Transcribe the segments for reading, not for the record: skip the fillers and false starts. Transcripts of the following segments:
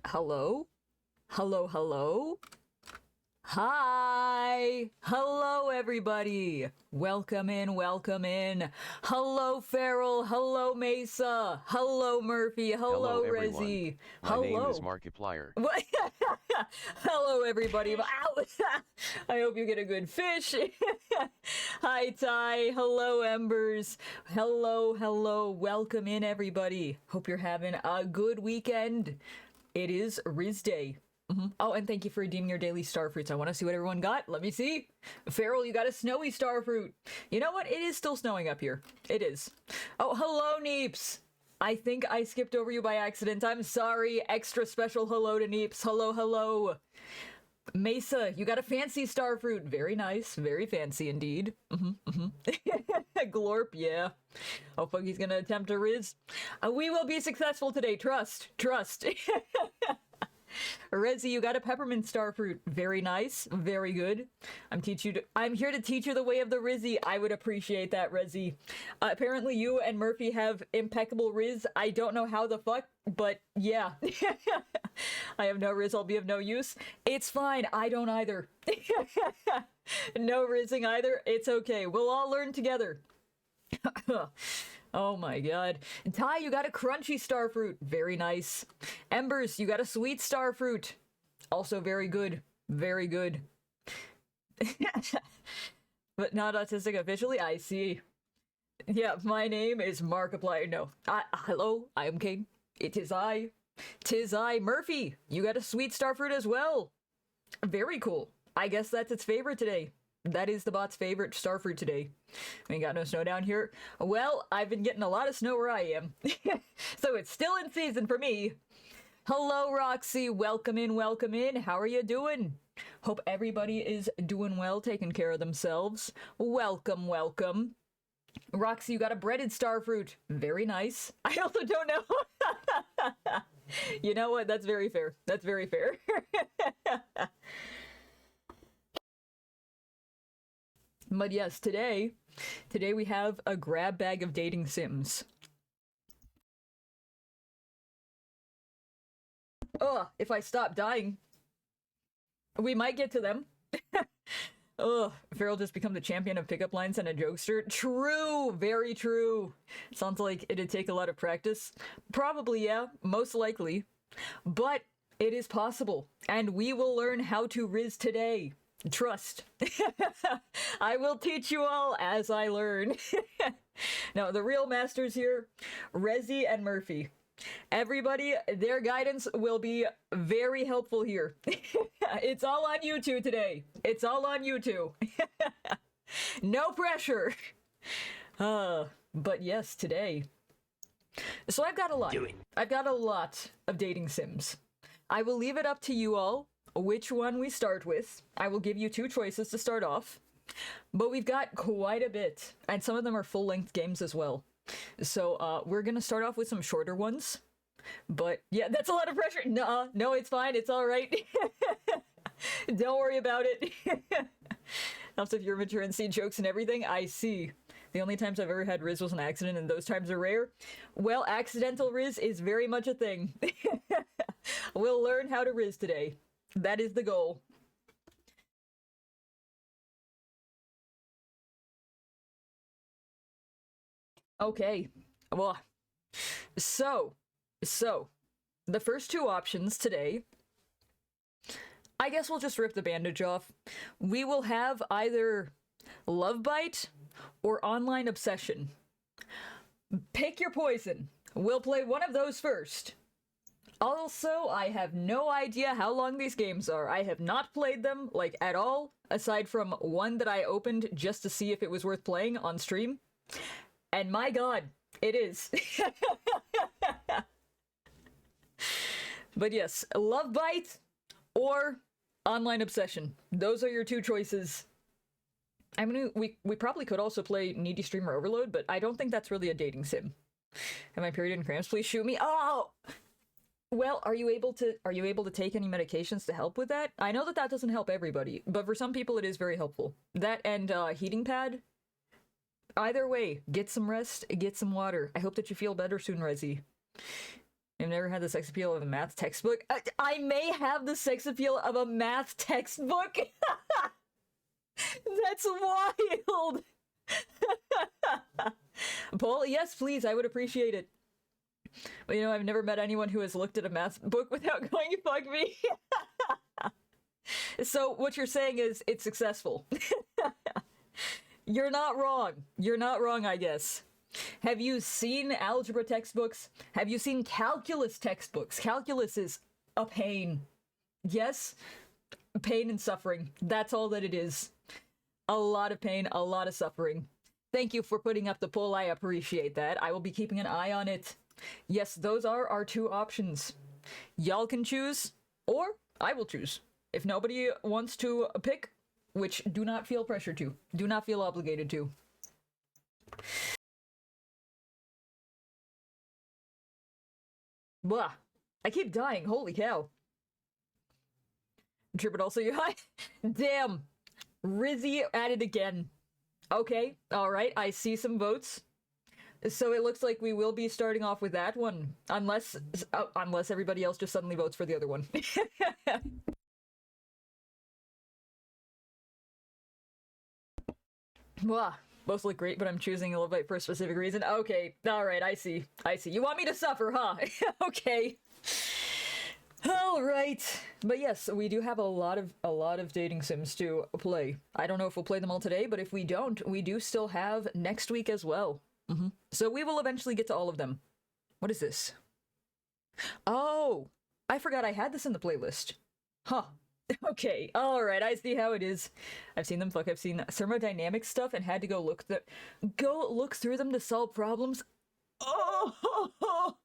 Hello? Hello, hello? Hi! Hello, everybody! Welcome in, welcome in. Hello, Farrell. Hello, Mesa. Hello, Murphy. Hello, everyone. Rizzy. My name is Hello. Markiplier. Hello, everybody. Ow! I hope you get a good fish. Hi, Ty. Hello, Embers. Hello, hello. Welcome in, everybody. Hope you're having a good weekend. It is Rizz Day. Oh, and thank you for redeeming your daily star fruits. I want to see what everyone got. Let me see. Farrell, you got a snowy star fruit. You know what? It is still snowing up here. It is. Oh, hello, Neeps. I think I skipped over you by accident. I'm sorry. Extra special hello to Neeps. Hello, hello. Mesa, you got a fancy star fruit. Very nice. Very fancy indeed. Glorp, yeah. Oh, fuck, he's gonna attempt a Rizz. We will be successful today. Trust. Trust. Rezzy, you got a peppermint star fruit. Very nice. Very good. I'm here to teach you the way of the Rizzy. I would appreciate that, Rezzy. Apparently you and Murphy have impeccable Rizz. I don't know how the fuck, but yeah. I have no Rizz, I'll be of no use. It's fine. I don't either. No Rizzing either. It's okay. We'll all learn together. Oh my god. Ty, you got a crunchy star fruit. Very nice. Embers, you got a sweet star fruit. Also very good. Very good. But not autistic officially? I see. Yeah, my name is Markiplier. No. Hello, I am King. It is I. 'Tis I. Murphy, you got a sweet star fruit as well. Very cool. I guess that's its favorite today. That is the bot's favorite starfruit today. We ain't got no snow down here. Well, I've been getting a lot of snow where I am. So it's still in season for me. Hello, Roxy. Welcome in, welcome in. How are you doing? Hope everybody is doing well, taking care of themselves. Welcome, welcome. Roxy, you got a breaded starfruit. Very nice. I also don't know. You know what? That's very fair. That's very fair. But yes, today we have a grab bag of dating sims. Ugh, if I stop dying, we might get to them. Ugh, Farrell just become the champion of pickup lines and a jokester. True, very true. Sounds like it'd take a lot of practice. Probably, yeah, most likely. But it is possible, and we will learn how to Rizz today. Trust. I will teach you all as I learn. Now, the real masters here, Rezzy and Murphy. Everybody, their guidance will be very helpful here. It's all on you two today. It's all on you two. No pressure. But yes, today. So I've got a lot. I've got a lot of dating sims. I will leave it up to you all which one we start with. I will give you two choices to start off, but we've got quite a bit, and some of them are full-length games as well. So we're gonna start off with some shorter ones, but yeah, that's a lot of pressure. No, it's fine, it's all right. Don't worry about it. Helps if you're mature and see jokes and everything. I see. The only times I've ever had Rizz was an accident, and those times are rare. Well, accidental Rizz is very much a thing. We'll learn how to Rizz today. That is the goal. Okay. Well, so, the first two options today, I guess we'll just rip the bandage off. We will have either Love Bite or Online Obsession. Pick your poison. We'll play one of those first. Also, I have no idea how long these games are. I have not played them, like, at all, aside from one that I opened just to see if it was worth playing on stream. And my god, it is. But yes, Love Bite or Online Obsession. Those are your two choices. I mean, we probably could also play Needy Streamer Overload, but I don't think that's really a dating sim. Have my period in cramps? Please shoot me. Oh! Well, are you able to take any medications to help with that? I know that that doesn't help everybody, but for some people it is very helpful. That and heating pad. Either way, get some rest, get some water. I hope that you feel better soon, Rezzy. I've never had the sex appeal of a math textbook. I may have the sex appeal of a math textbook. That's wild. Paul, yes, please. I would appreciate it. But you know, I've never met anyone who has looked at a math book without going, fuck me. So what you're saying is it's successful. You're not wrong. You're not wrong, I guess. Have you seen algebra textbooks? Have you seen calculus textbooks? Calculus is a pain. Yes, pain and suffering. That's all that it is. A lot of pain, a lot of suffering. Thank you for putting up the poll. I appreciate that. I will be keeping an eye on it. Yes, those are our two options. Y'all can choose, or I will choose. If nobody wants to pick, which do not feel pressure to, do not feel obligated to. Blah. I keep dying, holy cow. True, but also you high. Damn. Rizzy at it again. Okay, alright, I see some votes. So it looks like we will be starting off with that one. Unless everybody else just suddenly votes for the other one. Blah. Both look great, but I'm choosing Elevate for a specific reason. Okay, alright, I see. I see. You want me to suffer, huh? Okay. Alright. But yes, we do have a lot of dating sims to play. I don't know if we'll play them all today, but if we don't, we do still have next week as well. So we will eventually get to all of them. What is this? Oh! I forgot I had this in the playlist. Huh. Okay, alright, I see how it is. I've seen them fuck. I've seen thermodynamic stuff and had to go look through them to solve problems. Oh!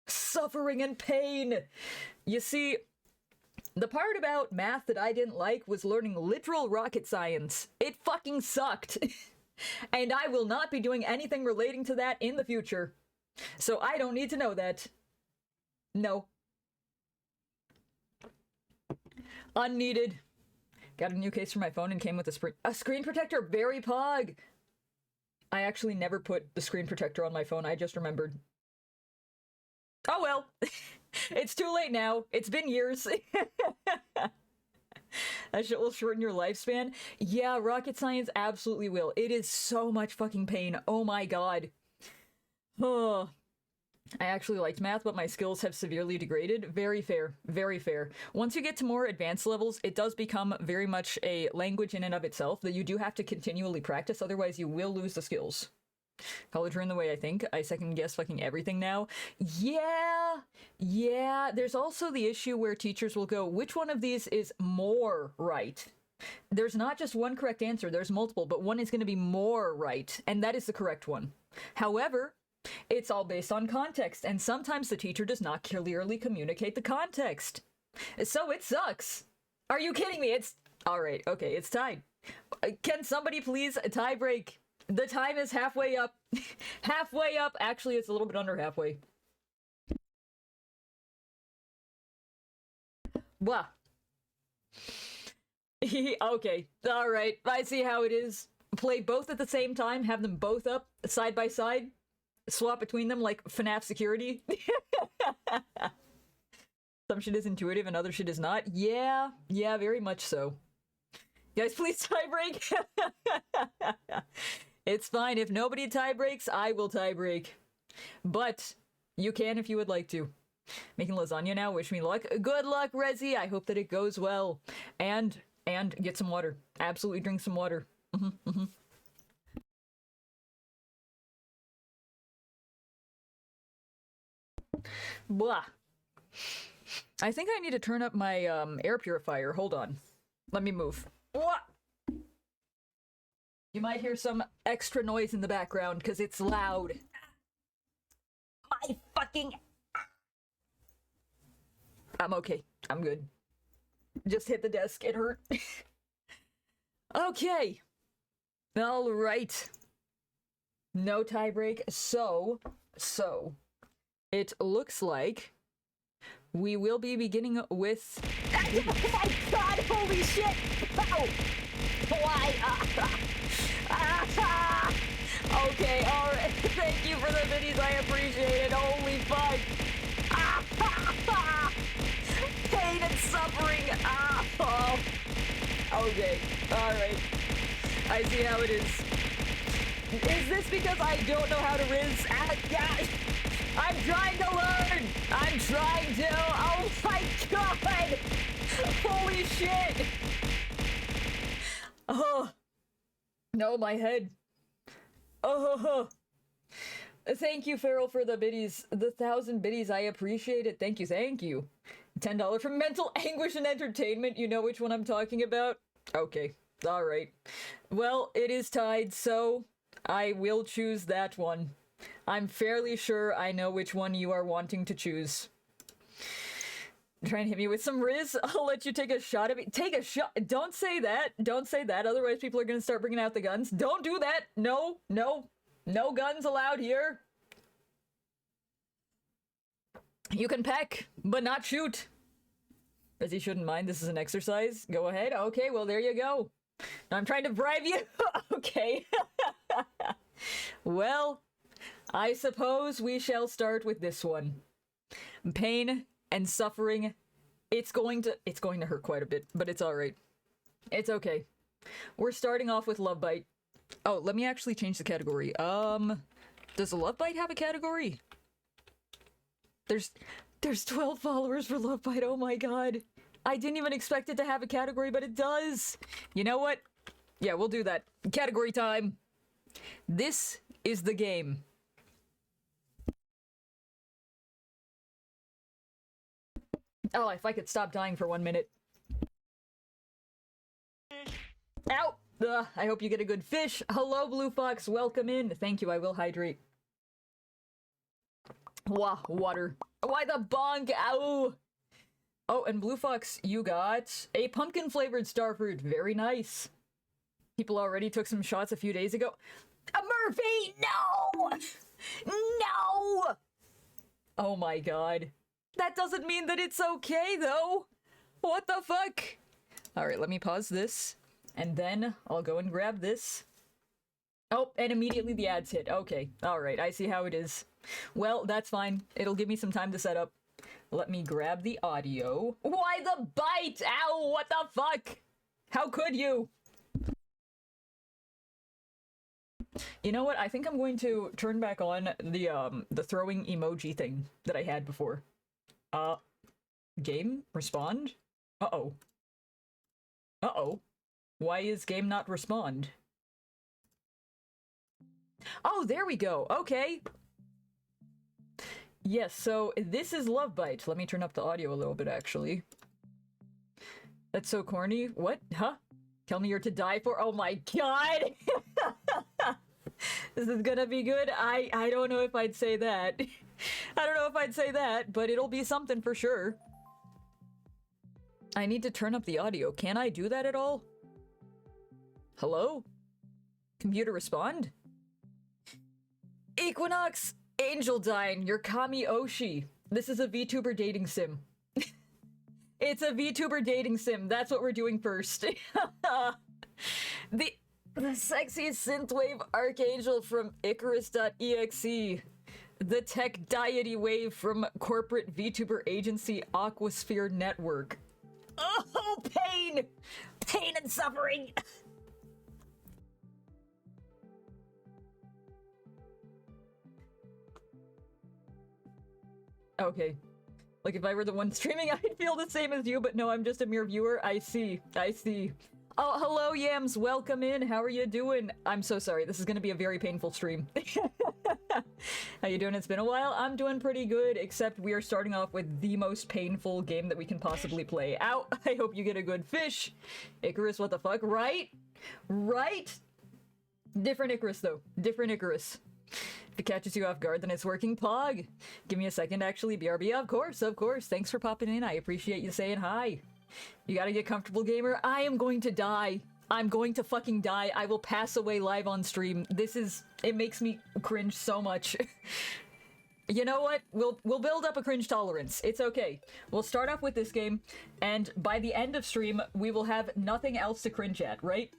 Suffering and pain! You see, the part about math that I didn't like was learning literal rocket science. It fucking sucked. And I will not be doing anything relating to that in the future. So I don't need to know that. No. Unneeded. Got a new case for my phone and came with a screen protector. Very pog. I actually never put the screen protector on my phone. I just remembered. Oh well. It's too late now. It's been years. That shit will shorten your lifespan. Yeah, rocket science absolutely will. It is so much fucking pain. Oh my god. Oh. I actually liked math, but my skills have severely degraded. Very fair. Very fair. Once you get to more advanced levels, it does become very much a language in and of itself that you do have to continually practice, otherwise you will lose the skills. College ran the way, I think. I second guess fucking everything now. Yeah. There's also the issue where teachers will go, which one of these is more right? There's not just one correct answer, there's multiple, but one is going to be more right, and that is the correct one. However, it's all based on context, and sometimes the teacher does not clearly communicate the context. So it sucks. Are you kidding me? It's... Alright, okay, it's tied. Can somebody please tie break? The time is halfway up. Halfway up. Actually, it's a little bit under halfway. Blah. Okay. Alright. I see how it is. Play both at the same time. Have them both up side by side. Swap between them like FNAF security. Some shit is intuitive and other shit is not. Yeah, very much so. Guys, please tie break. It's fine. If nobody tie breaks, I will tie break. But you can if you would like to. Making lasagna now. Wish me luck. Good luck, Rezzy. I hope that it goes well. And get some water. Absolutely drink some water. Blah. I think I need to turn up my air purifier. Hold on. Let me move. What? You might hear some extra noise in the background because it's loud. My fucking... I'm okay. I'm good. Just hit the desk. It hurt. Okay. All right. No tie break. So, it looks like we will be beginning with... Oh my god, holy shit! Oh! Why? Okay, alright. Thank you for the biddies, I appreciate it. Holy fuck! Pain and suffering! Oh. Okay, alright. I see how it is. Is this because I don't know how to Rizz? God. I'm trying to learn! I'm trying to! Oh my god! Holy shit! Oh. No, my head. Oh. Thank you, Farrell, for the biddies. The 1,000 biddies, I appreciate it. Thank you, thank you. $10 from Mental Anguish and Entertainment. You know which one I'm talking about? Okay, alright. Well, it is tied, so I will choose that one. I'm fairly sure I know which one you are wanting to choose. Try and hit me with some Rizz? I'll let you take a shot at me. Take a shot. Don't say that. Don't say that. Otherwise people are going to start bringing out the guns. Don't do that. No, no. No guns allowed here. You can peck, but not shoot. As he shouldn't mind. This is an exercise. Go ahead. Okay, well, there you go. I'm trying to bribe you. Okay. Well, I suppose we shall start with this one. Pain and suffering. It's going to hurt quite a bit, but it's alright. It's okay. We're starting off with Love Bite. Oh, let me actually change the category. Does a Love Bite have a category? There's 12 followers for Love Bite. Oh my god. I didn't even expect it to have a category, but it does. You know what? Yeah, we'll do that. Category time. This is the game. Oh, if I could stop dying for 1 minute. Ow! Ugh, I hope you get a good fish. Hello, Blue Fox. Welcome in. Thank you. I will hydrate. Wah, water. Why the bonk? Ow! Oh, and Blue Fox, you got a pumpkin-flavored starfruit. Very nice. People already took some shots a few days ago. Murphy! No! No! Oh my god. That doesn't mean that it's okay, though. What the fuck? Alright, let me pause this. And then I'll go and grab this. Oh, and immediately the ads hit. Okay, alright, I see how it is. Well, that's fine. It'll give me some time to set up. Let me grab the audio. Why the bite? Ow, what the fuck? How could you? You know what? I think I'm going to turn back on the throwing emoji thing that I had before. Game? Respond? Uh-oh. Uh-oh. Why is game not respond? Oh, there we go. Okay. Yes, so this is Love Bite. Let me turn up the audio a little bit, actually. That's so corny. What? Huh? Tell me you're to die for? Oh my god! This is gonna be good. I don't know if I'd say that. I don't know if I'd say that, but it'll be something for sure. I need to turn up the audio. Can I do that at all? Hello? Computer respond? Equinox! Angel Dine, you're Kami Oshi. This is a VTuber dating sim. It's a VTuber dating sim. That's what we're doing first. The sexiest synthwave archangel from Icarus.exe. The tech deity wave from corporate VTuber agency Aquasphere Network. Oh, pain! Pain and suffering! Okay. Like, if I were the one streaming, I'd feel the same as you, but no, I'm just a mere viewer. I see. I see. Oh, hello, Yams. Welcome in. How are you doing? I'm so sorry. This is going to be a very painful stream. How you doing? It's been a while. I'm doing pretty good, except we are starting off with the most painful game that we can possibly play. Ow! I hope you get a good fish. Icarus, what the fuck? Right? Right? Different Icarus, though. Different Icarus. If it catches you off guard, then it's working. Pog! Give me a second, actually. BRB, of course, of course. Thanks for popping in. I appreciate you saying hi. You gotta get comfortable, gamer. I am going to die. I'm going to fucking die. I will pass away live on stream. This is... It makes me cringe so much. You know what? We'll build up a cringe tolerance. It's okay. We'll start off with this game, and by the end of stream, we will have nothing else to cringe at, right?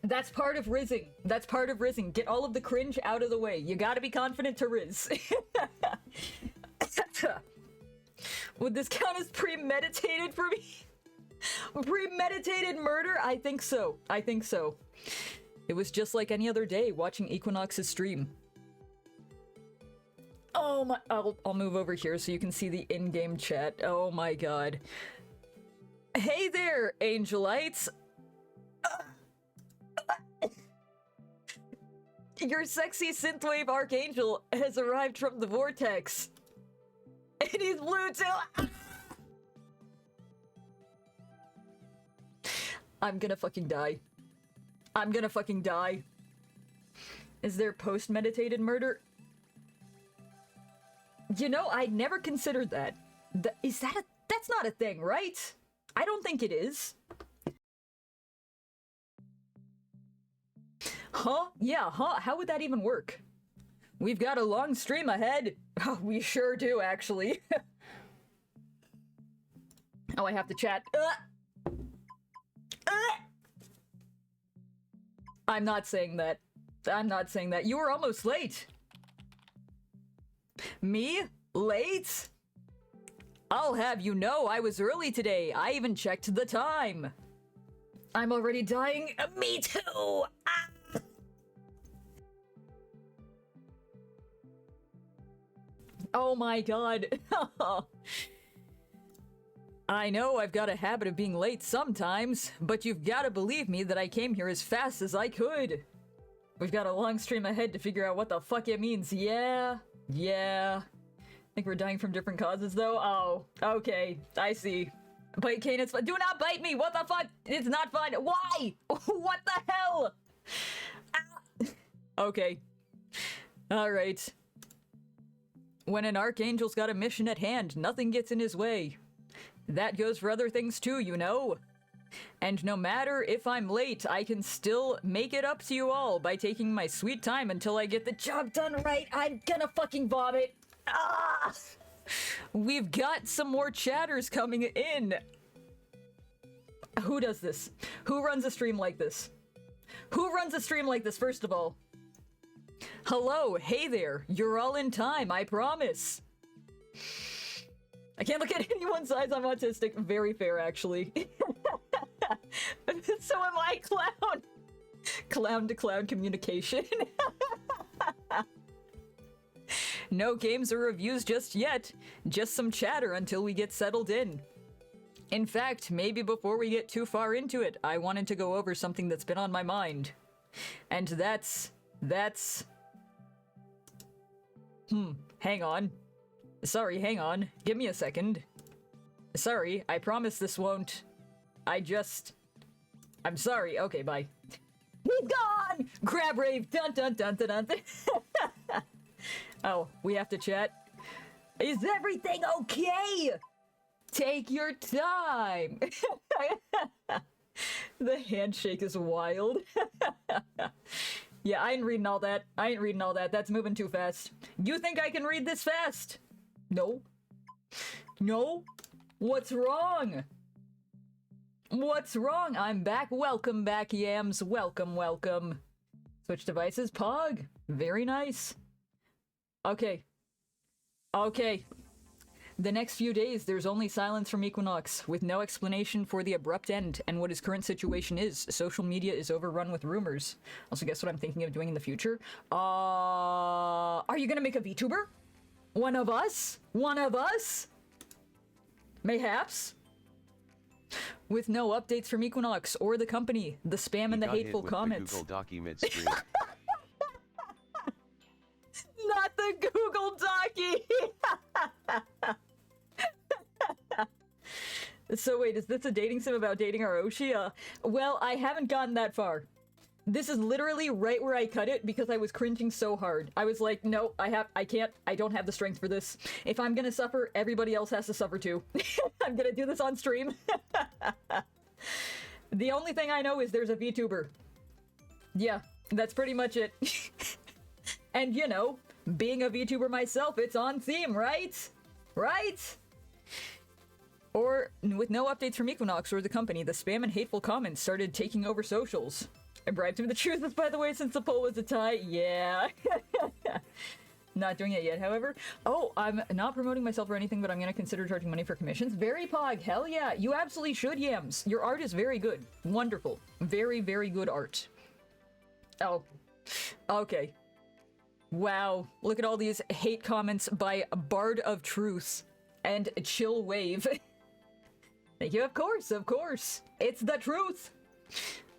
That's part of rizzing. That's part of rizzing. Get all of the cringe out of the way. You gotta be confident to rizz. Would this count as premeditated for me? Premeditated murder? I think so. I think so. It was just like any other day watching Equinox's stream. Oh my, I'll move over here so you can see the in-game chat. Oh my god. Hey there, Angelites! Your sexy synthwave archangel has arrived from the vortex. And he's blue too! I'm gonna fucking die. I'm gonna fucking die. Is there post-meditated murder? You know, I never considered that. Is that that's not a thing, right? I don't think it is. Huh? Yeah, huh? How would that even work? We've got a long stream ahead. Oh, we sure do, actually. Oh, I have to chat. I'm not saying that. I'm not saying that. You were almost late. Me? Late? I'll have you know I was early today. I even checked the time. I'm already dying. Me too! Ah! Oh my god. I know I've got a habit of being late sometimes, but you've gotta believe me that I came here as fast as I could. We've got a long stream ahead to figure out what the fuck it means. Yeah. I think we're dying from different causes though. Oh, okay. I see. Bite Kane, it's fun. Do not bite me! What the fuck? It's not fun. Why? What the hell? Ah. Okay. Alright. When an archangel's got a mission at hand, nothing gets in his way. That goes for other things too, you know? And no matter if I'm late, I can still make it up to you all by taking my sweet time until I get the job done right. I'm gonna fucking vomit. Ah! We've got some more chatters coming in. Who does this? Who runs a stream like this? Who runs a stream like this, first of all? Hello, hey there. You're all in time, I promise. I can't look at anyone's eyes, I'm autistic. Very fair, actually. So am I, clown. Clown to clown communication. No games or reviews just yet. Just some chatter until we get settled in. In fact, maybe before we get too far into it, I wanted to go over something that's been on my mind. And that's... hang on. Sorry, hang on. Give me a second. Sorry, I promise this won't... I'm sorry. Okay, bye. He's gone! Crab rave! Dun dun dun dun dun! Oh, we have to chat. Is everything okay? Take your time! The handshake is wild. Yeah, I ain't reading all that. That's moving too fast. You think I can read this fast? No. No? What's wrong? What's wrong? I'm back. Welcome back, yams. Welcome. Switch devices. Pog. Very nice. Okay. The next few days, there's only silence from Equinox, with no explanation for the abrupt end and what his current situation is. Social media is overrun with rumors. Also, guess what I'm thinking of doing in the future? Are you gonna make a VTuber? One of us? Mayhaps? With no updates from Equinox or the company, the spam and the hateful comments. The Google Docky midstream. Not the Google Docky! So wait, is this a dating sim about dating Aoshi? Well, I haven't gotten that far. This is literally right where I cut it because I was cringing so hard. I was like, no, I can't, I don't have the strength for this. If I'm gonna suffer, everybody else has to suffer too. I'm gonna do this on stream. The only thing I know is there's a VTuber. Yeah, that's pretty much it. And you know, being a VTuber myself, it's on theme, right? Right? Or, with no updates from Equinox or the company, the spam and hateful comments started taking over socials. I bribed him. The truth is, by the way, since the poll was a tie, yeah. Not doing it yet, however. Oh, I'm not promoting myself or anything, but I'm gonna consider charging money for commissions. Very pog, hell yeah. You absolutely should, Yams. Your art is very good. Wonderful. Very, very good art. Oh. Okay. Wow. Look at all these hate comments by Bard of Truth and Chill Wave. Thank you, of course, of course. It's the truth.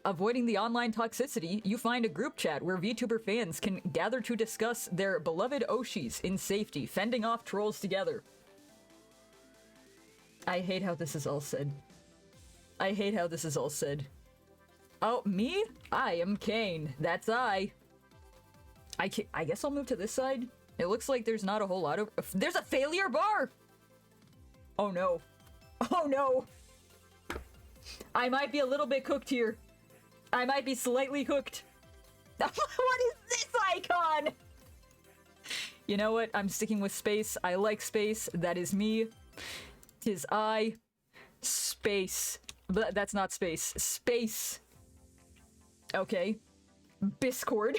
Avoiding the online toxicity, you find a group chat where VTuber fans can gather to discuss their beloved Oshis in safety, fending off trolls together. I hate how this is all said. I hate how this is all said. Oh, me? I am Kane. That's I. I guess I'll move to this side. It looks like there's not a whole lot of... There's a failure bar! Oh no. Oh no! I might be a little bit cooked here. I might be slightly cooked. What is this icon? You know what? I'm sticking with space. I like space. That is me. Tis I. Space. But that's not space. Space. Okay. Biscord.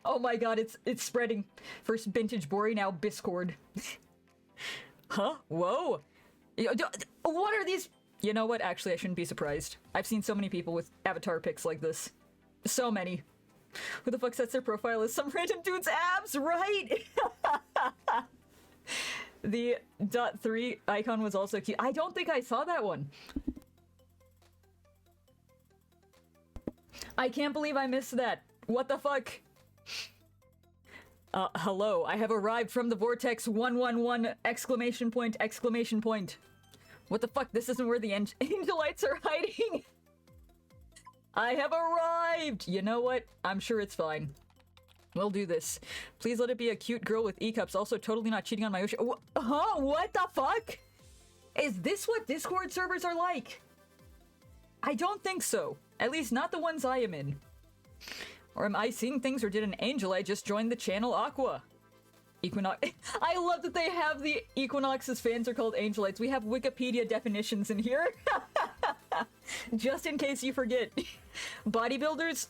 Oh my god, it's spreading. First vintage Bori, now Biscord. Huh? Whoa. What are these? You know what? Actually, I shouldn't be surprised. I've seen so many people with avatar pics like this. So many. Who the fuck sets their profile as some random dude's abs, right? The .3 icon was also cute. I don't think I saw that one. I can't believe I missed that. What the fuck? Hello, I have arrived from the Vortex 111! Exclamation point, exclamation point. What the fuck? This isn't where the Angelites are hiding! I have arrived! You know what? I'm sure it's fine. We'll do this. Please let it be a cute girl with E-cups. Also totally not cheating on my Oshi. Huh? What the fuck? Is this what Discord servers are like? I don't think so. At least not the ones I am in. Or am I seeing things, or did an Angelite just join the channel Aqua? Equinox. I love that they have the Equinox's fans are called Angelites. We have Wikipedia definitions in here. Just in case you forget. Bodybuilders?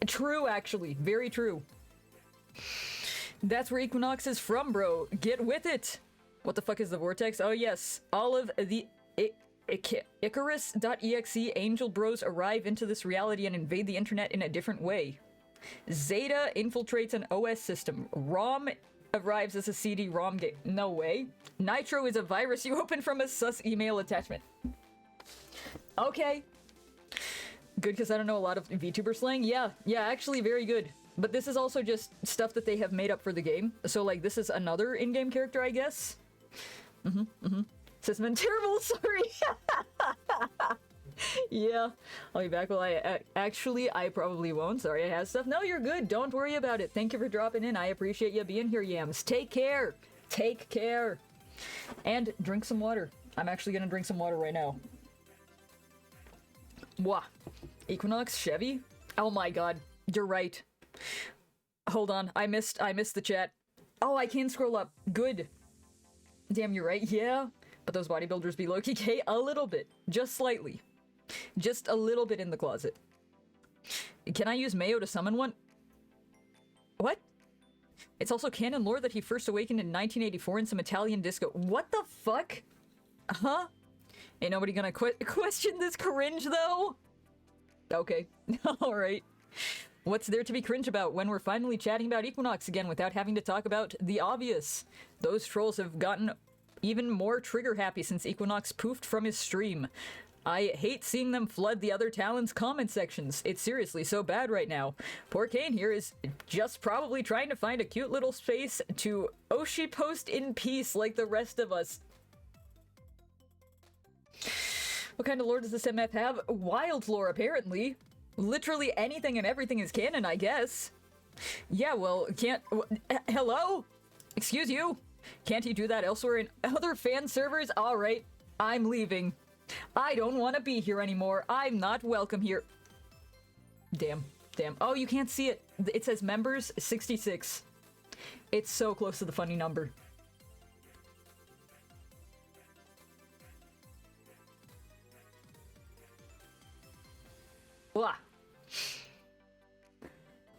True, actually. Very true. That's where Equinox is from, bro. Get with it. What the fuck is the Vortex? Oh, yes. All of the Icarus.exe angel bros arrive into this reality and invade the internet in a different way. Zeta infiltrates an OS system. ROM arrives as a CD-ROM game. No way. Nitro is a virus you open from a sus email attachment. Okay. Good, because I don't know a lot of VTuber slang. Yeah, actually very good. But this is also just stuff that they have made up for the game. So, like, this is another in-game character, I guess. System terrible, sorry. Yeah, I'll be back. Well, I probably won't. Sorry, I have stuff. No, you're good. Don't worry about it. Thank you for dropping in. I appreciate you being here, Yams. Take care. Take care. And drink some water. I'm actually gonna drink some water right now. Wah. Equinox, Chevy? Oh my god. You're right. Hold on. I missed the chat. Oh, I can scroll up. Good. Damn, you're right. Yeah. But those bodybuilders be low-key gay a little bit. Just slightly. Just a little bit in the closet. Can I use Mayo to summon one? What? It's also canon lore that he first awakened in 1984 in some Italian disco. What the fuck? Huh? Ain't nobody gonna question this cringe, though? Okay. Alright. What's there to be cringe about when we're finally chatting about Equinox again without having to talk about the obvious? Those trolls have gotten even more trigger-happy since Equinox poofed from his stream. I hate seeing them flood the other Talon's comment sections. It's seriously so bad right now. Poor Kane here is just probably trying to find a cute little space to Oshi post in peace like the rest of us. What kind of lore does this MF have? Wild lore, apparently. Literally anything and everything is canon, I guess. Yeah, well, hello? Excuse you? Can't he do that elsewhere in other fan servers? Alright, I'm leaving. I don't want to be here anymore. I'm not welcome here. Damn. Oh, you can't see it. It says members 66. It's so close to the funny number.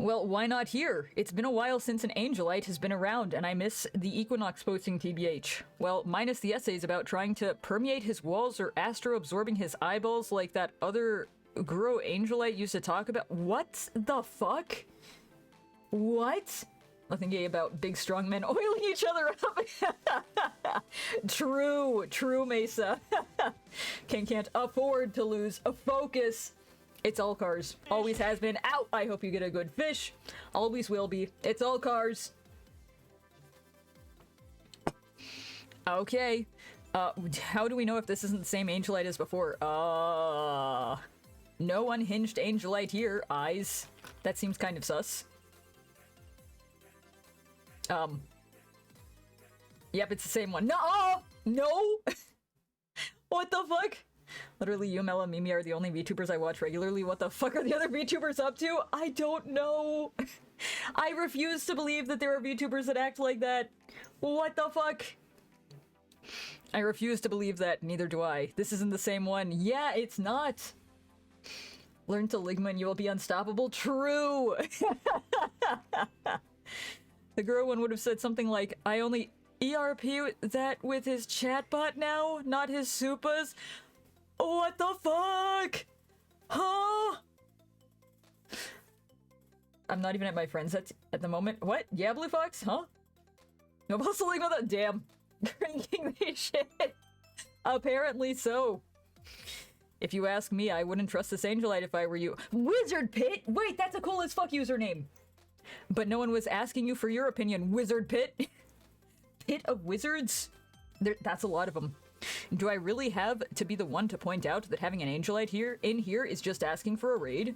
Well, why not here? It's been a while since an Angelite has been around, and I miss the Equinox posting TBH. Well, minus the essays about trying to permeate his walls or astro-absorbing his eyeballs like that other Guru Angelite used to talk about. What the fuck? What? Nothing gay about big strong men oiling each other up. True, Mesa. King can't afford to lose a focus. It's all cars. Always has been. Ow! I hope you get a good fish. Always will be. It's all cars. Okay. How do we know if this isn't the same Angelite as before? No unhinged Angelite here. Eyes. That seems kind of sus. Yep, it's the same one. No! No! What the fuck? Literally, you, Mela, and Mimi are the only VTubers I watch regularly. What the fuck are the other VTubers up to? I don't know. I refuse to believe that there are VTubers that act like that. What the fuck? I refuse to believe that. Neither do I. This isn't the same one. Yeah, it's not. Learn to Ligma and you will be unstoppable. True. The girl one would have said something like, I only ERP that with his chatbot now, not his supas. What the fuck? Huh? I'm not even at my friends at the moment. What? Yeah, Blue Fox? Huh? No bustling with that. Damn. Drinking this shit. Apparently so. If you ask me, I wouldn't trust this Angelite if I were you. Wizard Pit? Wait, that's a cool as fuck username. But no one was asking you for your opinion, Wizard Pit. Pit of wizards? That's a lot of them. Do I really have to be the one to point out that having an Angelite in here is just asking for a raid?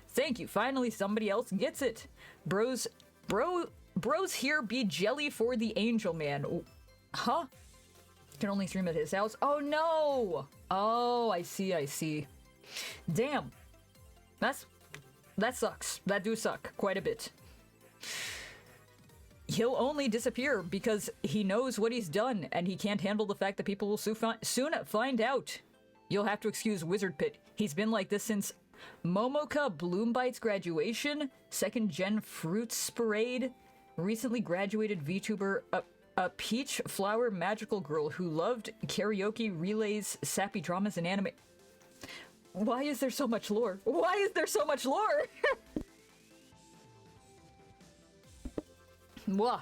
Thank you, finally somebody else gets it. Bros here be jelly for the Angel Man. Huh? Can only stream at his house? Oh no! Oh, I see. Damn. That sucks. That do suck quite a bit. He'll only disappear because he knows what he's done, and he can't handle the fact that people will soon find out. You'll have to excuse Wizard Pit. He's been like this since Momoka Bloombyte's graduation, 2nd Gen Fruits Parade, recently graduated VTuber, a peach flower magical girl who loved karaoke relays, sappy dramas, and anime. Why is there so much lore? Why is there so much lore? Mwah.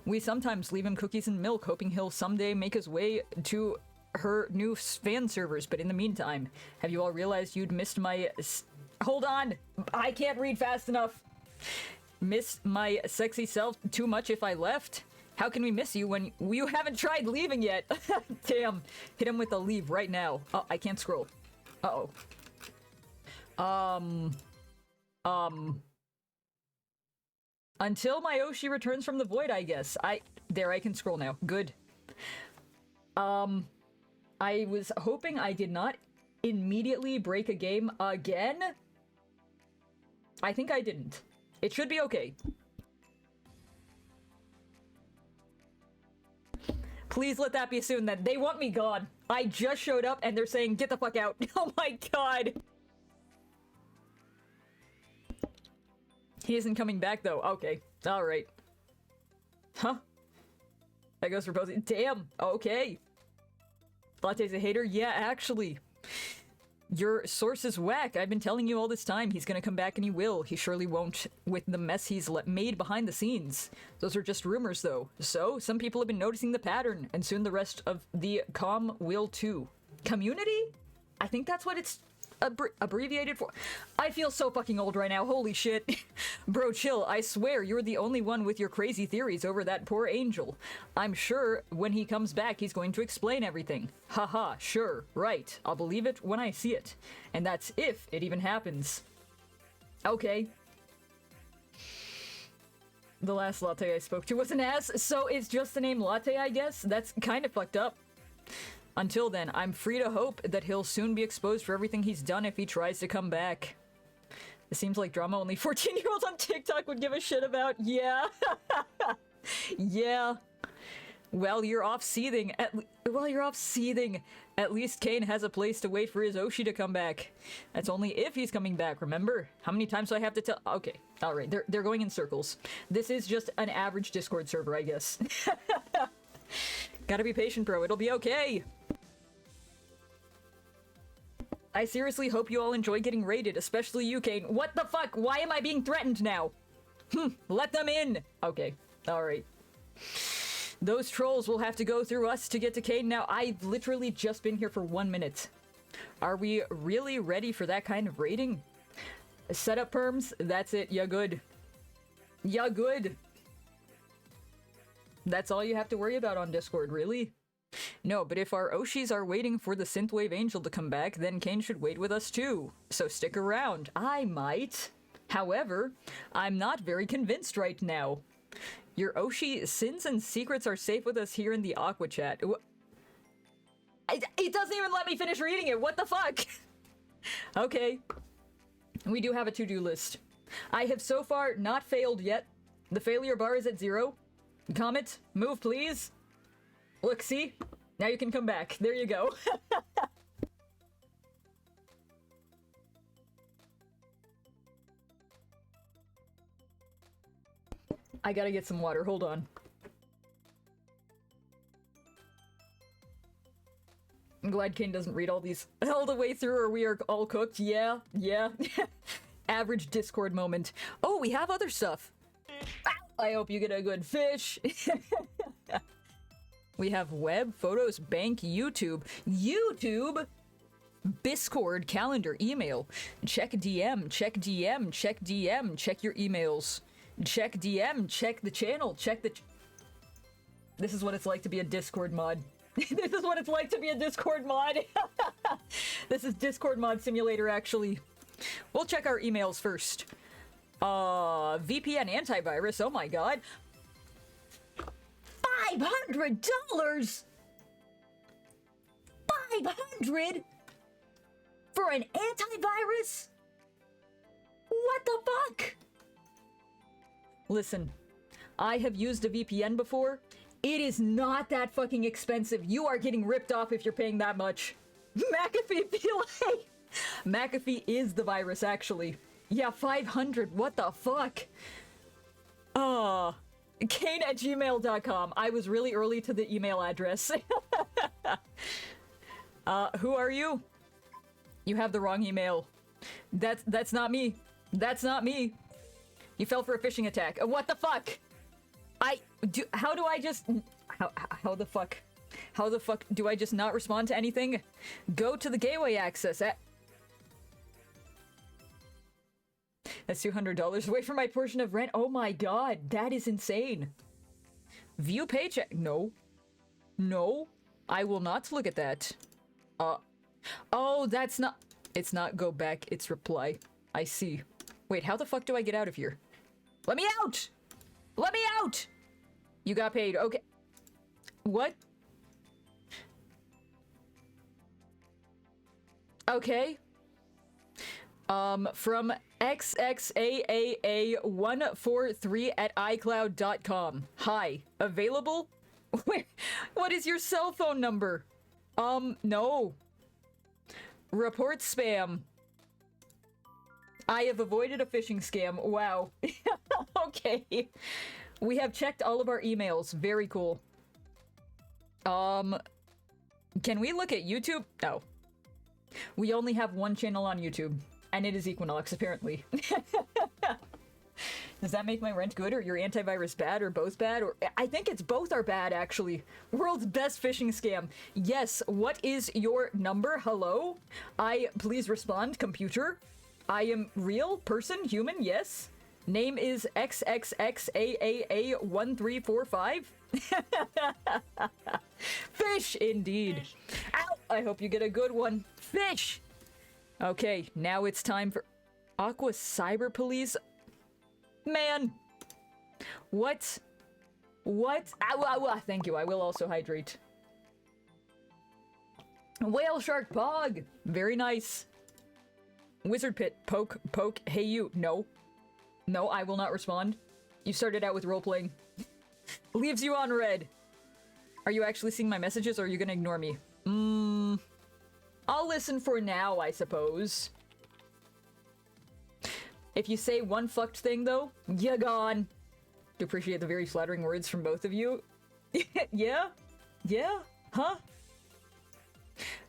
We sometimes leave him cookies and milk, hoping he'll someday make his way to her new fan servers, but in the meantime, have you all realized you'd missed my... Hold on! I can't read fast enough! Missed my sexy self too much if I left? How can we miss you when you haven't tried leaving yet? Damn. Hit him with a leave right now. Oh, I can't scroll. Uh-oh. Until my Oshi returns from the void, I guess. There, I can scroll now. Good. I was hoping I did not immediately break a game again. I think I didn't. It should be okay. Please let that be soon then. They want me gone. I just showed up and they're saying, get the fuck out. Oh my god. He isn't coming back though. Okay. Alright. Huh? That goes for posing. Damn. Okay. Latte's a hater? Yeah, actually. Your source is whack. I've been telling you all this time. He's gonna come back and he will. He surely won't with the mess he's made behind the scenes. Those are just rumors though. So, some people have been noticing the pattern, and soon the rest of the com will too. Community? I think that's what it's abbreviated for. I feel so fucking old right now. Holy shit. Bro, chill. I swear you're the only one with your crazy theories over that poor angel. I'm sure when he comes back, he's going to explain everything. Haha, sure, right. I'll believe it when I see it. And that's if it even happens. Okay. The last latte I spoke to was an ass, so it's just the name Latte, I guess? That's kind of fucked up. Until then, I'm free to hope that he'll soon be exposed for everything he's done if he tries to come back. It seems like drama only 14-year-olds on TikTok would give a shit about. Yeah. Yeah. While you're off seething, at least Kane has a place to wait for his Oshi to come back. That's only if he's coming back, remember? How many times do I have to tell? Okay, alright, they're going in circles. This is just an average Discord server, I guess. Gotta be patient, bro. It'll be okay. I seriously hope you all enjoy getting raided, especially you, Kane. What the fuck? Why am I being threatened now? Let them in. Okay, alright. Those trolls will have to go through us to get to Kane now. I've literally just been here for 1 minute. Are we really ready for that kind of raiding? Setup perms? That's it. Ya good. Ya good. That's all you have to worry about on Discord, really? No, but if our Oshis are waiting for the Synthwave Angel to come back, then Kane should wait with us too. So stick around. I might. However, I'm not very convinced right now. Your Oshi sins and secrets are safe with us here in the Aqua chat. It doesn't even let me finish reading it. What the fuck? Okay. We do have a to-do list. I have so far not failed yet. The failure bar is at 0. Comet, move please. Look, see? Now you can come back. There you go. I gotta get some water. Hold on. I'm glad Kane doesn't read all these all the way through or we are all cooked. Yeah, yeah. Average Discord moment. Oh, we have other stuff. I hope you get a good fish. We have web, photos, bank, YouTube. YouTube? Discord, calendar, email. Check DM, check DM, check DM, check your emails. Check DM, check the channel, check the... This is what it's like to be a Discord mod. This is what it's like to be a Discord mod. This is Discord mod simulator, actually. We'll check our emails first. VPN antivirus, oh my god. $500? 500? For an antivirus? What the fuck? Listen, I have used a VPN before. It is not that fucking expensive. You are getting ripped off if you're paying that much. McAfee PLA! McAfee is the virus, actually. Yeah, 500. What the fuck? Kane@gmail.com. I was really early to the email address. Who are you? You have the wrong email. That's not me. That's not me. You fell for a phishing attack. What the fuck? How do I just... How the fuck? How the fuck do I just not respond to anything? Go to the gateway access at... That's $200 away from my portion of rent. Oh my god, that is insane. View paycheck. No. No. I will not look at that. Oh, that's not... It's not go back, it's reply. I see. Wait, how the fuck do I get out of here? Let me out! Let me out! You got paid. Okay. What? Okay. From xxaaa143@icloud.com. Hi. Available? Wait, what is your cell phone number? No. Report spam. I have avoided a phishing scam. Wow. Okay. We have checked all of our emails. Very cool. Can we look at YouTube? No. We only have one channel on YouTube, and it is Equinox, apparently. Does that make my rent good, or your antivirus bad, or both bad? Or I think it's both are bad, actually. World's best phishing scam. Yes, what is your number? Hello? Please respond, computer. I am real, person, human, yes. Name is XXXAAA1345. Fish, indeed. Fish. Ow! I hope you get a good one. Fish! Okay, now it's time for... Aqua Cyber Police? Man! What? What? Thank you, I will also hydrate. Whale Shark Pog! Very nice. Wizard Pit, poke, hey you. No. No, I will not respond. You started out with roleplaying. Leaves you on red. Are you actually seeing my messages, or are you gonna ignore me? I'll listen for now, I suppose. If you say one fucked thing, though, you're gone. Do appreciate the very flattering words from both of you. Yeah? Yeah? Huh?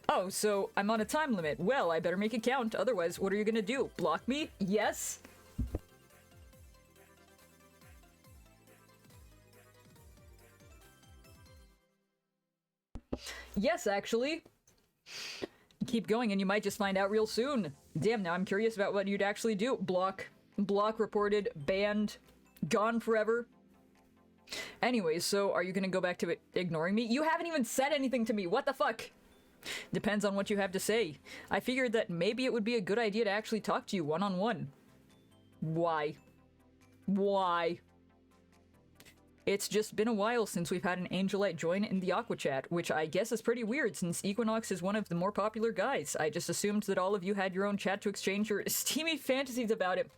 Oh, so I'm on a time limit. Well, I better make it count. Otherwise, what are you gonna do? Block me? Yes? Yes, actually. Keep going and you might just find out real soon. Damn, now I'm curious about what you'd actually do. Block. Block reported. Banned. Gone forever. Anyways, so are you gonna go back to ignoring me? You haven't even said anything to me. What the fuck? Depends on what you have to say. I figured that maybe it would be a good idea to actually talk to you one-on-one. Why? Why? It's just been a while since we've had an Angelite join in the Aqua Chat, which I guess is pretty weird since Equinox is one of the more popular guys. I just assumed that all of you had your own chat to exchange your steamy fantasies about it.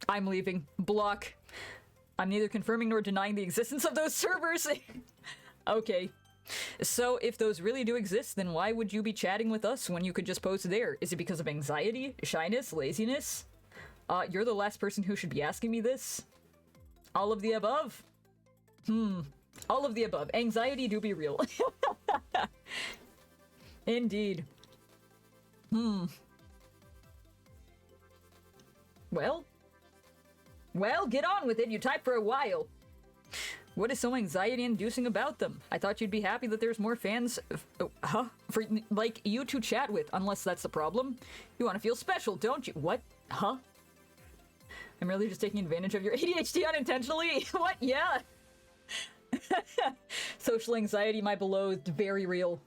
I'm leaving. Block. I'm neither confirming nor denying the existence of those servers. Okay. So, if those really do exist, then why would you be chatting with us when you could just post there? Is it because of anxiety, shyness, laziness? You're the last person who should be asking me this. All of the above? All of the above. Anxiety do be real. Indeed. Well, get on with it. You typed for a while. What is so anxiety-inducing about them? I thought you'd be happy that there's more fans, for, like, you to chat with, unless that's the problem. You want to feel special, don't you? What? Huh? I'm really just taking advantage of your ADHD unintentionally? What? Yeah. Social anxiety, my beloved, very real.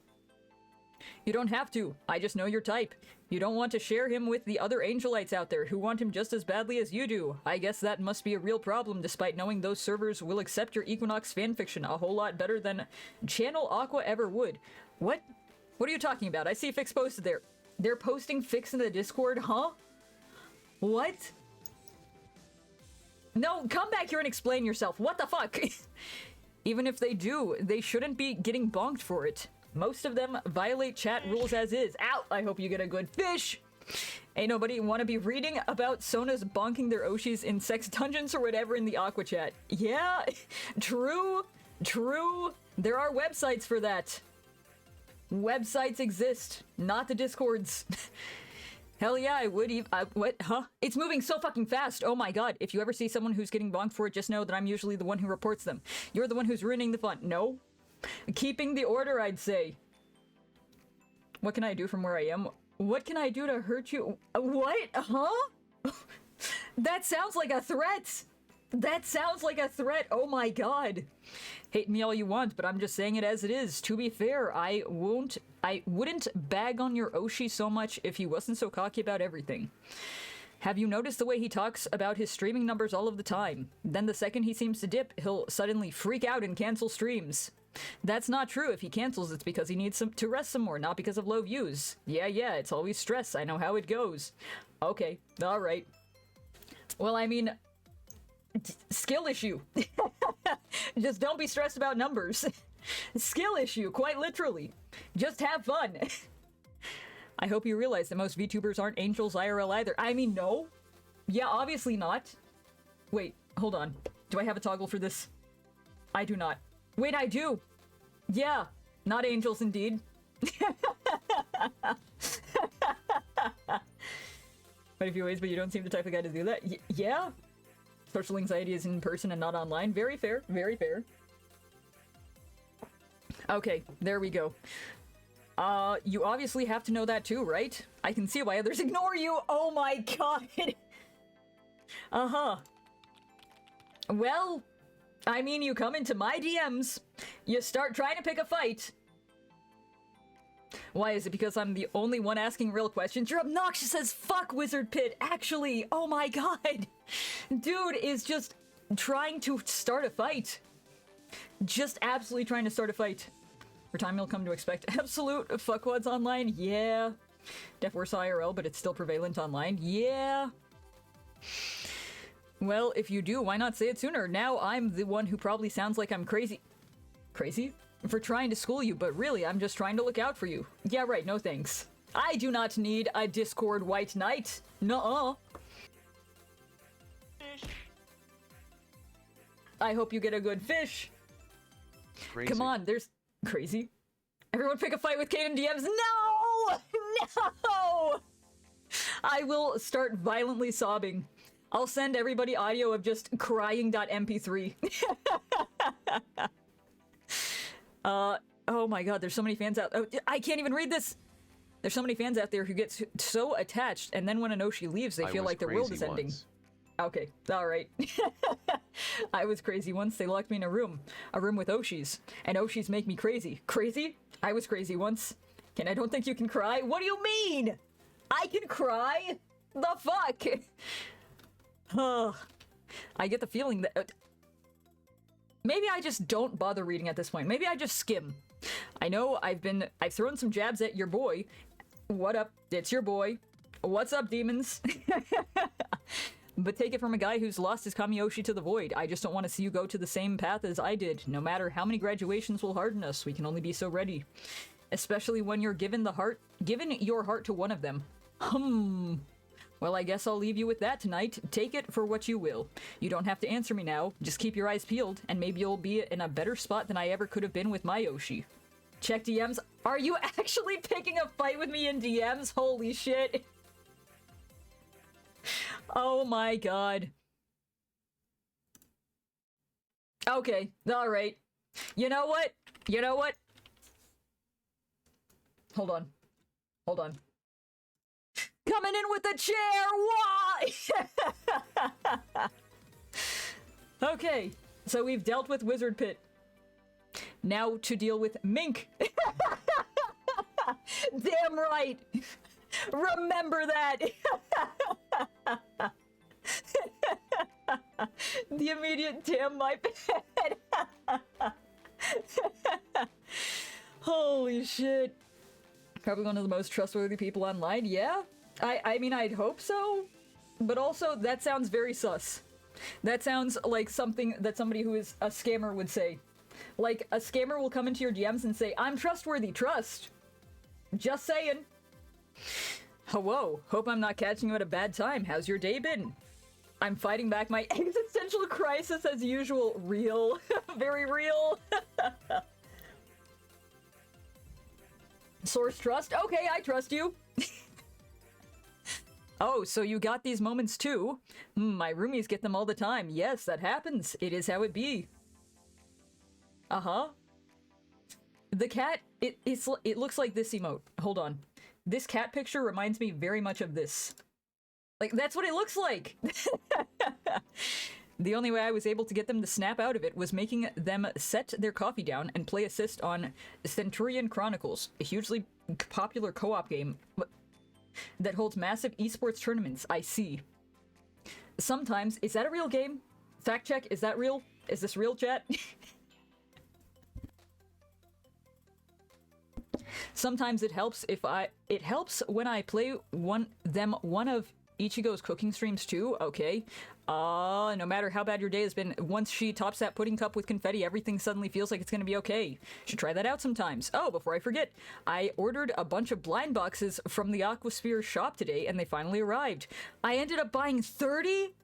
You don't have to. I just know your type. You don't want to share him with the other Angelites out there who want him just as badly as you do. I guess that must be a real problem, despite knowing those servers will accept your Equinox fanfiction a whole lot better than Channel Aqua ever would. What? What are you talking about? I see Fix posted there. They're posting Fix in the Discord, huh? What? No, come back here and explain yourself. What the fuck? Even if they do, they shouldn't be getting bonked for it. Most of them violate chat rules as is. Ow! I hope you get a good fish! Ain't nobody want to be reading about Sonas bonking their Oshis in sex dungeons or whatever in the Aqua Chat. Yeah, true, true. There are websites for that. Websites exist, not the Discords. Hell yeah, I would even- what? Huh? It's moving so fucking fast! Oh my god, if you ever see someone who's getting bonked for it, just know that I'm usually the one who reports them. You're the one who's ruining the fun. No? Keeping the order, I'd say. What can I do from where I am? What can I do to hurt you? What? Huh? That sounds like a threat! That sounds like a threat! Oh my god! Hate me all you want, but I'm just saying it as it is. To be fair, I wouldn't bag on your Oshi so much if he wasn't so cocky about everything. Have you noticed the way he talks about his streaming numbers all of the time? Then the second he seems to dip, he'll suddenly freak out and cancel streams. That's not true. If he cancels, it's because he needs to rest some more, not because of low views. Yeah, it's always stress. I know how it goes. Okay, alright. Well, I mean, skill issue. Just don't be stressed about numbers. Skill issue, quite literally. Just have fun. I hope you realize that most VTubers aren't angels IRL either. I mean, no. Yeah, obviously not. Wait, hold on. Do I have a toggle for this? I do not. Wait, I do! Yeah, not angels indeed. Quite a few ways, but you don't seem the type of guy to do that. Yeah? Social anxiety is in person and not online. Very fair, very fair. Okay, there we go. You obviously have to know that too, right? I can see why others ignore you! Oh my god! Uh-huh. Well, I mean, you come into my DMs, you start trying to pick a fight. Why, is it because I'm the only one asking real questions? You're obnoxious as fuck, Wizard Pit! Actually, oh my god! Dude is just trying to start a fight. Just absolutely trying to start a fight. For time you'll come to expect absolute fuckwads online? Yeah. Def worse IRL, but it's still prevalent online? Yeah. Well, if you do, why not say it sooner? Now I'm the one who probably sounds like I'm crazy. Crazy? for trying to school you, but really, I'm just trying to look out for you. Yeah, right, no thanks. I do not need a Discord white knight. Nuh-uh. I hope you get a good fish. Crazy. Come on, there's... Crazy? Everyone pick a fight with Kane and DMs. No! No! I will start violently sobbing. I'll send everybody audio of just crying.mp3. Oh my god, there's so many fans out... Oh, I can't even read this! There's so many fans out there who get so attached, and then when an Oshi leaves, they feel like their world is ending. Okay, alright. I was crazy once. They locked me in a room with Oshis, and Oshis make me crazy. Crazy? I was crazy once. And I don't think you can cry? What do you mean? I can cry? The fuck? I get the feeling that... maybe I just don't bother reading at this point. Maybe I just skim. I know I've thrown some jabs at your boy. What up? It's your boy. What's up, demons? But take it from a guy who's lost his Kamiyoshi to the void. I just don't want to see you go to the same path as I did. No matter how many graduations will harden us, we can only be so ready. Especially when you're given your heart to one of them. Well, I guess I'll leave you with that tonight. Take it for what you will. You don't have to answer me now. Just keep your eyes peeled, and maybe you'll be in a better spot than I ever could have been with my Yoshi. Check DMs. Are you actually picking a fight with me in DMs? Holy shit. Oh my god. Okay, alright. You know what? You know what? Hold on. Hold on. Coming in with the chair! Why? Okay, so we've dealt with Wizard Pit. Now to deal with Mink. Damn right! Remember that! The immediate damn my bad. Holy shit. Probably one of the most trustworthy people online, yeah? I mean, I'd hope so, but also that sounds very sus. That sounds like something that somebody who is a scammer would say. Like, a scammer will come into your DMs and say, I'm trustworthy, trust. Just saying. Whoa, hope I'm not catching you at a bad time. How's your day been? I'm fighting back my existential crisis as usual. Real. Very real. Source trust? Okay, I trust you. Oh, so you got these moments too? My roomies get them all the time. Yes, that happens. It is how it be. Uh-huh. The cat, it looks like this emote. Hold on. This cat picture reminds me very much of this. Like, that's what it looks like! The only way I was able to get them to snap out of it was making them set their coffee down and play assist on Centurion Chronicles, a hugely popular co-op game that holds massive esports tournaments. I see. Sometimes, is that a real game? Fact check, is that real? Is this real, chat? Sometimes it helps when I play one of Ichigo's cooking streams too. Okay. No matter how bad your day has been, once she tops that pudding cup with confetti, everything suddenly feels like it's gonna be okay. Should try that out sometimes. Oh, before I forget, I ordered a bunch of blind boxes from the Aquasphere shop today, and they finally arrived. I ended up buying 30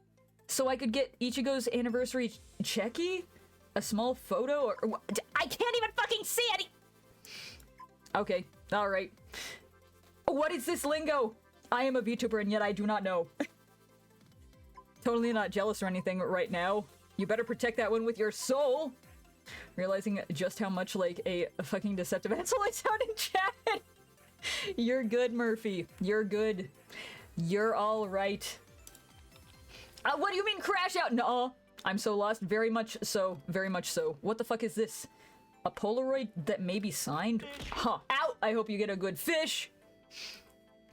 so I could get Ichigo's anniversary checky? A small photo? Or I can't even fucking see any... Okay, alright. What is this lingo? I am a VTuber and yet I do not know. Totally not jealous or anything right now. You better protect that one with your soul. Realizing just how much like a fucking deceptive asshole I sound in chat. You're good, Murphy. You're good. You're alright. What do you mean crash out? No, I'm so lost. Very much so. Very much so. What the fuck is this? A Polaroid that may be signed? Huh. Ow! I hope you get a good fish.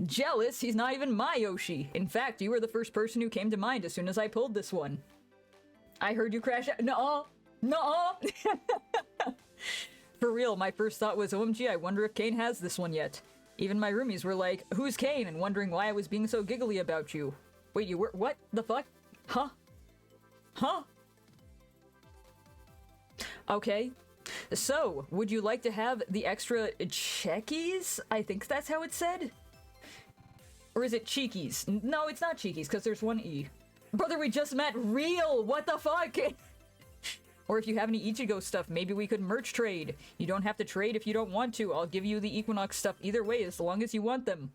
Jealous? He's not even my Yoshi. In fact, you were the first person who came to mind as soon as I pulled this one. I heard you crash out. No, no. For real, my first thought was, OMG, I wonder if Kane has this one yet. Even my roomies were like, who's Kane? And wondering why I was being so giggly about you. Wait, you were- what the fuck? Huh? Huh? Okay. So, would you like to have the extra checkies? I think that's how it's said. Or is it cheekies? No, it's not cheekies, because there's one E. Brother, we just met real! What the fuck? Or if you have any Ichigo stuff, maybe we could merch trade. You don't have to trade if you don't want to. I'll give you the Equinox stuff either way, as long as you want them.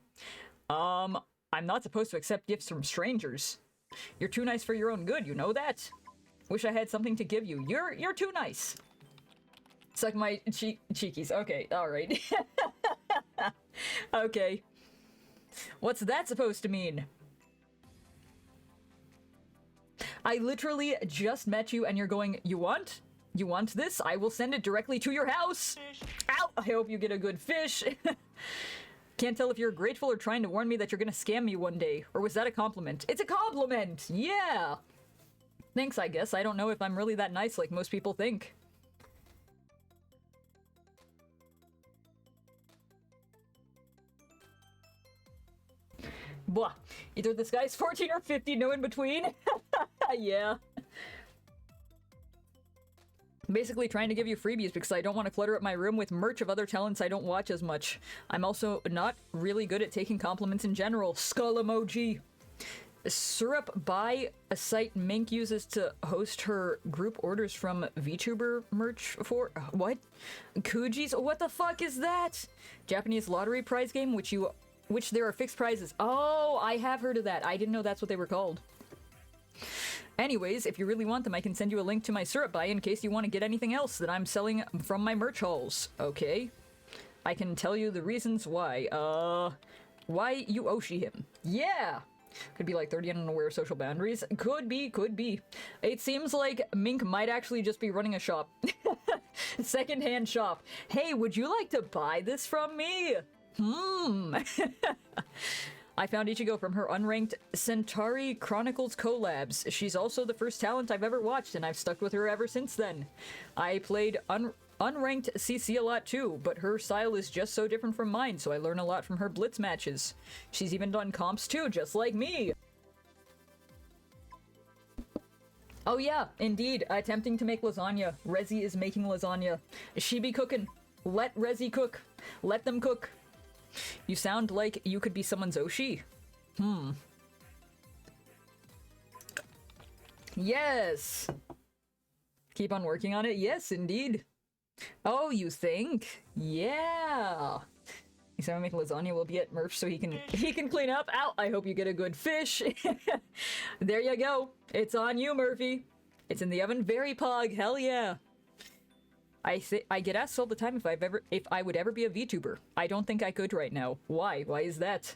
I'm not supposed to accept gifts from strangers. You're too nice for your own good, you know that? Wish I had something to give you. You're too nice. Suck my cheekies. Okay, alright. Okay. What's that supposed to mean? I literally just met you and you're going, you want? You want this? I will send it directly to your house! Ow! I hope you get a good fish! Can't tell if you're grateful or trying to warn me that you're gonna scam me one day. Or was that a compliment? It's a compliment! Yeah! Thanks, I guess. I don't know if I'm really that nice like most people think. Blah. Either this guy's 14 or 50, no in between. Yeah. Basically trying to give you freebies because I don't want to clutter up my room with merch of other talents I don't watch as much. I'm also not really good at taking compliments in general. Skull emoji. Syrup by a site Mink uses to host her group orders from VTuber merch for. What? Kujis? What the fuck is that? Japanese lottery prize game which there are fixed prizes. Oh, I have heard of that. I didn't know that's what they were called. Anyways, if you really want them, I can send you a link to my syrup buy in case you want to get anything else that I'm selling from my merch hauls. Okay? I can tell you the reasons why. Why you Oshi him. Yeah! Could be like 30 and unaware of social boundaries. Could be. It seems like Mink might actually just be running a shop. Secondhand shop. Hey, would you like to buy this from me? I found Ichigo from her unranked Centauri Chronicles collabs. She's also the first talent I've ever watched, and I've stuck with her ever since then. I played unranked CC a lot too, but her style is just so different from mine, so I learn a lot from her blitz matches. She's even done comps too, just like me! Oh yeah, indeed, attempting to make lasagna. Rezzy is making lasagna. She be cooking. Let Rezzy cook. Let them cook. You sound like you could be someone's Oshi. Yes! Keep on working on it? Yes, indeed. Oh, you think? Yeah! He's gonna make lasagna, we'll be at Murph so he can clean up. Ow! I hope you get a good fish. There you go. It's on you, Murphy. It's in the oven. Very pog. Hell yeah. I get asked all the time if I would ever be a VTuber. I don't think I could right now. Why? Why is that?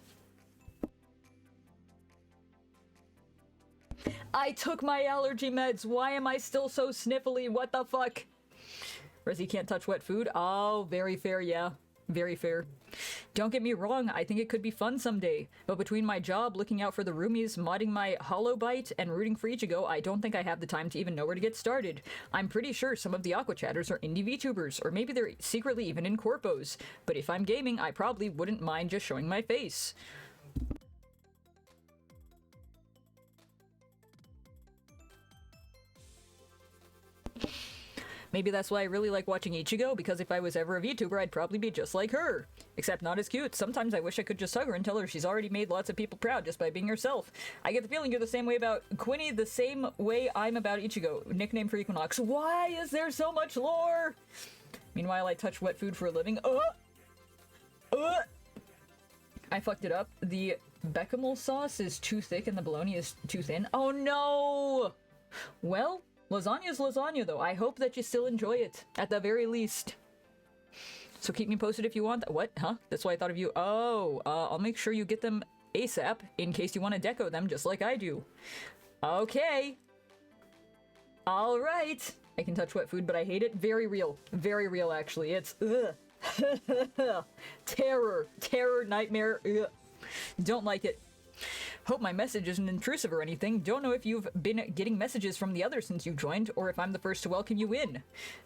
I took my allergy meds. Why am I still so sniffly? What the fuck? Rezzy can't touch wet food. Oh, very fair, yeah. Very fair. Don't get me wrong, I think it could be fun someday, but between my job, looking out for the roomies, modding my Hollow Bite, and rooting for Ichigo, I don't think I have the time to even know where to get started. I'm pretty sure some of the Aqua Chatters are indie VTubers, or maybe they're secretly even in corpos, but if I'm gaming, I probably wouldn't mind just showing my face. Maybe that's why I really like watching Ichigo, because if I was ever a VTuber, I'd probably be just like her. Except not as cute. Sometimes I wish I could just hug her and tell her she's already made lots of people proud just by being herself. I get the feeling you're the same way about Quinny, the same way I'm about Ichigo. Nickname for Equinox. Why is there so much lore? Meanwhile, I touch wet food for a living. I fucked it up. The bechamel sauce is too thick and the bologna is too thin. Oh no! Well, lasagna's lasagna, though. I hope that you still enjoy it, at the very least. So keep me posted if you want that. What? Huh? That's why I thought of you. Oh, I'll make sure you get them ASAP, in case you want to deco them just like I do. Okay. Alright. I can touch wet food, but I hate it. Very real. Very real, actually. It's, ugh. Terror. Terror, nightmare. Ugh. Don't like it. Hope my message isn't intrusive or anything. Don't know if you've been getting messages from the others since you joined, or if I'm the first to welcome you in.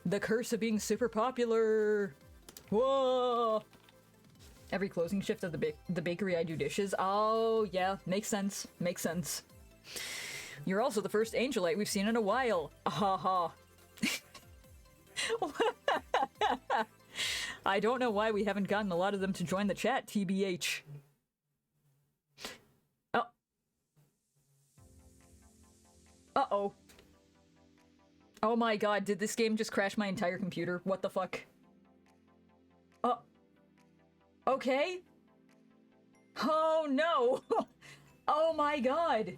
The curse of being super popular. Whoa! Every closing shift of the bakery I do dishes. Oh, yeah. Makes sense. Makes sense. You're also the first Angelite we've seen in a while. Ha ha. I don't know why we haven't gotten a lot of them to join the chat, TBH. Oh. Uh-oh. Oh my god, did this game just crash my entire computer? What the fuck? Oh. Okay. Oh no! Oh my god!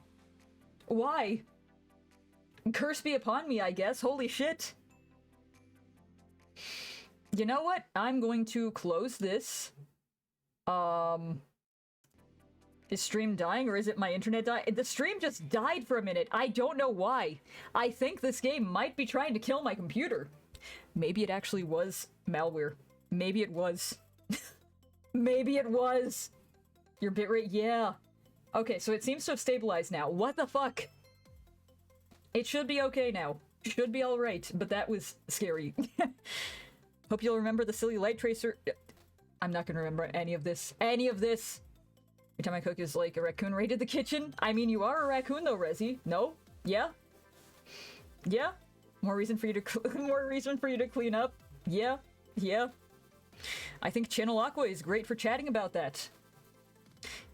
Why? Curse be upon me, I guess. Holy shit. You know what? I'm going to close this. Is stream dying or is it my internet dying? The stream just died for a minute. I don't know why. I think this game might be trying to kill my computer. Maybe it actually was malware. Maybe it was. Maybe it was. Your bitrate, yeah. Okay, so it seems to have stabilized now. What the fuck? It should be okay now. Should be alright, but that was scary. Hope you'll remember the silly light tracer. I'm not gonna remember any of this. Any of this! Every time I cook is like a raccoon raided the kitchen. I mean, you are a raccoon though, Rezzy. No? Yeah? Yeah? More reason for you to clean up. Yeah? Yeah? I think Channel Aqua is great for chatting about that.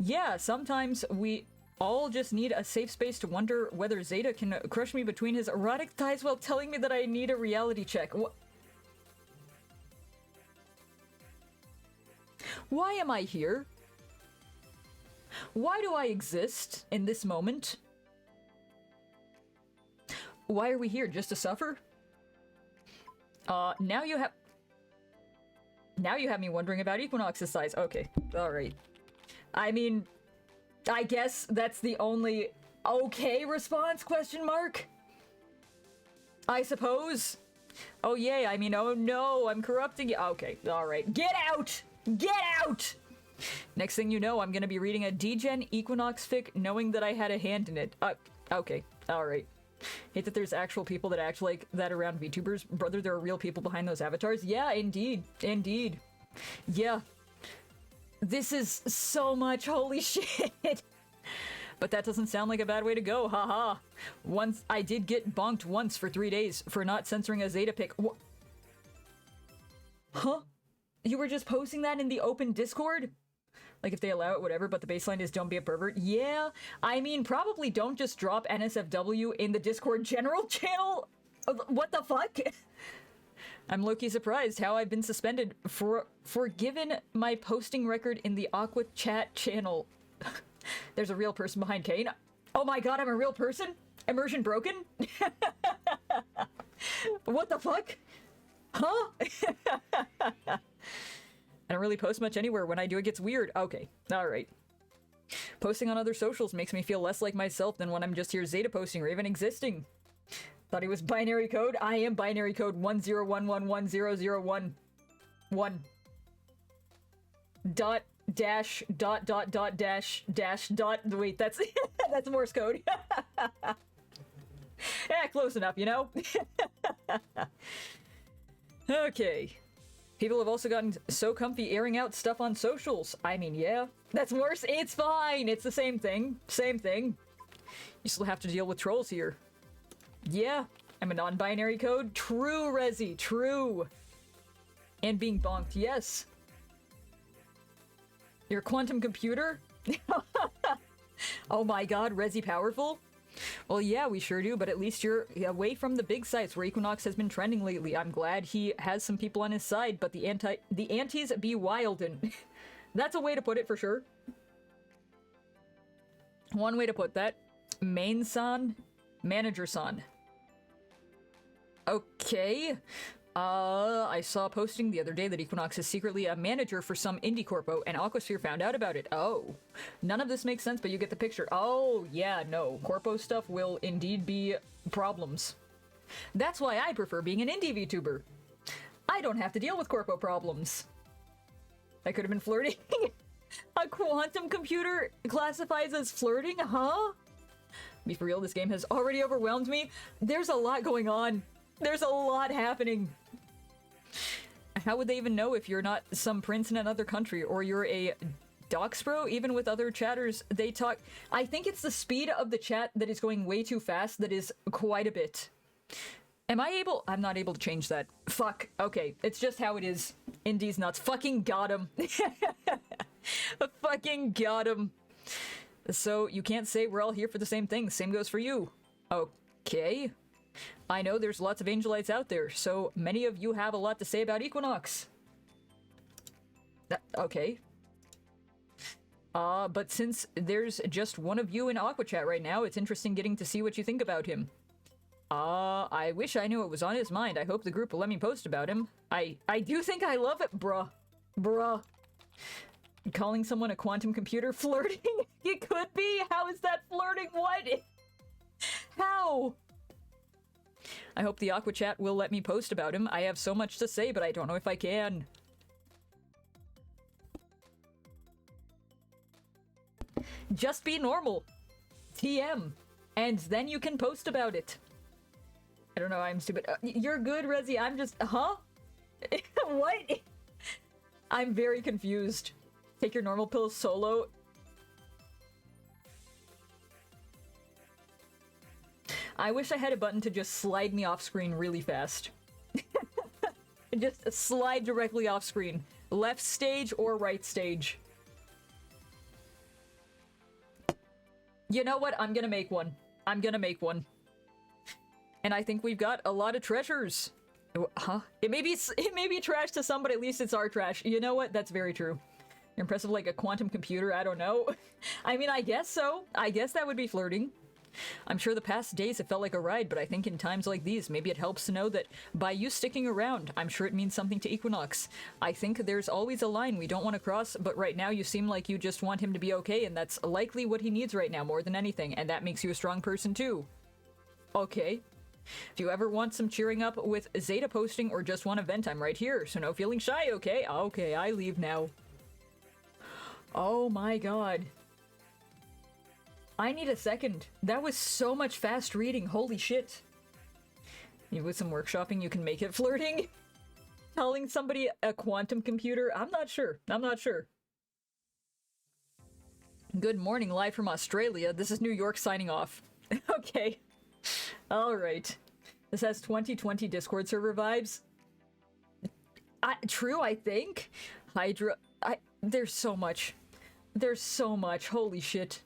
Yeah, sometimes we all just need a safe space to wonder whether Zeta can crush me between his erotic thighs while telling me that I need a reality check. Why am I here? Why do I exist in this moment? Why are we here? Just to suffer? Now you have me wondering about Equinox's size. Okay, alright. I mean, I guess that's the only okay response, question mark? I suppose? Oh yay, I mean, oh no, I'm corrupting you. Okay, alright. Get out! Get out! Next thing you know, I'm gonna be reading a D-Gen Equinox fic knowing that I had a hand in it. Okay, alright. Hate that there's actual people that act like that around VTubers. Brother, there are real people behind those avatars. Yeah, indeed. Indeed. Yeah. This is so much holy shit. But that doesn't sound like a bad way to go, haha. Once I did get bonked once for 3 days for not censoring a Zeta pic. Huh? You were just posting that in the open Discord? Like if they allow it, whatever, but the baseline is don't be a pervert. Yeah, I mean, probably don't just drop NSFW in the Discord general channel. What the fuck? I'm low-key surprised how I've been suspended for given my posting record in the Aqua chat channel. There's a real person behind Kane. Oh my god, I'm a real person? Immersion broken? What the fuck? Huh? I don't really post much anywhere. When I do, it gets weird. Okay, alright. Posting on other socials makes me feel less like myself than when I'm just here Zeta posting or even existing. Thought he was binary code? I am binary code 10111001. 1. Dot dash dot dot dot dash dash dot. Wait, that's that's Morse code. Yeah, close enough, you know? Okay. People have also gotten so comfy airing out stuff on socials. I mean, yeah. That's worse. It's fine. It's the same thing. Same thing. You still have to deal with trolls here. Yeah. I'm a non-binary code. True, Rezzy. True. And being bonked. Yes. Your quantum computer? Oh my god, Rezzy powerful? Well, yeah, we sure do, but at least you're away from the big sites where Equinox has been trending lately. I'm glad he has some people on his side, but the antis be wildin'. That's a way to put it for sure. One way to put that. Main-san, manager-san. Okay. I saw a posting the other day that Equinox is secretly a manager for some indie corpo, and Aquasphere found out about it. Oh. None of this makes sense, but you get the picture. Oh, yeah, no. Corpo stuff will indeed be problems. That's why I prefer being an indie VTuber. I don't have to deal with corpo problems. I could have been flirting. A quantum computer classifies as flirting, huh? Be for real, this game has already overwhelmed me. There's a lot going on. There's a lot happening. How would they even know if you're not some prince in another country or you're a doxpro? Even with other chatters, they talk. I think it's the speed of the chat that is going way too fast that is quite a bit. Am I able? I'm not able to change that. Fuck. Okay, it's just how it is. Indy's nuts. Fucking got him. Fucking got him. So you can't say we're all here for the same thing. Same goes for you. Okay. I know there's lots of Angelites out there, so many of you have a lot to say about Equinox. Okay. But since there's just one of you in Aqua Chat right now, it's interesting getting to see what you think about him. I wish I knew what was on his mind. I hope the group will let me post about him. I do think I love it, bruh. Bruh. Calling someone a quantum computer flirting? It could be! How is that flirting? What? How? I hope the Aqua Chat will let me post about him. I have so much to say, but I don't know if I can. Just be normal. TM. And then you can post about it. I don't know, I'm stupid. You're good, Rezzy. I'm just... Huh? What? I'm very confused. Take your normal pills solo. I wish I had a button to just slide me off screen really fast. Just slide directly off screen. Left stage or right stage. You know what? I'm gonna make one. I'm gonna make one. And I think we've got a lot of treasures. Huh? It may be trash to some, but at least it's our trash. You know what? That's very true. You're impressive like a quantum computer? I don't know. I mean, I guess so. I guess that would be flirting. I'm sure the past days have felt like a ride, but I think in times like these, maybe it helps to know that by you sticking around, I'm sure it means something to Equinox. I think there's always a line we don't want to cross, but right now you seem like you just want him to be okay, and that's likely what he needs right now more than anything, and that makes you a strong person too. Okay. If you ever want some cheering up with Zeta posting or just want to vent, I'm right here, so no feeling shy, okay? Okay, I leave now. Oh my god. I need a second. That was so much fast reading, holy shit. With some workshopping, you can make it flirting? Calling somebody a quantum computer? I'm not sure. I'm not sure. Good morning, live from Australia. This is New York signing off. Okay. Alright. This has 2020 Discord server vibes. True, I think. Hydra... There's so much. There's so much. Holy shit.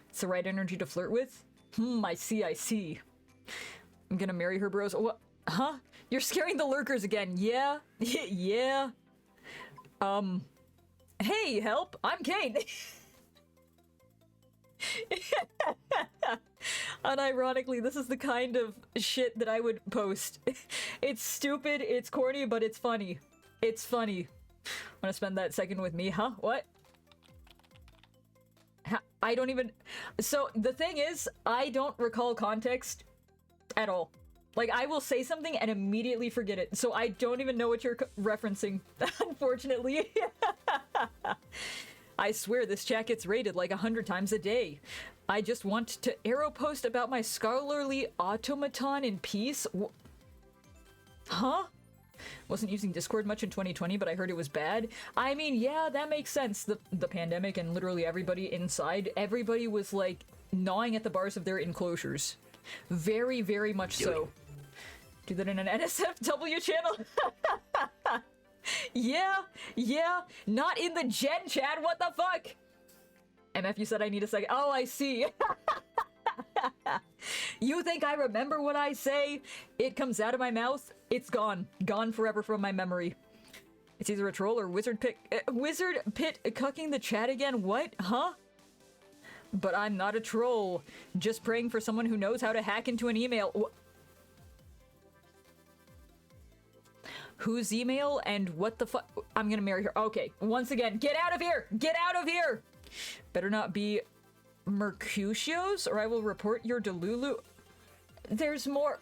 It's the right energy to flirt with? I see, I see. I'm gonna marry her, bros. What? Huh? You're scaring the lurkers again. Yeah? Yeah. Hey, help! I'm Kane! Unironically, this is the kind of shit that I would post. It's stupid, it's corny, but it's funny. It's funny. Wanna spend that second with me, huh? What? I don't even... So, the thing is, I don't recall context at all. Like, I will say something and immediately forget it, so I don't even know what you're referencing, unfortunately. I swear this chat gets rated like 100 times a day. I just want to arrow post about my scholarly automaton in peace. Huh? Wasn't using Discord much in 2020, but I heard it was bad. I mean, yeah, that makes sense. The pandemic and literally everybody inside, everybody was like gnawing at the bars of their enclosures. Very, very much so. Do that in an NSFW channel? Yeah, yeah, not in the Gen chat, what the fuck? MF, you said I need a second. Oh, I see. You think I remember what I say? It comes out of my mouth, it's gone. Gone forever from my memory. It's either a troll or Wizard Pit cucking the chat again? What? Huh? But I'm not a troll. Just praying for someone who knows how to hack into an email. Whose email and what the fuck? I'm gonna marry her. Okay, once again, get out of here! Get out of here! Better not be Mercutio's or I will report your Delulu. There's more.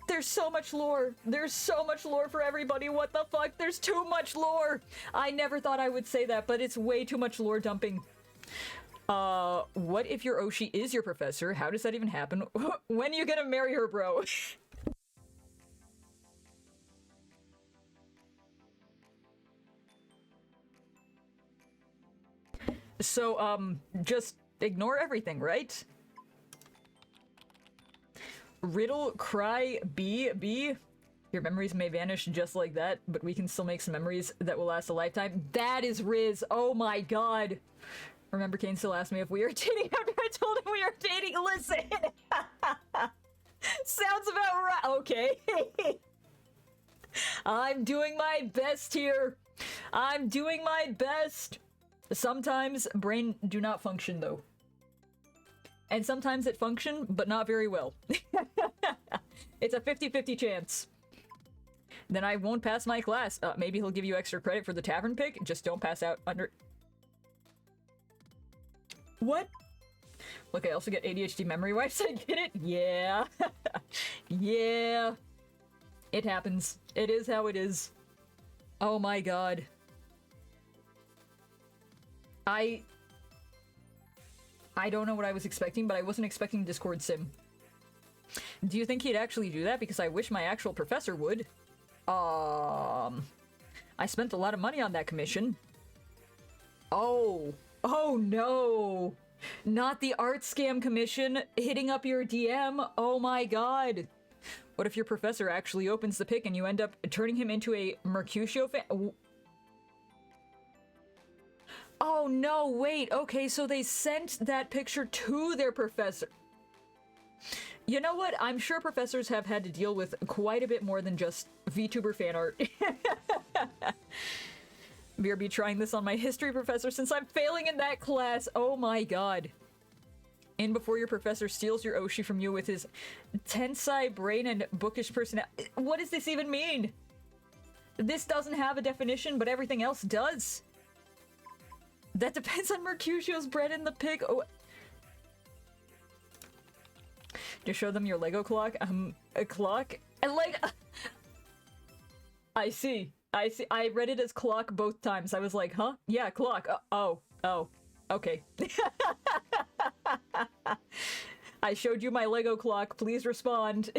There's so much lore. There's so much lore for everybody. What the fuck? There's too much lore. I never thought I would say that, but it's way too much lore dumping. What if your Oshi is your professor? How does that even happen? When are you gonna marry her, bro? So, just ignore everything, right? Riddle, cry, B. Your memories may vanish just like that, but we can still make some memories that will last a lifetime. That is Rizz. Oh my god. Remember, Kane still asked me if we were dating after I told him we were dating. Listen. Sounds about right. Okay. I'm doing my best here. I'm doing my best. Sometimes brain do not function though. And sometimes it function, but not very well. It's a 50-50 chance. Then I won't pass my class. Maybe he'll give you extra credit for the tavern pick. Just don't pass out under... What? Look, I also get ADHD memory wipes. I get it? Yeah. Yeah. It happens. It is how it is. Oh my god. I don't know what I was expecting, but I wasn't expecting Discord Sim. Do you think he'd actually do that? Because I wish my actual professor would. I spent a lot of money on that commission. Oh. Oh no. Not the art scam commission hitting up your DM. Oh my god. What if your professor actually opens the pic and you end up turning him into a Mercutio fan? Oh no, wait. Okay, so they sent that picture to their professor. You know what? I'm sure professors have had to deal with quite a bit more than just VTuber fan art. BRB trying this on my history professor since I'm failing in that class. Oh my god. In before your professor steals your Oshi from you with his tensai brain and bookish personality. What does this even mean? This doesn't have a definition, but everything else does. That depends on Mercutio's bread in the pig. Oh. Just show them your Lego clock. A clock? And like... I see. I read it as clock both times. I was like, huh? Yeah, clock. Oh. Okay. I showed you my Lego clock. Please respond.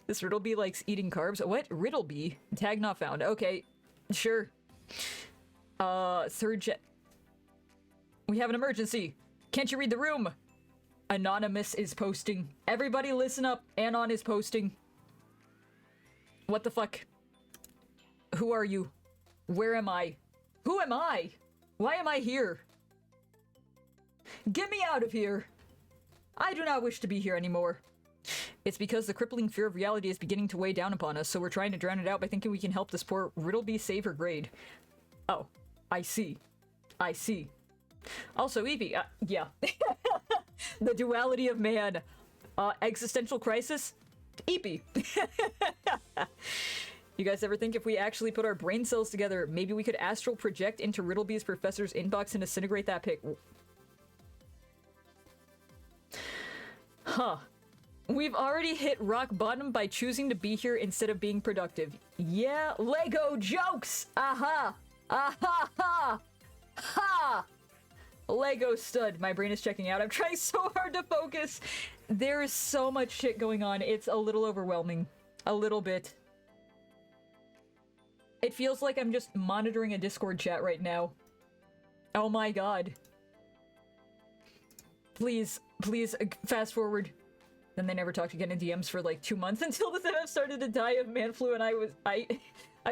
This Riddleby likes eating carbs. What? Riddleby? Tag not found. Okay. Sure. Third jet. We have an emergency. Can't you read the room? Anonymous is posting. Everybody listen up. Anon is posting. What the fuck? Who are you? Where am I? Who am I? Why am I here? Get me out of here! I do not wish to be here anymore. It's because the crippling fear of reality is beginning to weigh down upon us, so we're trying to drown it out by thinking we can help this poor Riddleby save her grade. Oh, I see. I see. Also, Evie, yeah. The duality of man. Existential crisis? Eepy. You guys ever think if we actually put our brain cells together, maybe we could astral project into Riddleby's professor's inbox and disintegrate that pic? Huh. We've already hit rock bottom by choosing to be here instead of being productive. Yeah, Lego jokes! Aha! Aha! Ha! Ha! Lego stud. My brain is checking out. I'm trying so hard to focus. There is so much shit going on. It's a little overwhelming. A little bit. It feels like I'm just monitoring a Discord chat right now. Oh my god. Please, fast forward. Then they never talked again in DMs for like 2 months until the ZF started to die of man flu and I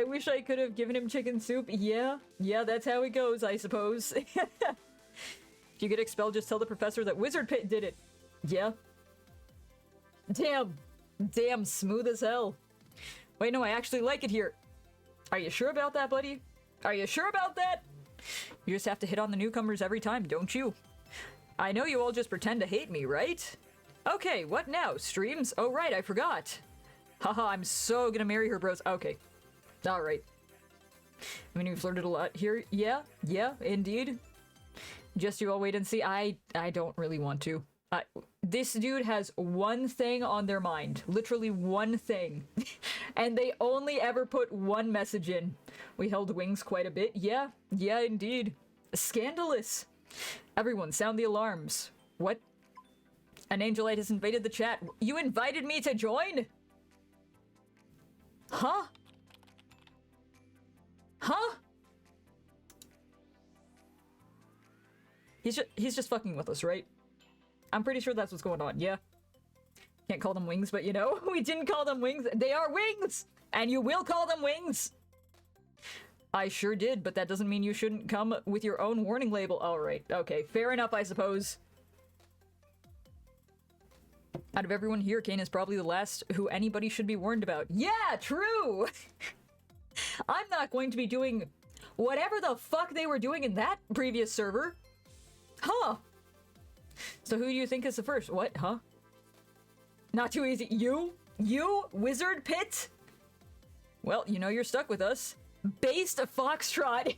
wish I could have given him chicken soup. Yeah, that's how it goes, I suppose. If you get expelled, just tell the professor that Wizard Pit did it. Yeah. Damn, smooth as hell. Wait, no, I actually like it here. Are you sure about that, buddy? Are you sure about that? You just have to hit on the newcomers every time, don't you? I know you all just pretend to hate me, right? Okay, what now? Streams? Oh, right, I forgot. Haha, I'm so gonna marry her, bros. Okay. Alright. I mean, we flirted a lot here. Yeah, indeed. Just you all wait and see. I don't really want to. This dude has one thing on their mind. Literally one thing. And they only ever put one message in. We held wings quite a bit. Yeah, indeed. Scandalous. Everyone, sound the alarms. What? An Angelite has invaded the chat. You invited me to join? Huh? He's just fucking with us, right? I'm pretty sure that's what's going on, yeah? Can't call them wings, but you know, we didn't call them wings. They are wings! And you will call them wings! I sure did, but that doesn't mean you shouldn't come with your own warning label. Alright, okay, fair enough, I suppose. Out of everyone here, Kane is probably the last who anybody should be warned about. Yeah, true! I'm not going to be doing whatever the fuck they were doing in that previous server. Huh. So who do you think is the first? What? Huh? Not too easy. You? You? Wizard Pit? Well, you know you're stuck with us. Based Foxtrot.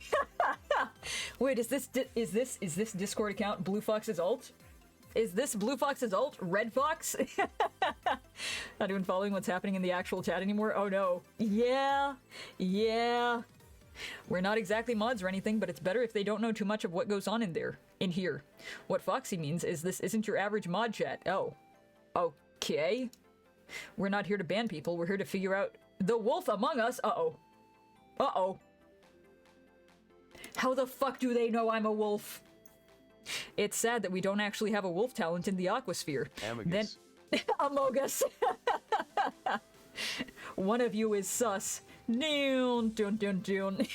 Wait, is this Discord account Blue Fox's alt? Is this Blue Fox's alt? Red Fox? Not even following what's happening in the actual chat anymore? Oh no. Yeah. Yeah. We're not exactly mods or anything, but it's better if they don't know too much of what goes on in here. What Foxy means is this isn't your average mod chat. Oh. Okay. We're not here to ban people, we're here to figure out the wolf among us. Uh-oh. Uh-oh. How the fuck do they know I'm a wolf? It's sad that we don't actually have a wolf talent in the Aquasphere. Amogus. Then Amogus. One of you is sus. Dun, dun, dun, dun.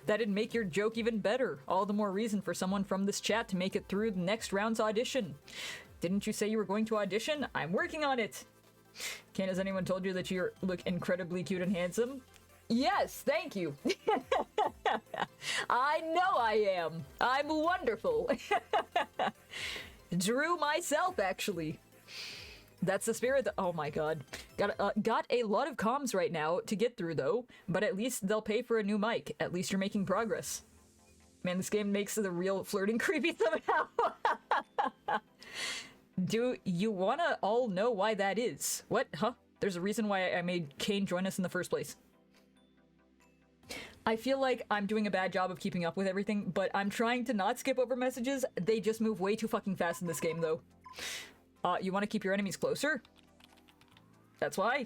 That didn't make your joke even better. All the more reason for someone from this chat to make it through the next round's audition. Didn't you say you were going to audition? I'm working on it. Ken, has anyone told you that you look incredibly cute and handsome? Yes, thank you. I know I am. I'm wonderful. Drew myself, actually. That's the spirit. Oh my god. Got a lot of comms right now to get through, though. But at least they'll pay for a new mic. At least you're making progress. Man, this game makes the real flirting creepy somehow. Do you wanna all know why that is? What? Huh? There's a reason why I made Kane join us in the first place. I feel like I'm doing a bad job of keeping up with everything, but I'm trying to not skip over messages. They just move way too fucking fast in this game, though. You want to keep your enemies closer? That's why.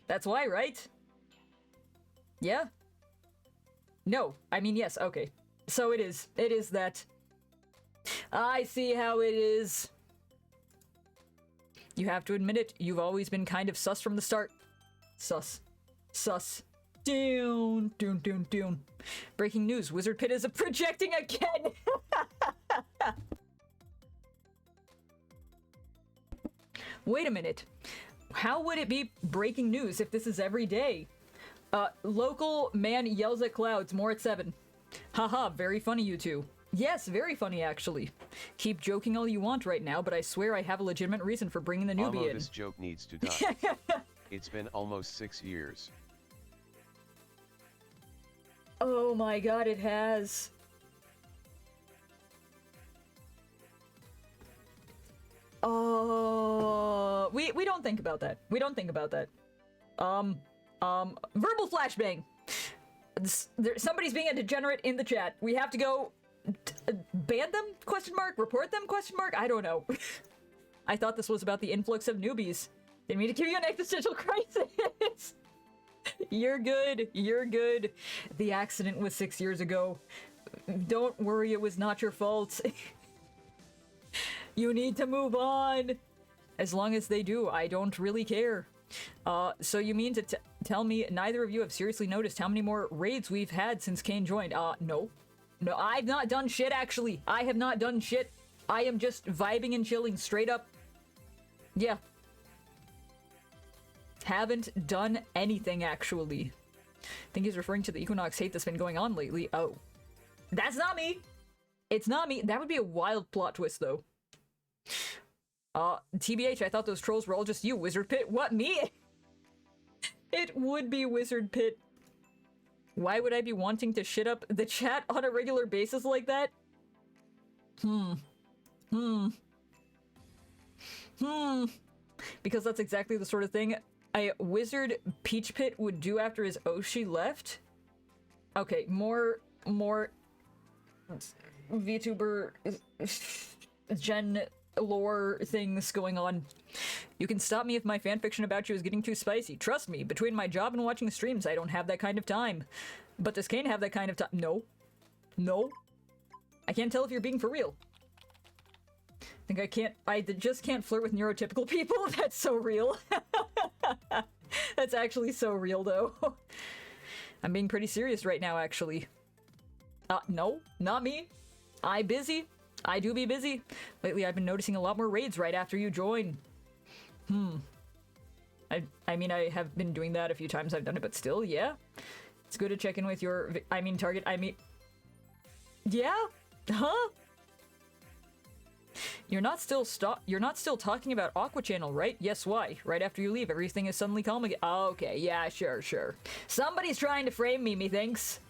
That's why, right? Yeah? No. I mean, yes. Okay. So it is. It is that. I see how it is. You have to admit it. You've always been kind of sus from the start. Sus. Sus. Doon, doon, doon, doon. Breaking news. Wizard Pit is projecting again. Wait a minute. How would it be breaking news if this is every day? Local man yells at clouds. More at 7. Haha, very funny, you two. Yes, very funny, actually. Keep joking all you want right now, but I swear I have a legitimate reason for bringing the newbie in. This joke needs to die. It's been almost 6 years. Oh my god, it has. Oh, we don't think about that. We don't think about that. Verbal flashbang. Somebody's being a degenerate in the chat. We have to go ban them? Question mark? Report them? Question mark? I don't know. I thought this was about the influx of newbies. Didn't mean to give you an existential crisis. You're good. You're good. The accident was 6 years ago. Don't worry, it was not your fault. You need to move on. As long as they do, I don't really care. So you mean to tell me neither of you have seriously noticed how many more raids we've had since Kane joined? No. No, I've not done shit, actually. I have not done shit. I am just vibing and chilling straight up. Yeah. Haven't done anything, actually. I think he's referring to the Equinox hate that's been going on lately. Oh. That's not me! It's not me. That would be a wild plot twist, though. TBH, I thought those trolls were all just you, Wizard Pit. What, me? It would be Wizard Pit. Why would I be wanting to shit up the chat on a regular basis like that? Because that's exactly the sort of thing a Wizard Peach Pit would do after his Oshi left. Okay, more VTuber gen lore things going on. You can stop me if my fanfiction about you is getting too spicy. Trust me, between my job and watching streams, I don't have that kind of time. But does Kane have that kind of time? No. No. I can't tell if you're being for real. think just can't flirt with neurotypical people? That's so real. That's actually so real, though. I'm being pretty serious right now, actually. No, not me. I busy. I do be busy. Lately, I've been noticing a lot more raids right after you join. I mean, I have been doing that a few times. I've done it, but still, yeah. It's good to check in with your... target. Yeah? Huh? You're not still talking about Aqua Channel, right? Yes, why? Right after you leave, everything is suddenly calm again. Oh, okay, yeah, sure. Somebody's trying to frame me, methinks.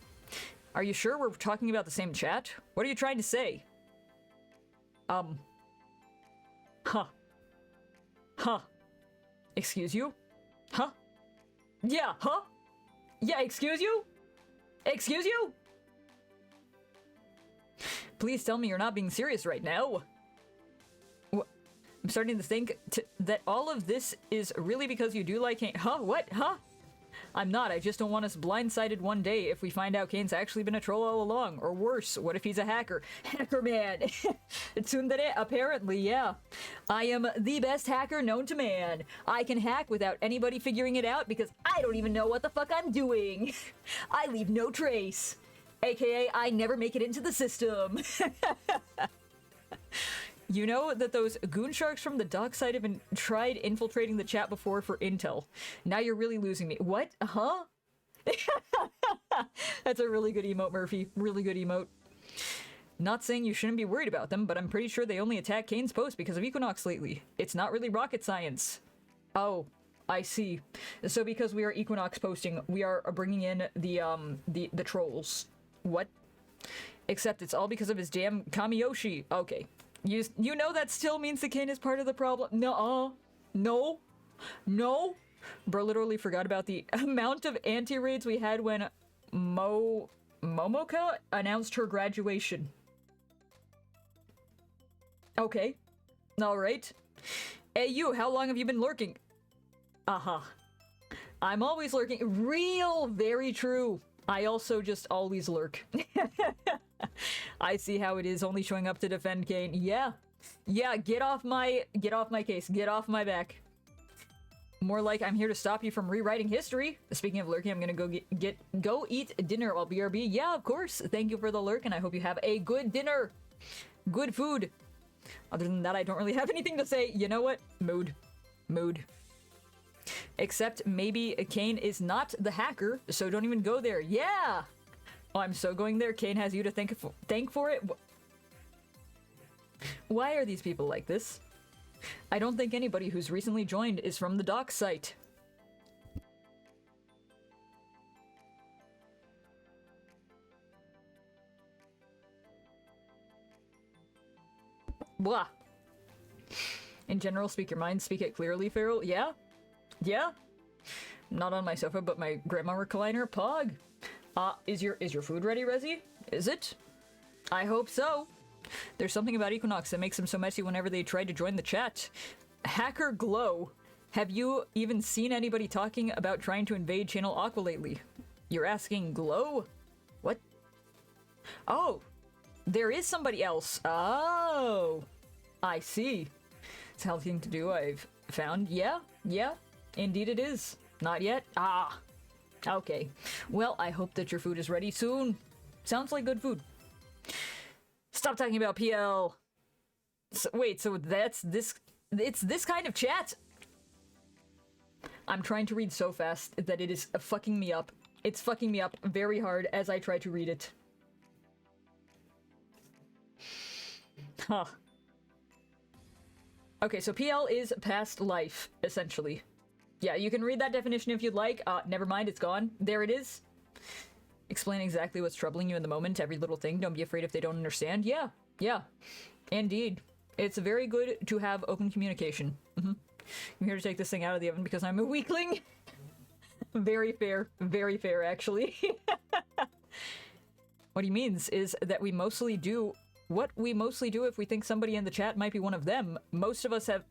Are you sure we're talking about the same chat? What are you trying to say? Huh. Excuse you? Huh? Yeah, huh? Yeah, excuse you? Excuse you? Please tell me you're not being serious right now. I'm starting to think that all of this is really because you do like Kane. Huh? What? Huh? I'm not. I just don't want us blindsided one day if we find out Kane's actually been a troll all along. Or worse, what if he's a hacker? Hacker man! Tsundere, apparently, yeah. I am the best hacker known to man. I can hack without anybody figuring it out because I don't even know what the fuck I'm doing. I leave no trace. AKA, I never make it into the system. You know that those goon sharks from the dock side have been tried infiltrating the chat before for intel. Now you're really losing me. What? Huh? That's a really good emote, Murphy. Really good emote. Not saying you shouldn't be worried about them, but I'm pretty sure they only attack Kane's post because of Equinox lately. It's not really rocket science. Oh, I see. So because we are Equinox posting, we are bringing in the trolls. What? Except it's all because of his damn Kamiyoshi. Okay. You know that still means the Kane is part of the problem. No. Bro literally forgot about the amount of anti-raids we had when Momoka announced her graduation. Okay. Alright. Hey you, how long have you been lurking? I'm always lurking. Real, very true. I also just always lurk. I see how it is, only showing up to defend Kane. Yeah, get off my case. Get off my back. More like I'm here to stop you from rewriting history. Speaking of lurking, I'm gonna go eat dinner while BRB. Yeah, of course. Thank you for the lurk, and I hope you have a good dinner. Good food. Other than that, I don't really have anything to say. You know what? Mood. Except maybe Kane is not the hacker, so don't even go there. Yeah! Oh, I'm so going there. Kane has you to thank for it. Why are these people like this? I don't think anybody who's recently joined is from the dock site. Blah. In general, speak your mind, speak it clearly, Feral. Yeah? Not on my sofa, but my grandma recliner. Pog. Is your food ready, Rezzy? Is it? I hope so. There's something about Equinox that makes them so messy whenever they try to join the chat. Hacker Glow. Have you even seen anybody talking about trying to invade Channel Aqua lately? You're asking Glow? What? Oh, there is somebody else. Oh, I see. It's a healthy thing to do, I've found. Yeah, indeed it is. Not yet? Okay. Well, I hope that your food is ready soon. Sounds like good food. Stop talking about PL. Wait, so that's this... It's this kind of chat? I'm trying to read so fast that it is fucking me up. It's fucking me up very hard as I try to read it. Huh. Okay, so PL is past life, essentially. Yeah, you can read that definition if you'd like. Never mind, it's gone. There it is. Explain exactly what's troubling you in the moment, every little thing. Don't be afraid if they don't understand. Yeah. Indeed. It's very good to have open communication. I'm here to take this thing out of the oven because I'm a weakling. Very fair, actually. What he means is that we mostly do what we mostly do if we think somebody in the chat might be one of them. Most of us have...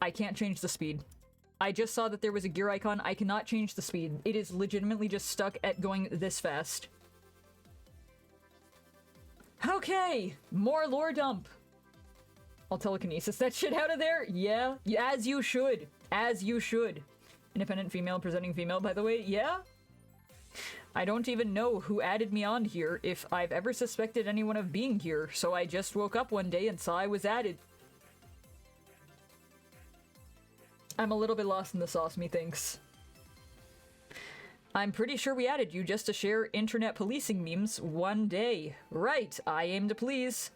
I can't change the speed. I just saw that there was a gear icon. I cannot change the speed. It is legitimately just stuck at going this fast. Okay, more lore dump. I'll telekinesis that shit out of there. Yeah, as you should. As you should. Independent female presenting female, by the way. Yeah? I don't even know who added me on here, if I've ever suspected anyone of being here, so I just woke up one day and saw I was added. I'm a little bit lost in the sauce, methinks. I'm pretty sure we added you just to share internet policing memes one day. Right, I aim to please.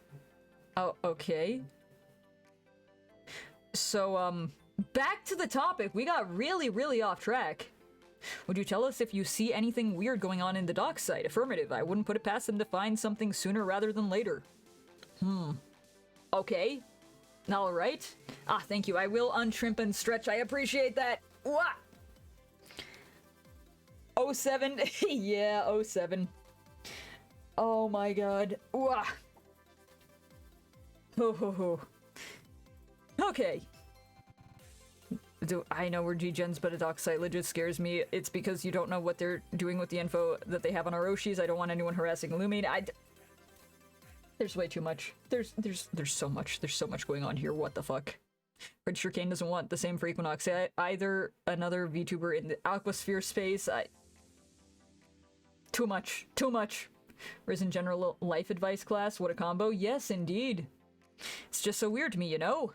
Oh, okay. So, back to the topic. We got really off track. Would you tell us if you see anything weird going on in the dock site? Affirmative. I wouldn't put it past them to find something sooner rather than later. Okay. Alright. Ah, thank you. I will untrimp and stretch. I appreciate that. Wah! 07. Yeah, 07. Oh my god. Wah! Ho ho ho. Okay. I know we're G-Gens, but a dock site legit scares me. It's because you don't know what they're doing with the info that they have on our Oshis. I don't want anyone harassing Illumine. There's way too much. There's so much. There's so much going on here. What the fuck? Pretty sure Kane doesn't want the same for Equinox. Either another VTuber in the Aquasphere space. Too much. Too much. Rizz in general life advice class. What a combo. Yes, indeed. It's just so weird to me, you know?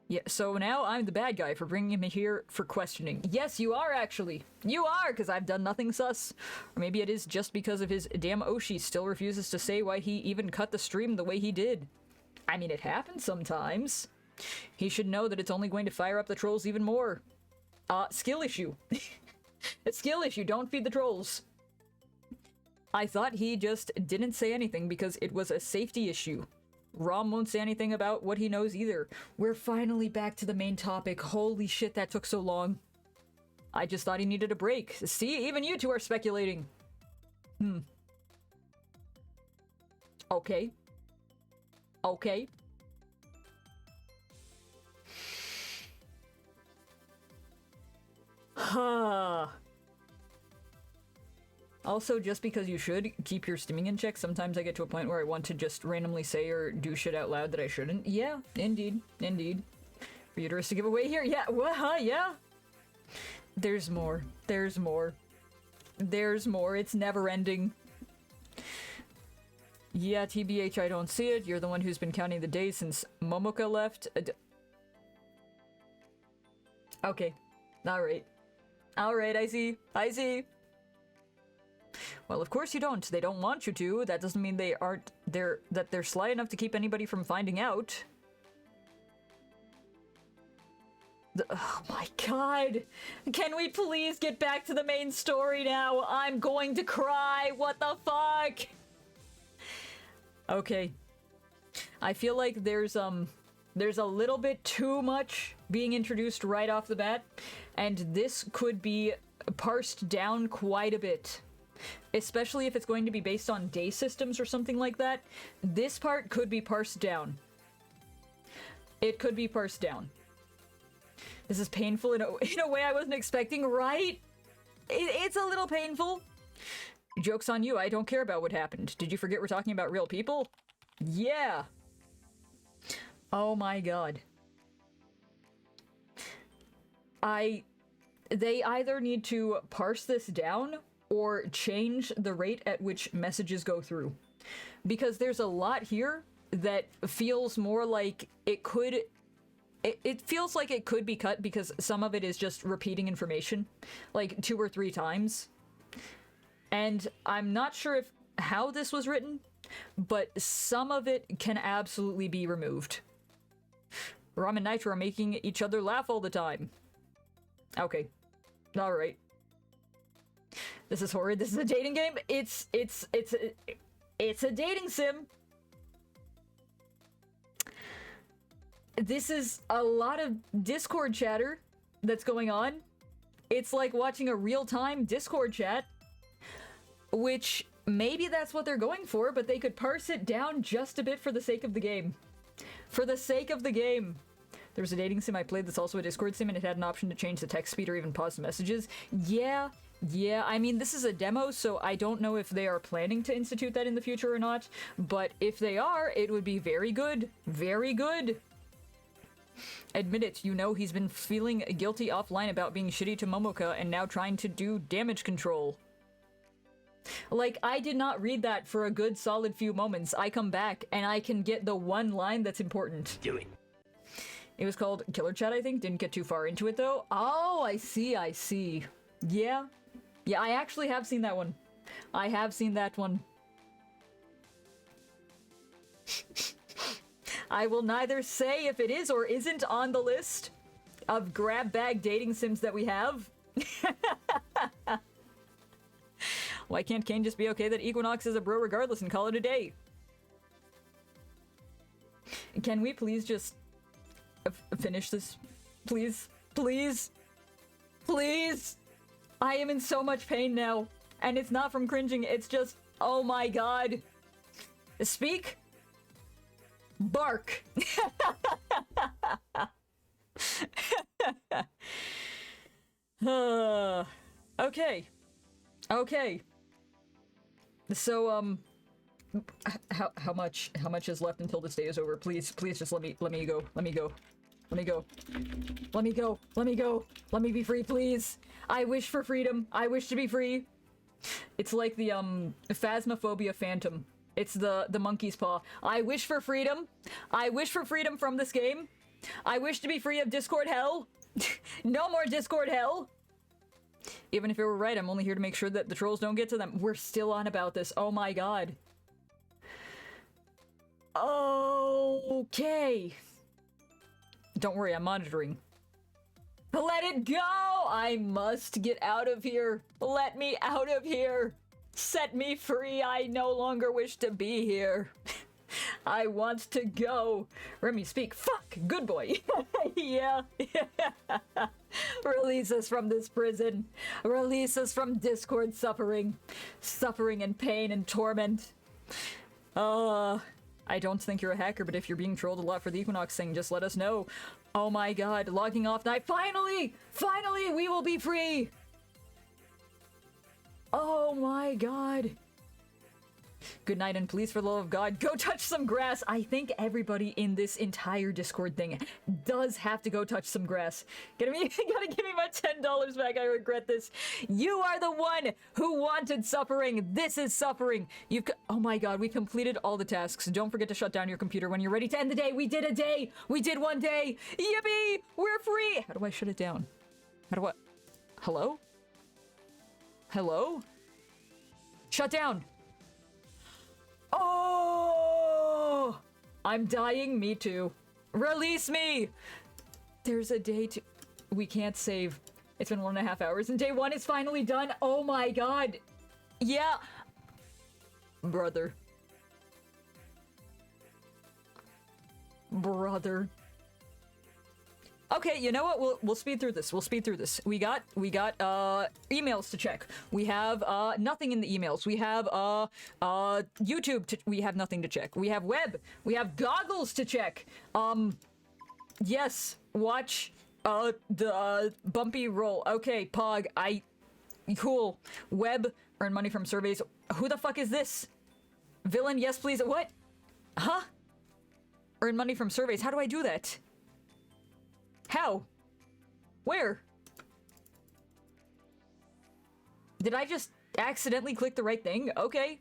Yeah, so now I'm the bad guy for bringing him here for questioning. Yes, you are, actually. You are, because I've done nothing sus. Or maybe it is just because of his damn Oshi still refuses to say why he even cut the stream the way he did. I mean, it happens sometimes. He should know that it's only going to fire up the trolls even more. Skill issue. It's skill issue, don't feed the trolls. I thought he just didn't say anything because it was a safety issue. Rom won't say anything about what he knows either. We're finally back to the main topic. Holy shit, that took so long. I just thought he needed a break. See, even you two are speculating. Okay. Okay. Huh. Also, just because you should, keep your stimming in check. Sometimes I get to a point where I want to just randomly say or do shit out loud that I shouldn't. Yeah, indeed. Indeed. For uterus to give away here? Yeah, yeah. There's more. There's more. There's more. It's never ending. Yeah, TBH, I don't see it. You're the one who's been counting the days since Momoka left. Okay. Alright. Alright, I see. I see. Well, of course you don't. They don't want you to. That doesn't mean they aren't that they're sly enough to keep anybody from finding out. Oh my god. Can we please get back to the main story now? I'm going to cry. What the fuck? Okay. I feel like there's a little bit too much being introduced right off the bat, and this could be parsed down quite a bit. Especially if it's going to be based on day systems or something like that. This part could be parsed down. It could be parsed down. This is painful in a way I wasn't expecting, right? It's a little painful. Joke's on you, I don't care about what happened. Did you forget we're talking about real people? Yeah. Oh my god. They either need to parse this down or change the rate at which messages go through. Because there's a lot here that feels more like it could... It feels like it could be cut because some of it is just repeating information, like 2 or 3 times. And I'm not sure how this was written, but some of it can absolutely be removed. Rom and Nitro are making each other laugh all the time. Okay. Alright. This is horrid. This is a dating game. It's a dating sim. This is a lot of Discord chatter that's going on. It's like watching a real-time Discord chat, which maybe that's what they're going for, but they could parse it down just a bit for the sake of the game. For the sake of the game. There was a dating sim I played that's also a Discord sim, and it had an option to change the text speed or even pause the messages. Yeah, Yeah, I mean, this is a demo, so I don't know if they are planning to institute that in the future or not, but if they are, it would be very good. Very good. Admit it, you know he's been feeling guilty offline about being shitty to Momoka and now trying to do damage control. Like, I did not read that for a good solid few moments. I come back and I can get the one line that's important. Do it. It was called Killer Chat, I think. Didn't get too far into it, though. Oh, I see, I see. Yeah. Yeah, I actually have seen that one. I have seen that one. I will neither say if it is or isn't on the list of grab bag dating sims that we have. Why can't Kane just be okay that Equinox is a bro regardless and call it a day? Can we please just finish this? Please? Please? Please? I am in so much pain now. And it's not from cringing, it's just, oh my god. Speak? Bark. Okay. Okay. So, how much is left until this day is over? Please just let me go. Let me go. Let me go. Let me go. Let me go. Let me be free, please. I wish for freedom. I wish to be free. It's like the, Phasmophobia Phantom. It's the monkey's paw. I wish for freedom. I wish for freedom from this game. I wish to be free of Discord hell. No more Discord hell. Even if it were right, I'm only here to make sure that the trolls don't get to them. We're still on about this. Oh my god. Okay. Don't worry, I'm monitoring. Let it go! I must get out of here. Let me out of here. Set me free. I no longer wish to be here. I want to go. Remy, speak. Fuck! Good boy. Yeah. Release us from this prison. Release us from Discord suffering. Suffering and pain and torment. I don't think you're a hacker, but if you're being trolled a lot for the Equinox thing, just let us know. Oh my god, logging off night. Finally! Finally, we will be free! Oh my god. Good night, and please, for the love of God, go touch some grass. I think everybody in this entire Discord thing does have to go touch some grass. Gotta give me my $10 back. I regret this. You are the one who wanted suffering. This is suffering. Oh my god, we completed all the tasks. Don't forget to shut down your computer when you're ready to end the day. We did a day. We did one day. Yippee! We're free. How do I shut it down? How do I... Hello? Hello? Shut down. Oh! I'm dying. Me too. Release me! There's a day to... We can't save. It's been 1.5 hours and day 1 is finally done. Oh my god. Yeah. Brother. Brother. Okay, you know what? We'll speed through this. We'll speed through this. We got emails to check. We have nothing in the emails. We have YouTube we have nothing to check. We have web. We have goggles to check. Yes, watch the bumpy roll. Okay, Pog, cool. Web, earn money from surveys. Who the fuck is this? Villain, yes please. What? Huh? Earn money from surveys. How do I do that? How? Where? Did I just accidentally click the right thing? Okay.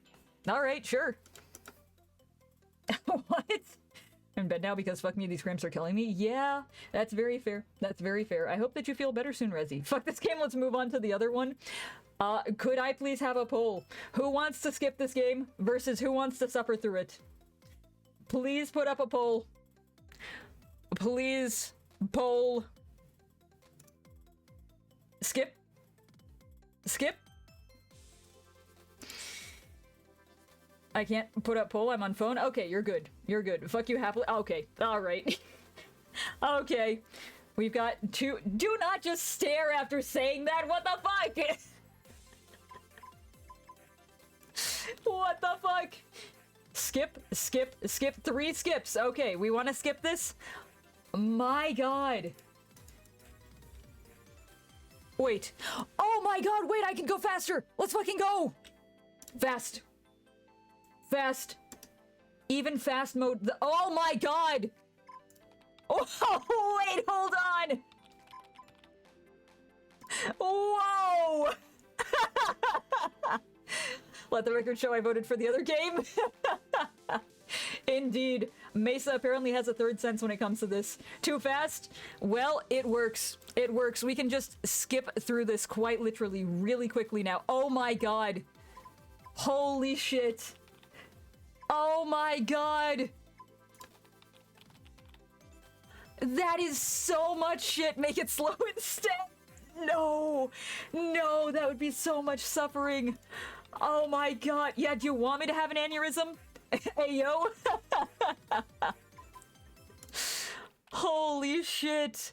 Alright, sure. What? I'm in bed now because fuck me, these cramps are killing me. Yeah, that's very fair. That's very fair. I hope that you feel better soon, Rezzy. Fuck this game, let's move on to the other one. Could I please have a poll? Who wants to skip this game versus who wants to suffer through it? Please put up a poll. Please. Poll. Skip. Skip. I can't put up poll. I'm on phone. Okay, you're good. You're good. Fuck you happily. Okay. All right. Okay. We've got two. Do not just stare after saying that. What the fuck? What the fuck? Skip, skip, skip. 3 skips. Okay, we want to skip this? My god. Wait. Oh my god, wait, I can go faster! Let's fucking go! Fast. Fast. Even fast mode. Oh my god! Oh, wait, hold on! Whoa! Let the record show I voted for the other game. Indeed. Mesa apparently has a third sense when it comes to this. Too fast? Well, it works. It works. We can just skip through this quite literally really quickly now. Oh my god. Holy shit. Oh my god. That is so much shit. Make it slow instead. No. No, that would be so much suffering. Oh my god. Yeah, do you want me to have an aneurysm? Hey, yo. Holy shit.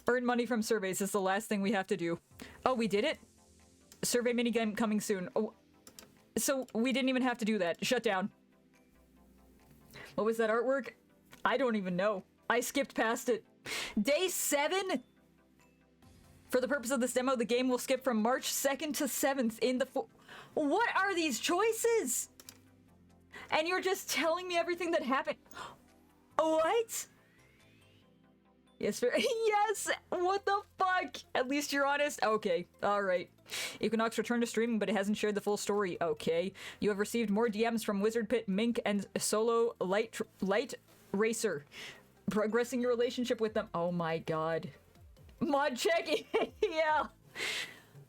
Earn money from surveys is the last thing we have to do. Oh, we did it? Survey minigame coming soon. Oh, so we didn't even have to do that. Shut down. What was that artwork? I don't even know. I skipped past it. Day 7? For the purpose of this demo, the game will skip from March 2nd to 7th in the What are these choices? And you're just telling me everything that happened. What? Yes, yes! What the fuck? At least you're honest? Okay, alright. Equinox returned to streaming, but it hasn't shared the full story. Okay. You have received more DMs from Wizard Pit, Mink, and Solo Light Racer. Progressing your relationship with them. Oh my god. Mod check? Yeah.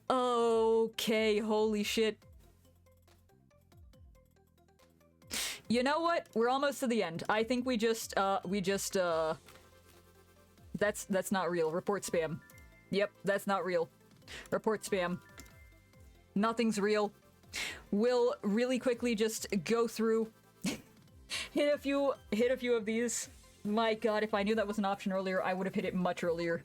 Okay, holy shit. You know what? We're almost to the end. I think that's not real. Report spam. Yep, that's not real. Report spam. Nothing's real. We'll really quickly just go through, hit a few of these. My god, if I knew that was an option earlier, I would have hit it much earlier.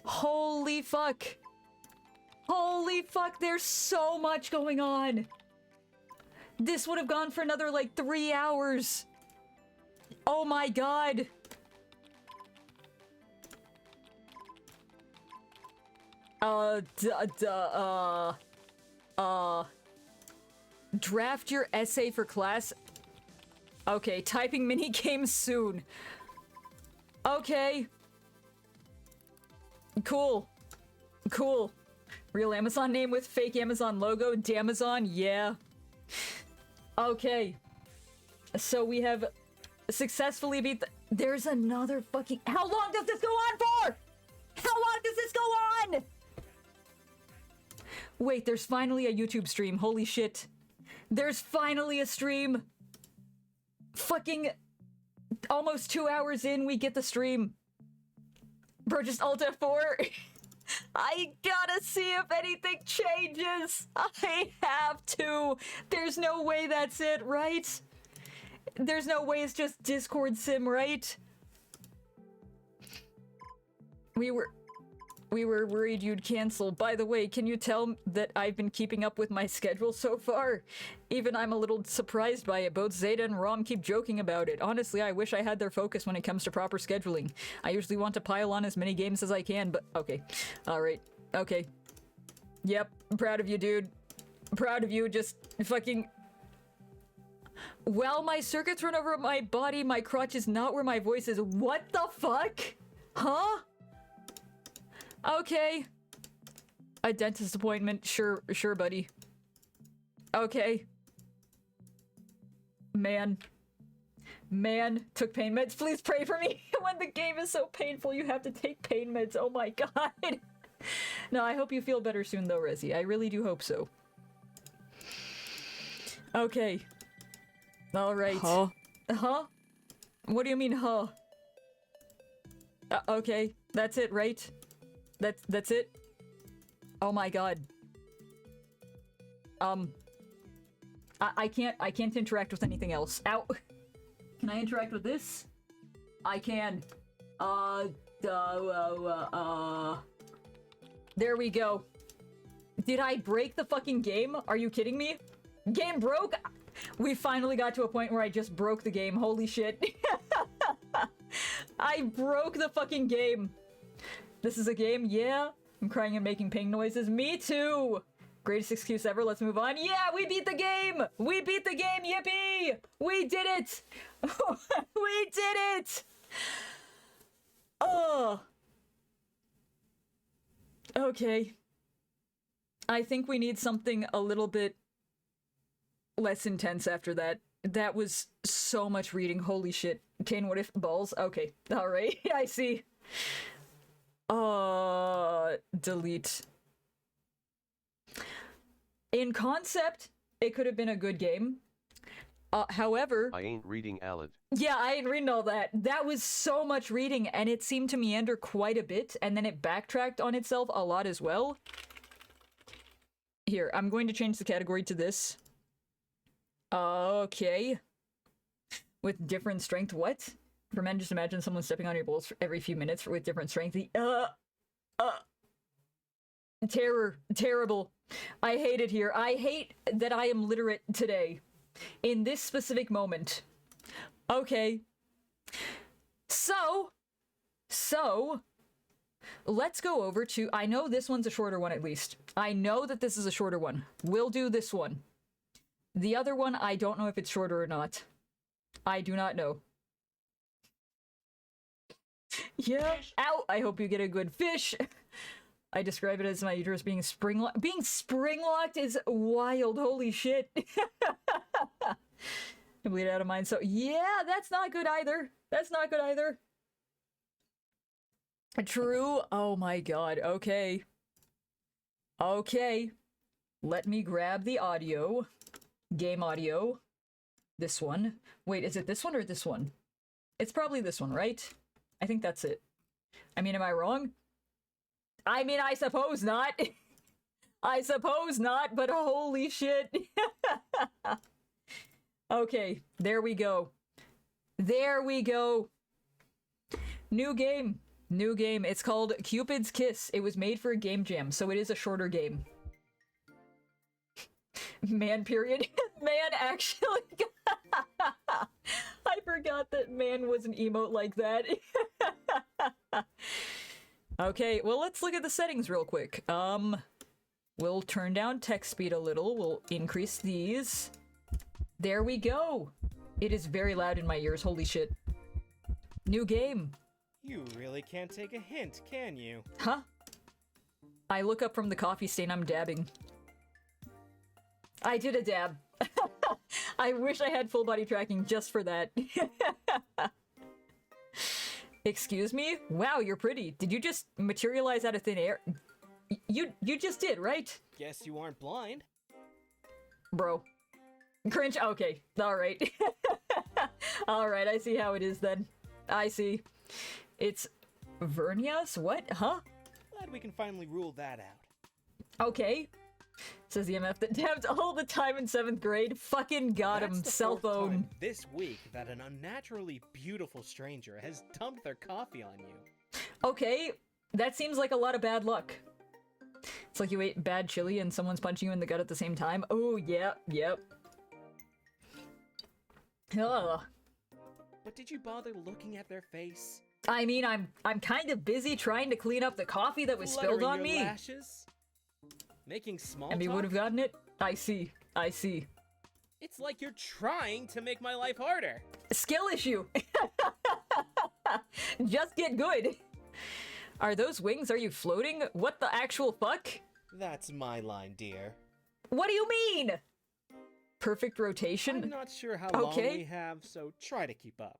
Holy fuck. Holy fuck, there's so much going on. This would have gone for another, like, 3 hours. Oh my god. Draft your essay for class. Okay, typing mini games soon. Okay. Cool. Cool. Real Amazon name with fake Amazon logo. Damazon, yeah. Okay. So we have successfully beat the— There's another fucking— How long does this go on for? How long does this go on? Wait, there's finally a YouTube stream. Holy shit. There's finally a stream. Fucking almost 2 hours in, we get the stream. Purchased Alt F4. I gotta see if anything changes. I have to. There's no way that's it, right? There's no way it's just Discord sim, right? We were worried you'd cancel. By the way, can you tell that I've been keeping up with my schedule so far? Even I'm a little surprised by it. Both Zeta and Rom keep joking about it. Honestly, I wish I had their focus when it comes to proper scheduling. I usually want to pile on as many games as I can, but okay. Alright. Okay. Yep. I'm proud of you, dude. Proud of you. Just fucking... Well, my circuits run over my body, my crotch is not where my voice is. What the fuck? Huh? Okay. A dentist appointment. Sure, buddy. Okay. Man, took pain meds. Please pray for me. When the game is so painful, you have to take pain meds. Oh my god. No, I hope you feel better soon though, Rizzy. I really do hope so. Okay. Alright. Huh? Huh? What do you mean, huh? Okay. That's it, right? That's it? Oh my god. I can't interact with anything else. Ow. Can I interact with this? I can. There we go. Did I break the fucking game? Are you kidding me? Game broke? We finally got to a point where I just broke the game. Holy shit. I broke the fucking game. This is a game? Yeah. I'm crying and making ping noises. Me too. Greatest excuse ever. Let's move on. Yeah, we beat the game. We beat the game. Yippee. We did it. We did it. Oh. Okay. I think we need something a little bit less intense after that. That was so much reading. Holy shit. Kane, what if balls? Okay. Alright. I see. Delete. In concept, it could have been a good game. However... I ain't reading Alad. Yeah, I ain't reading all that. That was so much reading, and it seemed to meander quite a bit, and then it backtracked on itself a lot as well. Here, I'm going to change the category to this. Okay. With different strength, what? For men, just imagine someone stepping on your balls every few minutes with different strength. Terror. Terrible. I hate it here. I hate that I am literate today. In this specific moment. Okay. So, let's go over to, I know this one's a shorter one at least. I know that this is a shorter one. We'll do this one. The other one, I don't know if it's shorter or not. I do not know. Yeah. Ow! I hope you get a good fish. I describe it as my uterus being spring-locked. Being spring-locked is wild. Holy shit. I bleed out of mine. So yeah, that's not good either. That's not good either. True. Oh my god. Okay. Okay. Let me grab the audio. Game audio. This one. Wait, is it this one or this one? It's probably this one, right? I think that's it. I mean, am I wrong? I mean, I suppose not. I suppose not, but holy shit. Okay, there we go. There we go. New game. New game. It's called Cupid's Kiss. It was made for a game jam, so it is a shorter game. Man, period. Man, actually. I forgot that man was an emote like that. Okay, well, let's look at the settings real quick. We'll turn down text speed a little. We'll increase these. There we go. It is very loud in my ears. Holy shit. New game. You really can't take a hint, can you? Huh? I look up from the coffee stain I'm dabbing. I did a dab. I wish I had full body tracking just for that. Excuse me? Wow, you're pretty. Did you just materialize out of thin air? You just did, right? Guess you aren't blind. Bro. Cringe? Okay. Alright. Alright, I see how it is then. I see. It's Vernias? What? Huh? Glad we can finally rule that out. Okay. Says the MF that dabbed all the time in 7th grade. Fucking got him. Cell phone. This week that an unnaturally beautiful stranger has dumped their coffee on you. Okay, that seems like a lot of bad luck. It's like you ate bad chili and someone's punching you in the gut at the same time. Oh, yep. Ugh. But did you bother looking at their face? I mean, I'm kind of busy trying to clean up the coffee that was spilled on me. Lashes? Making small And we talk? would have gotten it? I see. It's like you're trying to make my life harder. Skill issue. Just get good. Are those wings? Are you floating? What the actual fuck? That's my line, dear. What do you mean? Perfect rotation? I'm not sure how long we have, so try to keep up.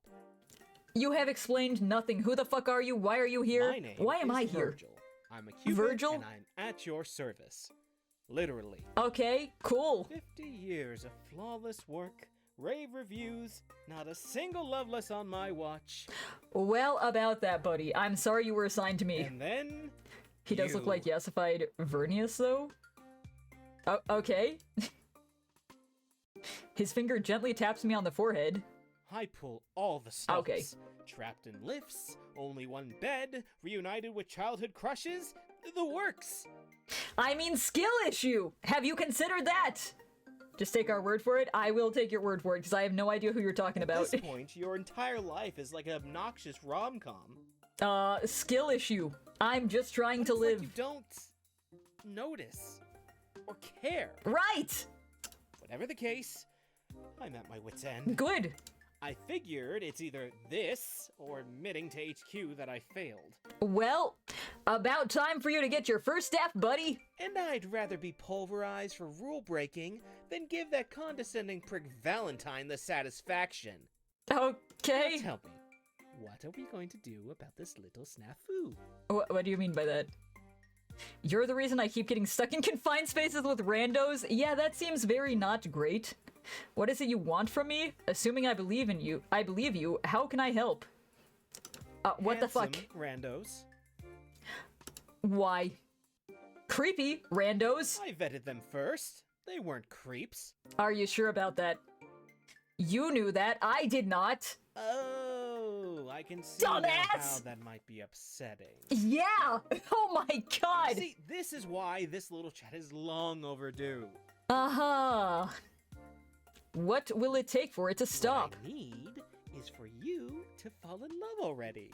You have explained nothing. Who the fuck are you? Why are you here? My name Why am I here? Virgil. I'm a Cupid, Virgil? and I'm at your service. Literally. Okay, cool. 50 years of flawless work, rave reviews, not a single loveless on my watch. Well, about that, buddy. I'm sorry you were assigned to me. And then... He does look like yesified Vernias, though. Oh, okay. His finger gently taps me on the forehead. I pull all the stops. Okay. Trapped in lifts, only one bed, reunited with childhood crushes, the works. I mean skill issue! Have you considered that? Just take our word for it? I will take your word for it, because I have no idea who you're talking about. At this point, your entire life is like an obnoxious rom-com. Skill issue. I'm just trying to live. Like you don't notice or care. Right! Whatever the case, I'm at my wit's end. Good. I figured it's either this or admitting to HQ that I failed. Well, about time for you to get your first staff, buddy. And I'd rather be pulverized for rule breaking than give that condescending prick Valentine the satisfaction. Okay. Now tell me, what are we going to do about this little snafu? What do you mean by that? You're the reason I keep getting stuck in confined spaces with randos? Yeah, that seems very not great. What is it you want from me? Assuming I believe in you, I believe you, how can I help? What the fuck? Randos. Why? Creepy randos? I vetted them first. They weren't creeps. Are you sure about that? You knew that, I did not. Oh, I can see now how that might be upsetting. Yeah! Oh my god! See, this is why this little chat is long overdue. Uh-huh. What will it take for it to stop? What I need is for you to fall in love already.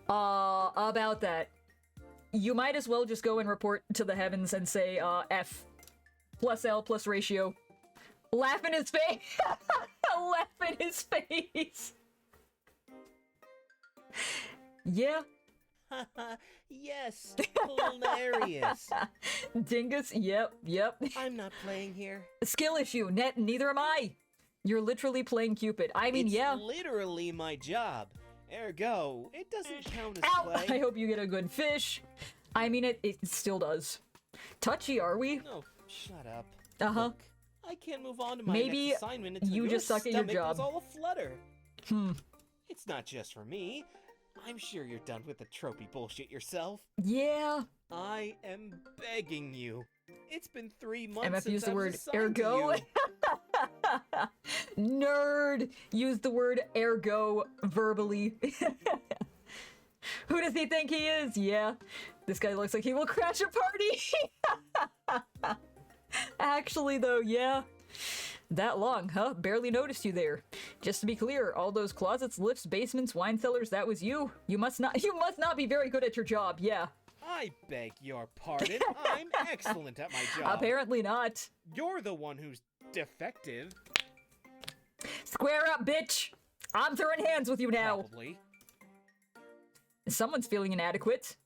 About that. You might as well just go and report to the heavens and say, F plus L plus ratio. Laugh in his face! Laugh in his face! Yeah. Yes, hilarious. Dingus, yep. I'm not playing here. Skill issue, neither am I. You're literally playing Cupid. I mean, it's literally my job. Ergo, it doesn't count as Ow! play. I hope you get a good fish. I mean, it still does. Touchy, are we? No, shut up. Uh-huh. Look, I can't move on to my Maybe next assignment until you your just suck at your stomach job. was all aflutter. Hmm. It's not just for me. I'm sure you're done with the tropey bullshit yourself. Yeah. I am begging you. It's been 3 months MF since used the I was word assigned to ergo. you. Nerd used the word ergo verbally. Who does he think he is? Yeah. This guy looks like he will crash a party. Actually, though, yeah. That long, huh? Barely noticed you there. Just to be clear, all those closets, lifts, basements, wine cellars, that was you. You must not be very good at your job, yeah. I beg your pardon. I'm excellent at my job. Apparently not. You're the one who's defective. Square up, bitch! I'm throwing hands with you now. Probably. Someone's feeling inadequate.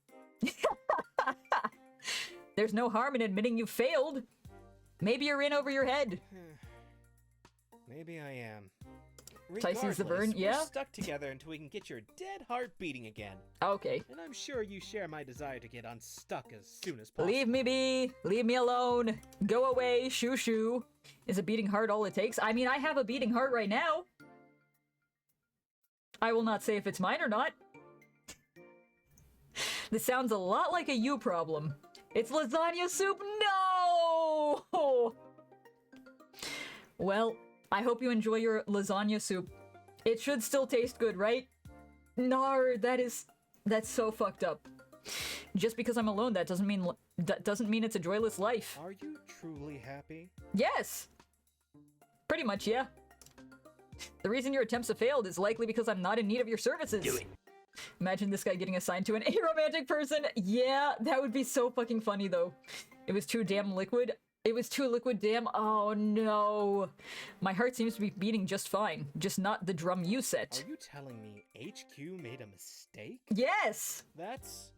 There's no harm in admitting you failed. Maybe you're in over your head. Maybe I am. Tyson the burn, Regardless, yeah? We're stuck together until we can get your dead heart beating again. Okay. And I'm sure you share my desire to get unstuck as soon as possible. Leave me be. Leave me alone. Go away. Shoo shoo. Is a beating heart all it takes? I mean, I have a beating heart right now. I will not say if it's mine or not. This sounds a lot like a you problem. It's lasagna soup. No! Well, I hope you enjoy your lasagna soup. It should still taste good, right? No, that's so fucked up. Just because I'm alone, that doesn't mean it's a joyless life. Are you truly happy? Yes! Pretty much, yeah. The reason your attempts have failed is likely because I'm not in need of your services. Do it. Imagine this guy getting assigned to an aromantic person. Yeah, that would be so fucking funny, though. It was too damn liquid. It was too liquid, damn. Oh, no. My heart seems to be beating just fine. Just not the drum you set. Are you telling me HQ made a mistake? Yes! That's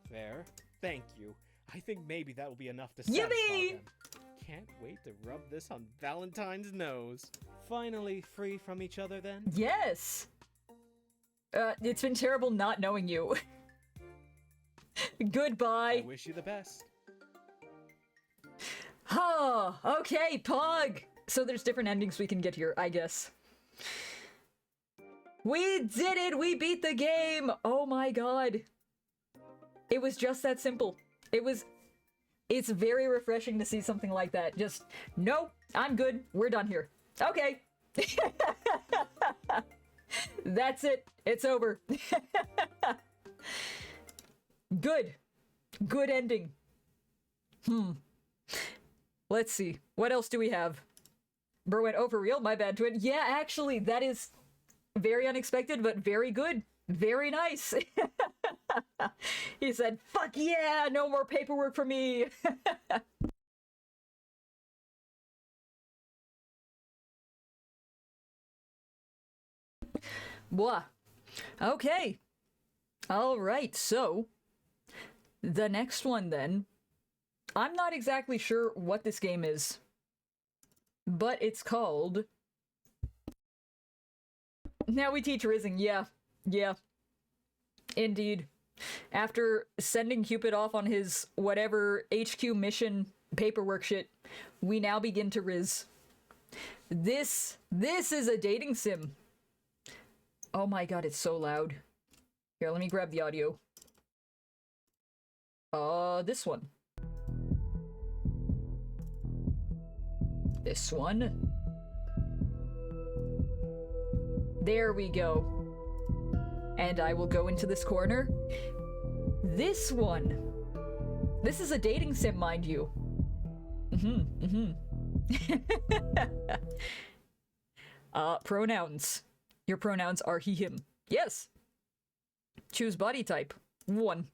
fair. Thank you. I think maybe that will be enough to satisfy Yippee! them. Can't wait to rub this on Valentine's nose. Finally free from each other then? Yes! It's been terrible not knowing you. Goodbye. I wish you the best. Oh, okay, Pug! So there's different endings we can get here, I guess. We did it! We beat the game! Oh my god. It was just that simple. It's very refreshing to see something like that. Just, nope, I'm good. We're done here. Okay. That's it. It's over. Good. Good ending. Let's see. What else do we have? Bro went, oh, for real? My bad, twin. Yeah, actually, that is very unexpected, but very good. Very nice. He said, fuck yeah, no more paperwork for me. Blah. Okay. All right, so the next one then. I'm not exactly sure what this game is, but it's called Now We Teach Rizzing. Yeah. Indeed. After sending Cupid off on his whatever HQ mission paperwork shit, we now begin to Rizz. This is a dating sim. Oh my god, it's so loud. Here, let me grab the audio. This one. This one. There we go. And I will go into this corner. This one. This is a dating sim, mind you. Pronouns. Your pronouns are he, him. Yes. Choose body type. 1.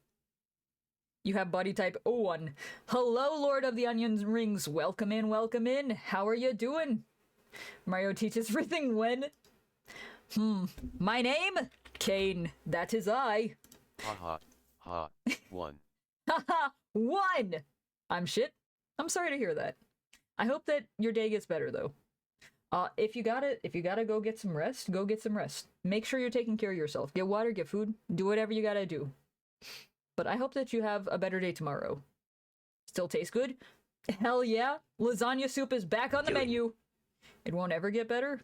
You have body type 1. Hello, Lord of the Onion Rings. Welcome in, welcome in. How are you doing? Mario teaches everything when? My name? Kane. That is I. Ha. 1. Haha. 1! I'm shit. I'm sorry to hear that. I hope that your day gets better, though. If you gotta go get some rest, go get some rest. Make sure you're taking care of yourself. Get water, get food, do whatever you gotta do. But I hope that you have a better day tomorrow. Still tastes good? Hell yeah! Lasagna soup is back on the menu! It won't ever get better?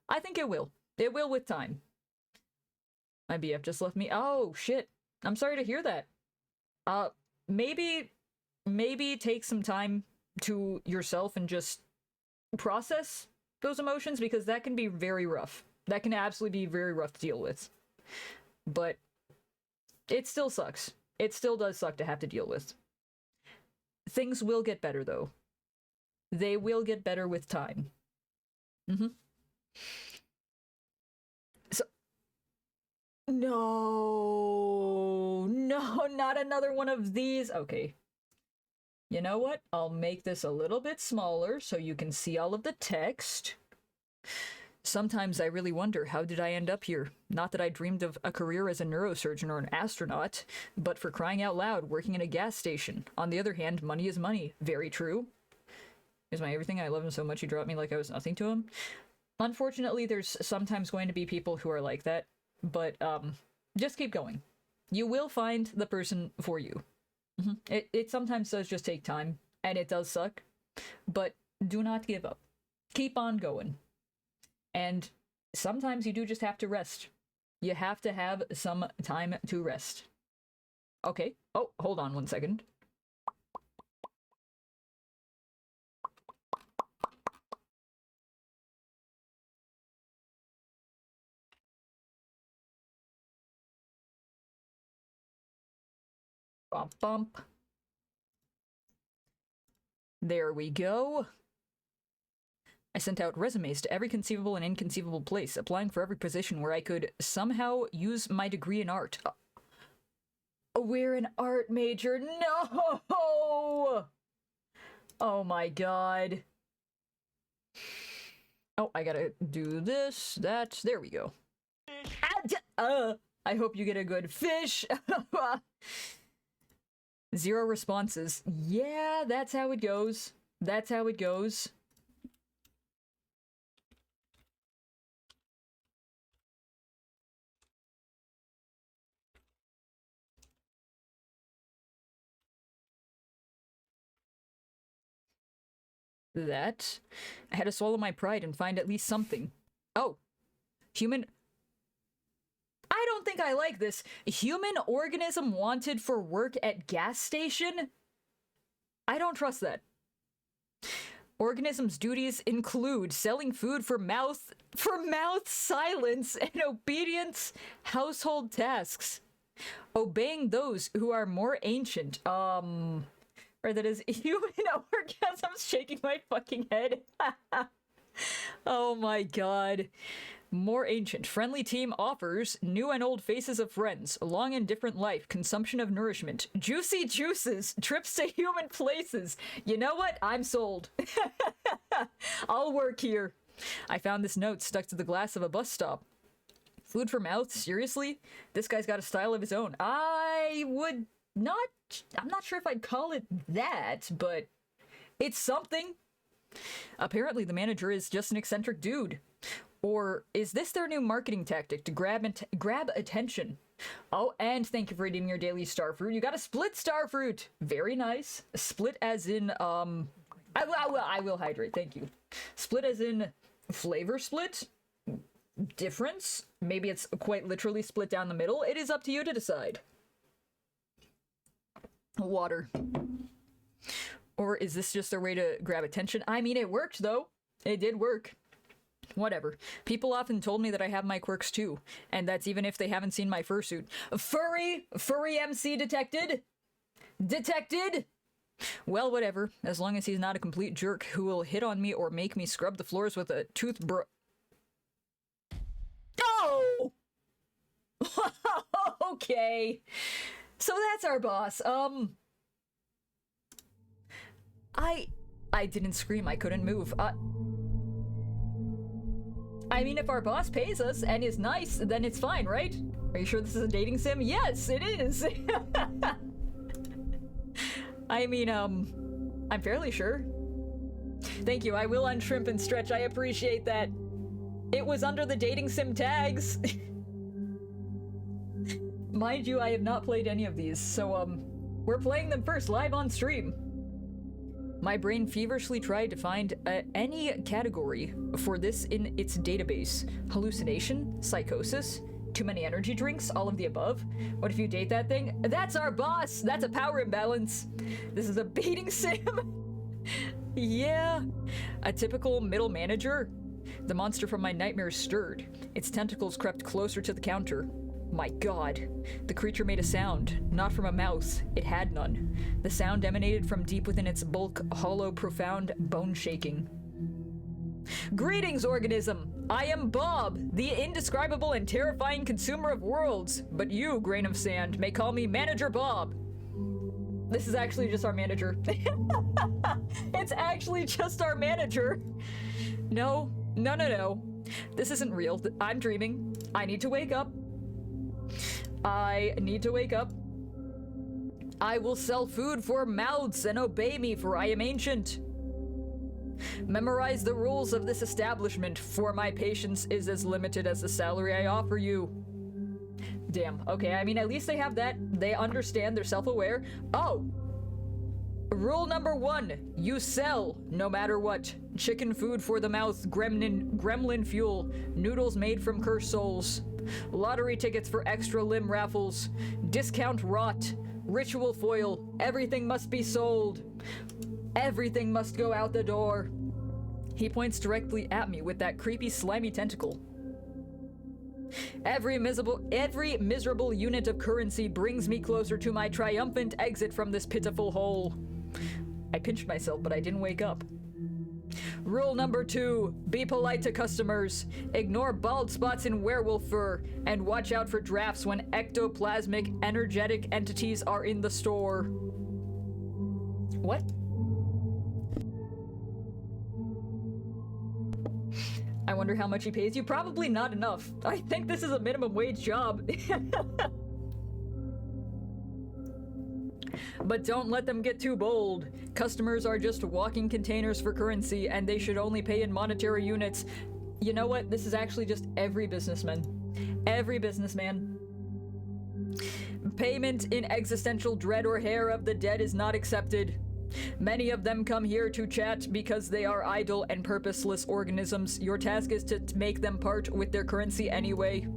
I think it will. It will with time. My BF just left me. Oh, shit. I'm sorry to hear that. Maybe take some time to yourself and just process those emotions, because that can be very rough. That can absolutely be very rough to deal with. But it still sucks. It still does suck to have to deal with. Things will get better, though. They will get better with time. So, no, not another one of these. Okay. You know what? I'll make this a little bit smaller so you can see all of the text. Sometimes I really wonder, how did I end up here? Not that I dreamed of a career as a neurosurgeon or an astronaut, but for crying out loud, working in a gas station. On the other hand, money is money. Very true. Is my everything. I love him so much he dropped me like I was nothing to him. Unfortunately, there's sometimes going to be people who are like that, but just keep going. You will find the person for you. It sometimes does just take time, and it does suck, but do not give up. Keep on going. And sometimes you do just have to rest. You have to have some time to rest. Okay. Oh, hold on 1 second. Bump, bump. There we go. I sent out resumes to every conceivable and inconceivable place, applying for every position where I could somehow use my degree in art. We're an art major. No! Oh my god. Oh, I gotta do this, that. There we go. I hope you get a good fish. 0 responses. Yeah, that's how it goes. That's how it goes. That. I had to swallow my pride and find at least something. Oh. Human... I don't think I like this. Human organism wanted for work at gas station? I don't trust that. Organism's duties include selling food for mouth silence and obedience household tasks. Obeying those who are more ancient. Or that is human orgasms, shaking my fucking head. Oh my god. More ancient. Friendly team offers new and old faces of friends, long and different life, consumption of nourishment, juicy juices, trips to human places. You know what? I'm sold. I'll work here. I found this note stuck to the glass of a bus stop. Food for mouth? Seriously? This guy's got a style of his own. I'm not sure if I'd call it that, but it's something. Apparently the manager is just an eccentric dude. Or is this their new marketing tactic to grab attention? Oh, and thank you for redeeming your daily star fruit. You got a split star fruit. Very nice. Split as in, I will hydrate. Thank you. Split as in flavor split? Difference? Maybe it's quite literally split down the middle. It is up to you to decide. Water. Or is this just their way to grab attention? I mean, it worked, though. It did work. Whatever. People often told me that I have my quirks, too. And that's even if they haven't seen my fursuit. Furry! Furry MC detected! Detected! Well, whatever. As long as he's not a complete jerk who will hit on me or make me scrub the floors with a toothbrush. Oh! Okay. So that's our boss. I didn't scream. I couldn't move. I mean, if our boss pays us and is nice, then it's fine, right? Are you sure this is a dating sim? Yes, it is. I mean, I'm fairly sure. Thank you. I will unshrimp and stretch. I appreciate that. It was under the dating sim tags. Mind you, I have not played any of these, so, we're playing them first live on stream. My brain feverishly tried to find any category for this in its database. Hallucination? Psychosis? Too many energy drinks? All of the above? What if you date that thing? That's our boss! That's a power imbalance! This is a baiting sim! Yeah. A typical middle manager? The monster from my nightmares stirred. Its tentacles crept closer to the counter. My god. The creature made a sound, not from a mouth. It had none. The sound emanated from deep within its bulk, hollow, profound, bone-shaking. Greetings, organism! I am Bob, the indescribable and terrifying consumer of worlds. But you, grain of sand, may call me Manager Bob. This is actually just our manager. It's actually just our manager. No. This isn't real. I'm dreaming. I need to wake up. I will sell food for mouths and obey me, for I am ancient. Memorize the rules of this establishment, for my patience is as limited as the salary I offer you. Damn. Okay, I mean, at least they have that. They understand. They're self-aware. Oh! Rule number 1. You sell, no matter what. Chicken food for the mouth, gremlin fuel, noodles made from cursed souls. Lottery tickets for extra limb raffles. Discount rot. Ritual foil. Everything must be sold. Everything must go out the door. He points directly at me with that creepy, slimy tentacle. Every miserable unit of currency brings me closer to my triumphant exit from this pitiful hole. I pinched myself, but I didn't wake up. Rule number 2, be polite to customers. Ignore bald spots in werewolf fur, and watch out for drafts when ectoplasmic energetic entities are in the store. What? I wonder how much he pays you. Probably not enough. I think this is a minimum wage job. But don't let them get too bold. Customers are just walking containers for currency, and they should only pay in monetary units. You know what? This is actually just every businessman. Every businessman. Payment in existential dread or hair of the dead is not accepted. Many of them come here to chat because they are idle and purposeless organisms. Your task is to make them part with their currency anyway.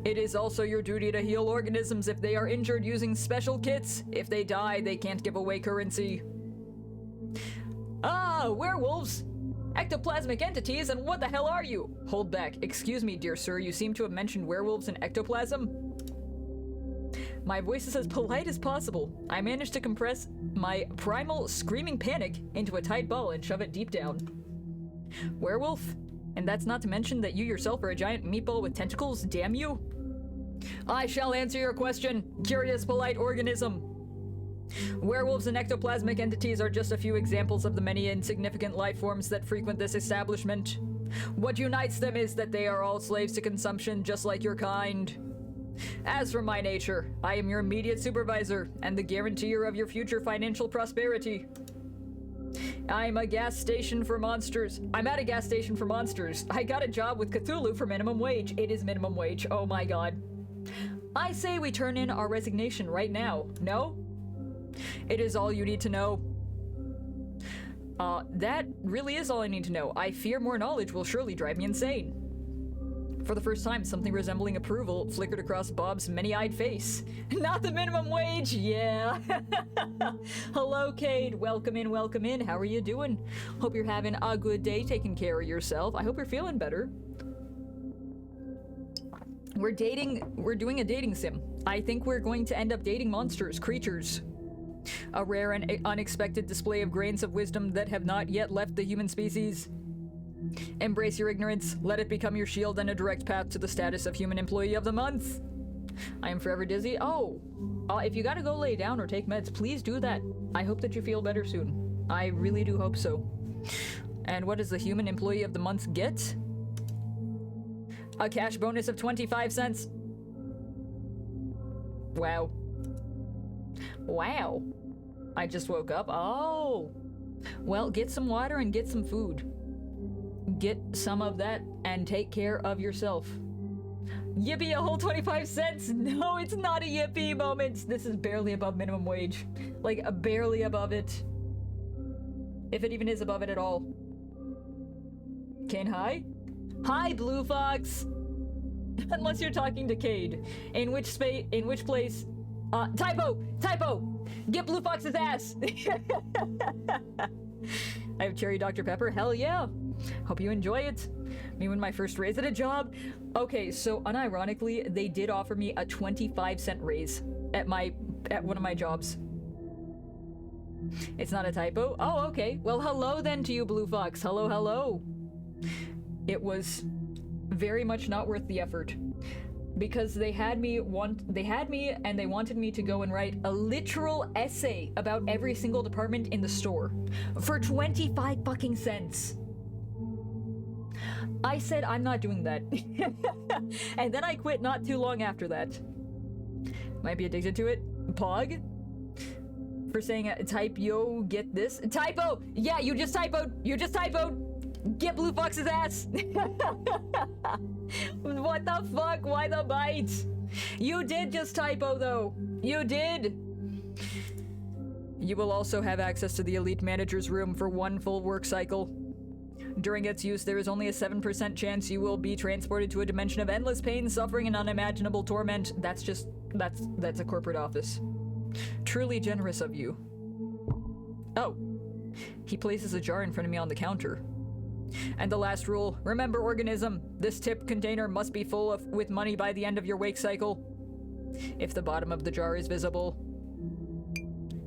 It is also your duty to heal organisms if they are injured using special kits. If they die, they can't give away currency. Ah, werewolves! Ectoplasmic entities, and what the hell are you? Hold back. Excuse me, dear sir, you seem to have mentioned werewolves and ectoplasm. My voice is as polite as possible. I managed to compress my primal screaming panic into a tight ball and shove it deep down. Werewolf? And that's not to mention that you yourself are a giant meatball with tentacles, damn you? I shall answer your question, curious polite organism. Werewolves and ectoplasmic entities are just a few examples of the many insignificant life forms that frequent this establishment. What unites them is that they are all slaves to consumption, just like your kind. As for my nature, I am your immediate supervisor and the guarantor of your future financial prosperity. I'm a gas station for monsters. I'm at a gas station for monsters. I got a job with Cthulhu for minimum wage. It is minimum wage. Oh my god. I say we turn in our resignation right now. No? It is all you need to know. That really is all I need to know. I fear more knowledge will surely drive me insane. For the first time, something resembling approval flickered across Bob's many-eyed face. Not the minimum wage, yeah. Hello, Cade. Welcome in, welcome in. How are you doing? Hope you're having a good day, taking care of yourself. I hope you're feeling better. We're doing a dating sim. I think we're going to end up dating monsters, creatures. A rare and unexpected display of grains of wisdom that have not yet left the human species. Embrace your ignorance, let it become your shield and a direct path to the status of Human Employee of the Month. I am forever dizzy. If you gotta go lay down or take meds, please do that. I hope that you feel better soon. I really do hope so. And what does the Human Employee of the Month get? A cash bonus of 25 cents. Wow. Wow. I just woke up. Oh. Well, get some water and get some food. Get some of that and take care of yourself. Yippee, a whole 25 cents! No, it's not a yippee moment. This is barely above minimum wage. Like, barely above it. If it even is above it at all. Kane, hi? Hi, Blue Fox! Unless you're talking to Cade. In which place? Typo! Get Blue Fox's ass! I have cherry Dr. Pepper. Hell yeah! Hope you enjoy it. Me when my first raise at a job. Okay, so unironically, they did offer me a 25-cent raise at one of my jobs. It's not a typo? Oh, okay. Well, hello then to you, Blue Fox. Hello. It was very much not worth the effort. Because they had me and they wanted me to go and write a literal essay about every single department in the store for 25 fucking cents. I said I'm not doing that. And then I quit not too long after that. Might be addicted to it. Pog? For saying type yo, get this. Typo! Yeah, you just typoed! Get Blue Fox's ass! What the fuck? Why the bite? You did just typo though. You did! You will also have access to the Elite Manager's room for one full work cycle. During its use, there is only a 7% chance you will be transported to a dimension of endless pain, suffering, and unimaginable torment. That's a corporate office. Truly generous of you. Oh. He places a jar in front of me on the counter. And the last rule, remember organism, this tip container must be full with money by the end of your wake cycle. If the bottom of the jar is visible.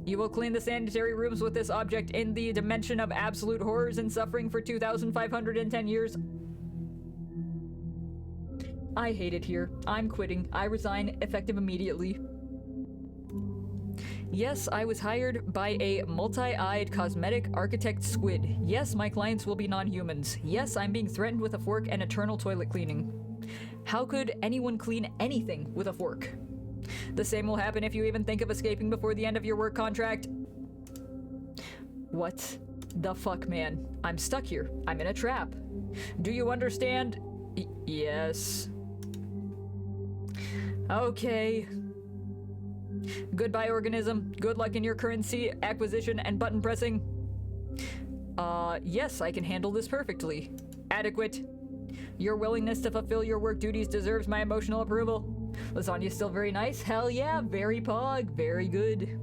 You will clean the sanitary rooms with this object in the dimension of absolute horrors and suffering for 2,510 years. I hate it here. I'm quitting. I resign, effective immediately. Yes, I was hired by a multi-eyed cosmetic architect squid. Yes, my clients will be non-humans. Yes, I'm being threatened with a fork and eternal toilet cleaning. How could anyone clean anything with a fork? The same will happen if you even think of escaping before the end of your work contract. What the fuck, man? I'm stuck here. I'm in a trap. Do you understand? Yes. Okay. Goodbye, organism. Good luck in your currency acquisition and button pressing. Yes, I can handle this perfectly. Adequate. Your willingness to fulfill your work duties deserves my emotional approval. Lasagna's still very nice. Hell yeah, very pog, very good.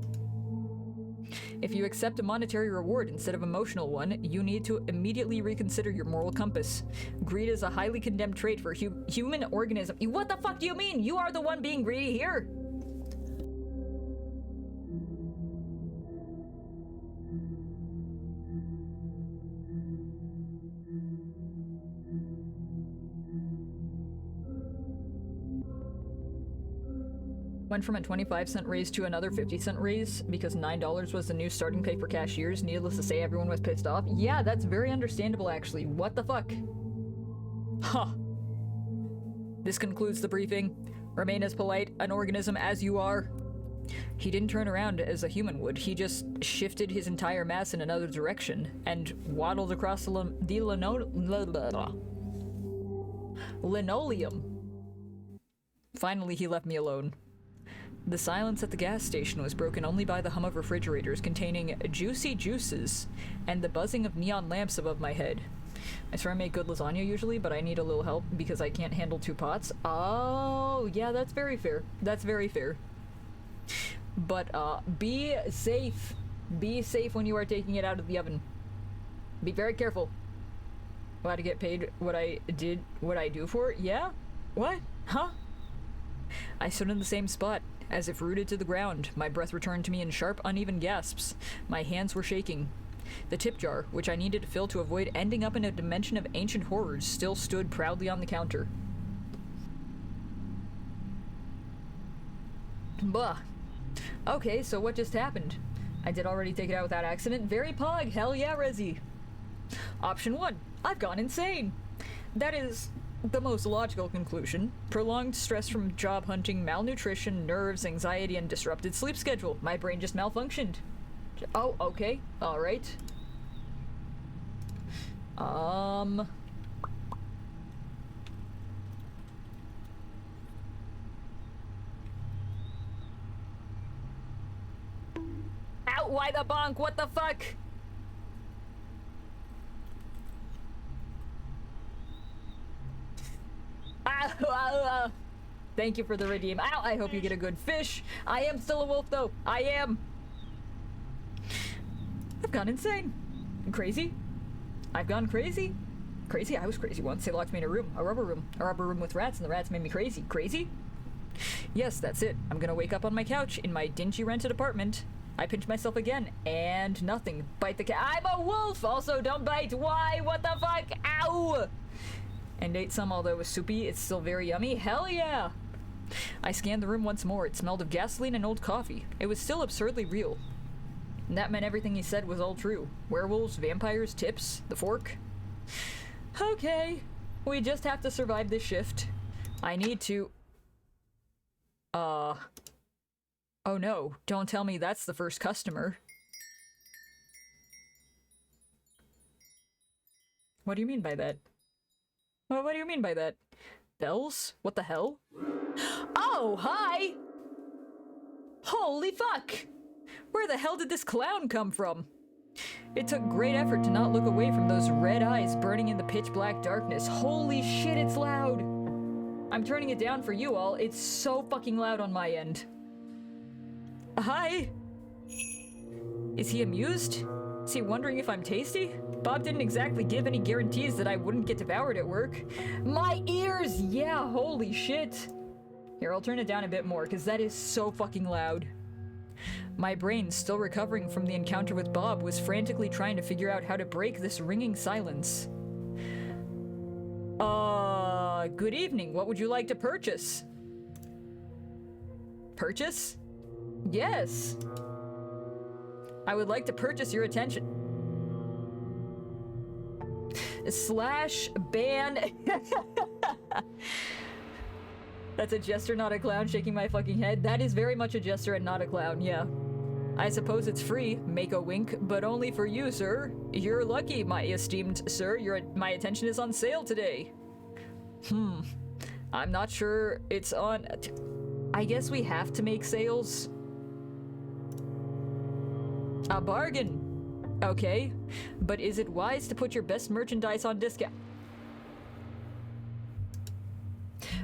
If you accept a monetary reward instead of emotional one, you need to immediately reconsider your moral compass. Greed is a highly condemned trait for human organism. What the fuck do you mean? You are the one being greedy here. Went from a 25-cent raise to another 50-cent raise because $9 was the new starting pay for cashiers. Needless to say, everyone was pissed off. Yeah, that's very understandable, actually. What the fuck? Huh. This concludes the briefing. Remain as polite an organism as you are. He didn't turn around as a human would. He just shifted his entire mass in another direction and waddled across the linoleum. Finally, he left me alone. The silence at the gas station was broken only by the hum of refrigerators containing juicy juices and the buzzing of neon lamps above my head. I swear I make good lasagna usually, but I need a little help because I can't handle 2 pots. Oh, yeah, that's very fair. That's very fair. But, be safe. Be safe when you are taking it out of the oven. Be very careful. Glad to get paid what I do for it? Yeah? What? Huh? I stood in the same spot, as if rooted to the ground. My breath returned to me in sharp, uneven gasps. My hands were shaking. The tip jar, which I needed to fill to avoid ending up in a dimension of ancient horrors, still stood proudly on the counter. Blah. Okay, so what just happened? I did already take it out without accident. Very pog. Hell yeah, Rizzy. Option 1. I've gone insane. That is the most logical conclusion. Prolonged stress from job hunting, malnutrition, nerves, anxiety, and disrupted sleep schedule. My brain just malfunctioned. Oh, okay. Alright. Ow, why the bonk? What the fuck? Ow. Thank you for the redeem. Ow, I hope you get a good fish. I am still a wolf, though. I am. I've gone insane. Crazy? I've gone crazy? Crazy? I was crazy once. They locked me in a room. A rubber room with rats, and the rats made me crazy. Crazy? Yes, that's it. I'm gonna wake up on my couch in my dingy rented apartment. I pinch myself again, and nothing. Bite the cat. I'm a wolf! Also, don't bite. Why? What the fuck? Ow! And ate some, although it was soupy. It's still very yummy. Hell yeah! I scanned the room once more. It smelled of gasoline and old coffee. It was still absurdly real. And that meant everything he said was all true. Werewolves, vampires, tips, the fork. Okay. We just have to survive this shift. I need to... Oh no, don't tell me that's the first customer. What do you mean by that? Well, what do you mean by that? Bells? What the hell? Oh, hi! Holy fuck! Where the hell did this clown come from? It took great effort to not look away from those red eyes burning in the pitch black darkness. Holy shit, it's loud! I'm turning it down for you all. It's so fucking loud on my end. Hi! Is he amused? Is he wondering if I'm tasty? Bob didn't exactly give any guarantees that I wouldn't get devoured at work. My ears! Yeah, holy shit! Here, I'll turn it down a bit more, because that is so fucking loud. My brain, still recovering from the encounter with Bob, was frantically trying to figure out how to break this ringing silence. Good evening. What would you like to purchase? Purchase? Yes. I would like to purchase your attention. Slash ban. That's a jester, not a clown, shaking my fucking head. That is very much a jester and not a clown, yeah. I suppose it's free, make a wink, but only for you, sir. You're lucky, my esteemed sir. My attention is on sale today. I'm not sure it's on... I guess we have to make sales. A bargain. Okay, but is it wise to put your best merchandise on discount?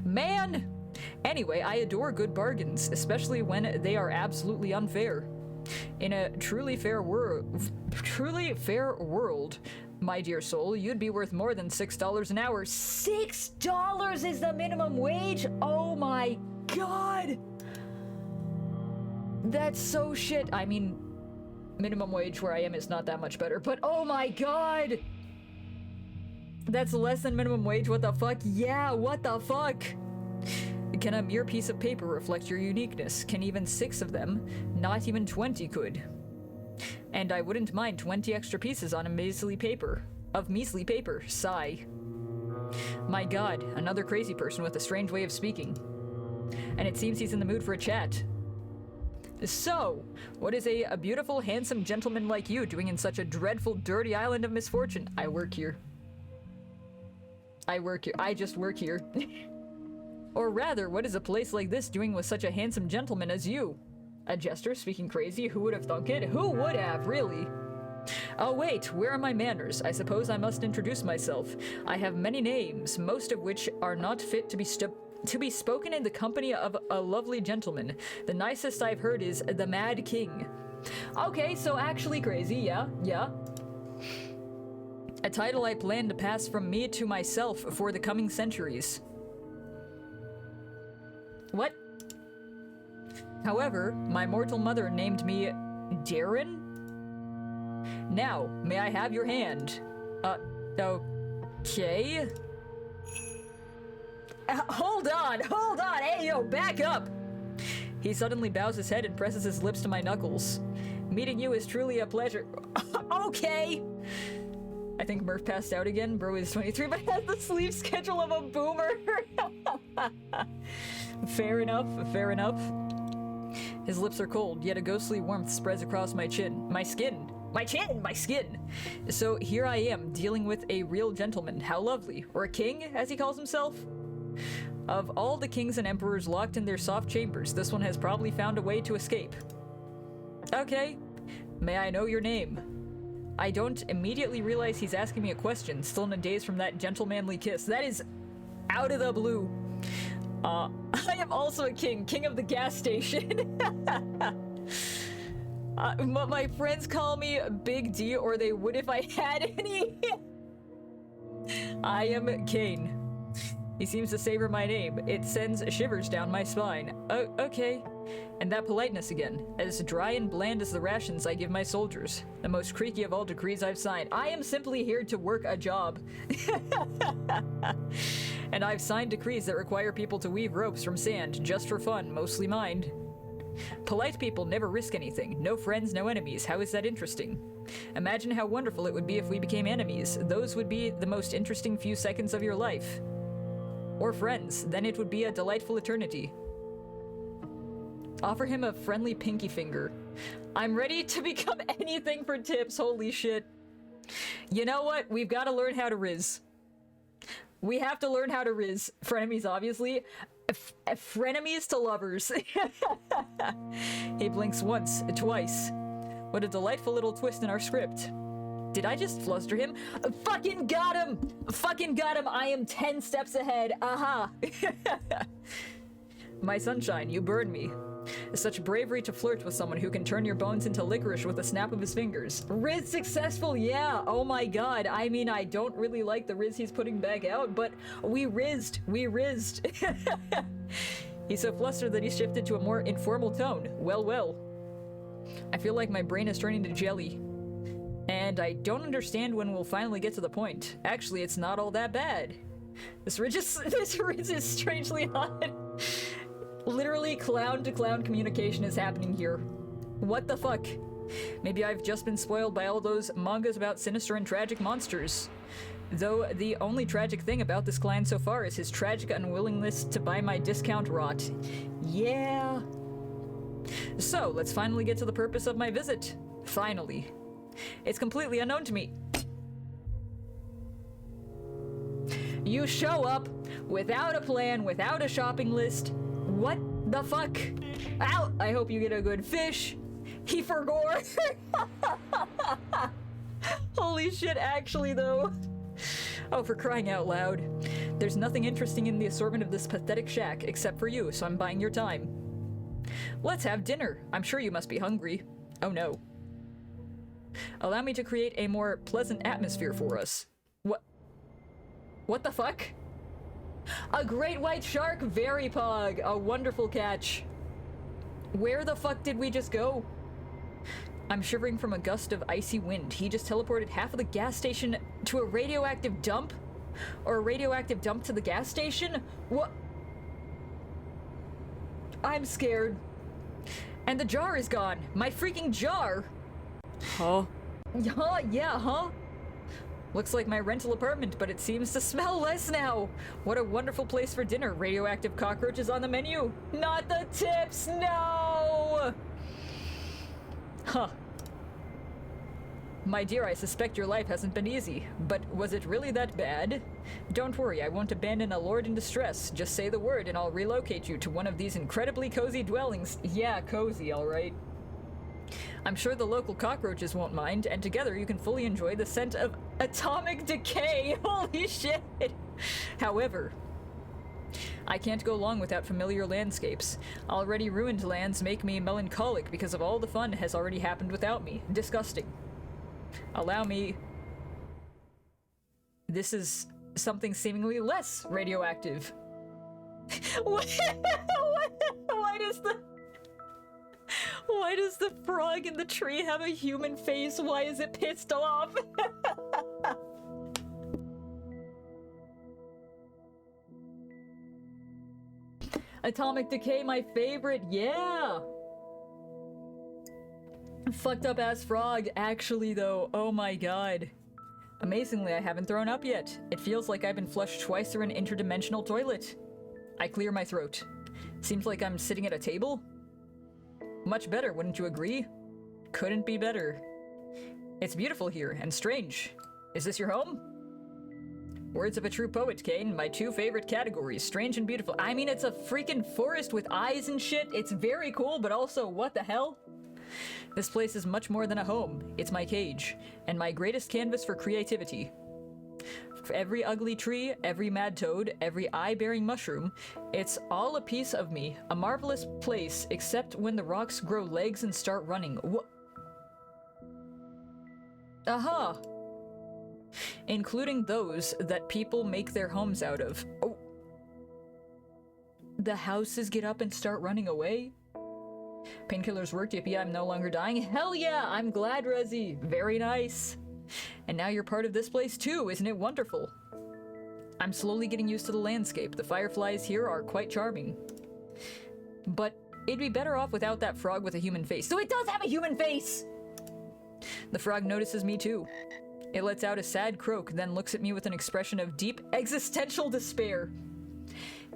Man! Anyway, I adore good bargains, especially when they are absolutely unfair. In a truly fair world, my dear soul, you'd be worth more than $6 an hour. $6 is the minimum wage? Oh my god! That's so shit. I mean, minimum wage where I am is not that much better, but oh my god! That's less than minimum wage, what the fuck? Yeah, what the fuck? Can a mere piece of paper reflect your uniqueness? Can even 6 of them? Not even 20 could. And I wouldn't mind 20 extra pieces on a measly paper. Of measly paper. Sigh. My god, another crazy person with a strange way of speaking. And it seems he's in the mood for a chat. So, what is a beautiful, handsome gentleman like you doing in such a dreadful, dirty island of misfortune? I work here. I just work here. Or rather, what is a place like this doing with such a handsome gentleman as you? A jester speaking crazy? Who would have thunk it? Who would have, really? Oh wait, where are my manners? I suppose I must introduce myself. I have many names, most of which are not fit to be spoken in the company of a lovely gentleman. The nicest I've heard is the Mad King. Okay, so actually crazy, yeah. A title I plan to pass from me to myself for the coming centuries. What? However, my mortal mother named me Darren? Now, may I have your hand? Okay. Hold on! Hey, yo, back up! He suddenly bows his head and presses his lips to my knuckles. Meeting you is truly a pleasure. Okay! I think Murph passed out again. Bro is 23, but has the sleep schedule of a boomer. Fair enough. His lips are cold, yet a ghostly warmth spreads across my skin. So here I am, dealing with a real gentleman. How lovely. Or a king, as he calls himself. Of all the kings and emperors locked in their soft chambers, this one has probably found a way to escape. Okay. May I know your name? I don't immediately realize he's asking me a question, still in a daze from that gentlemanly kiss. That is out of the blue. I am also a king of the gas station. My friends call me Big D, or they would if I had any. I am Kane. He seems to savor my name. It sends shivers down my spine. Oh, okay. And that politeness again. As dry and bland as the rations I give my soldiers. The most creaky of all decrees I've signed. I am simply here to work a job. And I've signed decrees that require people to weave ropes from sand, just for fun, mostly mind. Polite people never risk anything. No friends, no enemies. How is that interesting? Imagine how wonderful it would be if we became enemies. Those would be the most interesting few seconds of your life. Or friends. Then it would be a delightful eternity. Offer him a friendly pinky finger. I'm ready to become anything for tips. Holy shit. You know what? We've got to learn how to Rizz. We have to learn how to Rizz. Frenemies, obviously. Frenemies to lovers. He blinks once, twice. What a delightful little twist in our script. Did I just fluster him? Fucking got him! I am 10 steps ahead. Aha! My sunshine, you burn me. Such bravery to flirt with someone who can turn your bones into licorice with a snap of his fingers. Rizz successful, yeah! Oh my god, I mean, I don't really like the Rizz he's putting back out, but we rizzed. He's so flustered that he shifted to a more informal tone. Well. I feel like my brain is turning to jelly. And I don't understand when we'll finally get to the point. Actually, it's not all that bad. This Rizz is strangely hot. Literally clown-to-clown communication is happening here. What the fuck? Maybe I've just been spoiled by all those mangas about sinister and tragic monsters. Though the only tragic thing about this client so far is his tragic unwillingness to buy my discount rot. Yeah. So, let's finally get to the purpose of my visit. Finally. It's completely unknown to me. You show up without a plan, without a shopping list. What the fuck? Ow! I hope you get a good fish. He forgore. Holy shit, actually though. Oh, for crying out loud. There's nothing interesting in the assortment of this pathetic shack except for you, so I'm buying your time. Let's have dinner. I'm sure you must be hungry. Oh no. Allow me to create a more pleasant atmosphere for us. What the fuck? A great white shark, very pog. A wonderful catch. Where the fuck did we just go? I'm shivering from a gust of icy wind. He just teleported half of the gas station to a radioactive dump? Or a radioactive dump to the gas station? What? I'm scared. And the jar is gone. My freaking jar! Huh? Huh? Yeah, huh? Looks like my rental apartment, but it seems to smell less now. What a wonderful place for dinner. Radioactive cockroaches on the menu. Not the tips, no! Huh. My dear, I suspect your life hasn't been easy, but was it really that bad? Don't worry, I won't abandon a lord in distress. Just say the word and I'll relocate you to one of these incredibly cozy dwellings. Yeah, cozy, alright. I'm sure the local cockroaches won't mind, and together you can fully enjoy the scent of atomic decay. Holy shit! However, I can't go long without familiar landscapes. Already ruined lands make me melancholic because of all the fun has already happened without me. Disgusting. Allow me... This is something seemingly less radioactive. Why does the frog in the tree have a human face? Why is it pissed off? Atomic decay, my favorite, yeah! Fucked up ass frog, actually though, oh my god. Amazingly, I haven't thrown up yet. It feels like I've been flushed twice through an interdimensional toilet. I clear my throat. Seems like I'm sitting at a table? Much better, wouldn't you agree? Couldn't be better. It's beautiful here, and strange. Is this your home? Words of a true poet, Kane. My two favorite categories, strange and beautiful. I mean, it's a freaking forest with eyes and shit. It's very cool, but also, what the hell? This place is much more than a home. It's my cage, and my greatest canvas for creativity. For every ugly tree, every mad toad, every eye-bearing mushroom, it's all a piece of me. A marvelous place, except when the rocks grow legs and start running. Aha! Including those that people make their homes out of. Oh. The houses get up and start running away? Painkillers worked, yippee, I'm no longer dying. Hell yeah, I'm glad, Rezzy. Very nice. And now you're part of this place too, isn't it wonderful? I'm slowly getting used to the landscape. The fireflies here are quite charming. But it'd be better off without that frog with a human face. So it does have a human face! The frog notices me too. It lets out a sad croak, then looks at me with an expression of deep existential despair.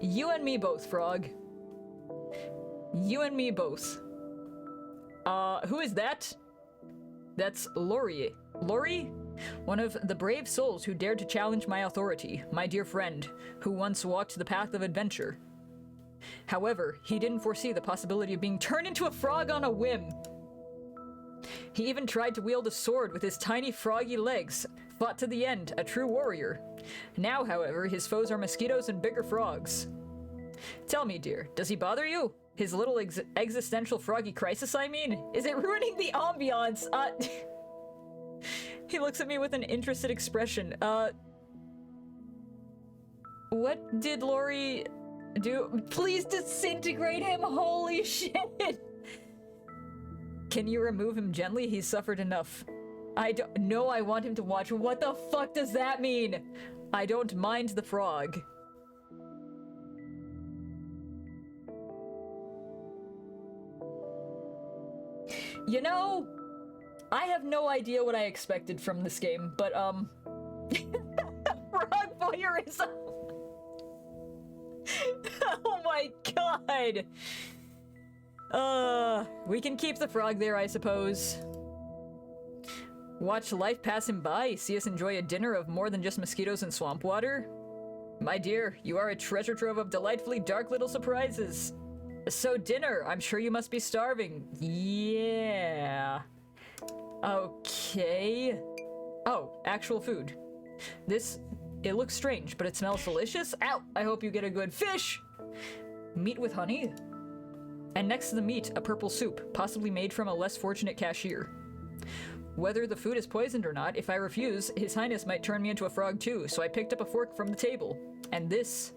You and me both, frog. You and me both. Who is that? That's Laurie. Laurie? One of the brave souls who dared to challenge my authority, my dear friend, who once walked the path of adventure. However, he didn't foresee the possibility of being turned into a frog on a whim. He even tried to wield a sword with his tiny froggy legs, fought to the end, a true warrior. Now, however, his foes are mosquitoes and bigger frogs. Tell me, dear, does he bother you? His little existential froggy crisis, I mean? Is it ruining the ambiance? He looks at me with an interested expression. What did Laurie do? Please disintegrate him, holy shit! Can you remove him gently? He's suffered enough. I don't know, I want him to watch. What the fuck does that mean? I don't mind the frog. You know, I have no idea what I expected from this game, but, frog voyeurism! Oh my god! We can keep the frog there, I suppose. Watch life pass him by, see us enjoy a dinner of more than just mosquitoes and swamp water? My dear, you are a treasure trove of delightfully dark little surprises. So dinner, I'm sure you must be starving. Yeah. Okay. Oh, actual food. It looks strange, but it smells delicious. Ow! I hope you get a good fish! Meat with honey? And next to the meat, a purple soup, possibly made from a less fortunate cashier. Whether the food is poisoned or not, if I refuse, His Highness might turn me into a frog too, so I picked up a fork from the table. And this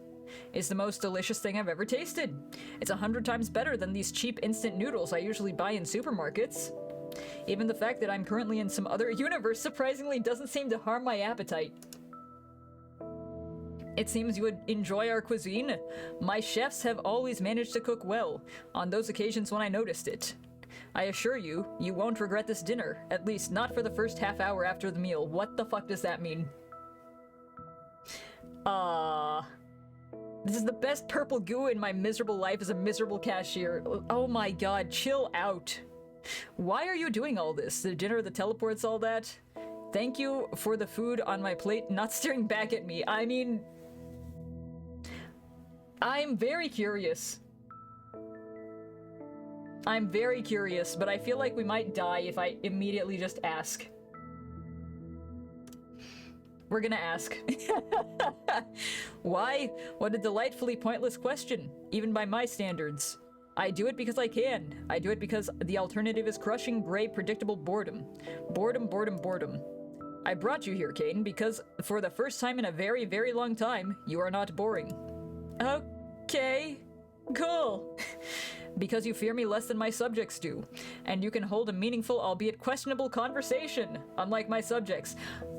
is the most delicious thing I've ever tasted. It's 100 times better than these cheap instant noodles I usually buy in supermarkets. Even the fact that I'm currently in some other universe surprisingly doesn't seem to harm my appetite. It seems you would enjoy our cuisine. My chefs have always managed to cook well, on those occasions when I noticed it. I assure you, you won't regret this dinner, at least not for the first half hour after the meal. What the fuck does that mean? This is the best purple goo in my miserable life as a miserable cashier. Oh my god, chill out. Why are you doing all this? The dinner, the teleports, all that? Thank you for the food on my plate, not staring back at me. I mean... I'm very curious. I'm very curious, but I feel like we might die if I immediately just ask. We're gonna ask. Why? What a delightfully pointless question, even by my standards. I do it because I can. I do it because the alternative is crushing, gray, predictable boredom. Boredom, boredom, boredom. I brought you here, Caden, because for the first time in a very, very long time, you are not boring. Okay. Cool. Because you fear me less than my subjects do, and you can hold a meaningful, albeit questionable, conversation, unlike my subjects.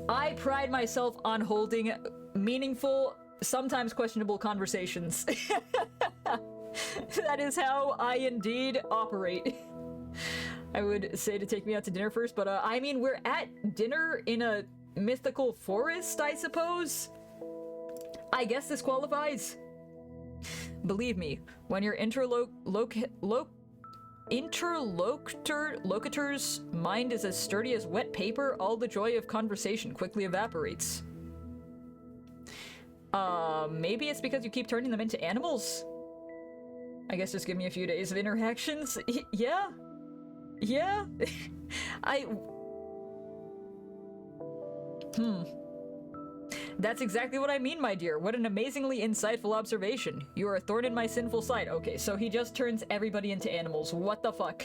I pride myself on holding meaningful, sometimes questionable conversations. That is how I indeed operate. I would say to take me out to dinner first, but I mean, we're at dinner in a mythical forest, I suppose? I guess this qualifies. Believe me, when your interlocutor's mind is as sturdy as wet paper, all the joy of conversation quickly evaporates. Maybe it's because you keep turning them into animals? I guess just give me a few days of interactions. Yeah? Yeah? That's exactly what I mean, my dear. What an amazingly insightful observation. You are a thorn in my sinful side. Okay, so he just turns everybody into animals. What the fuck?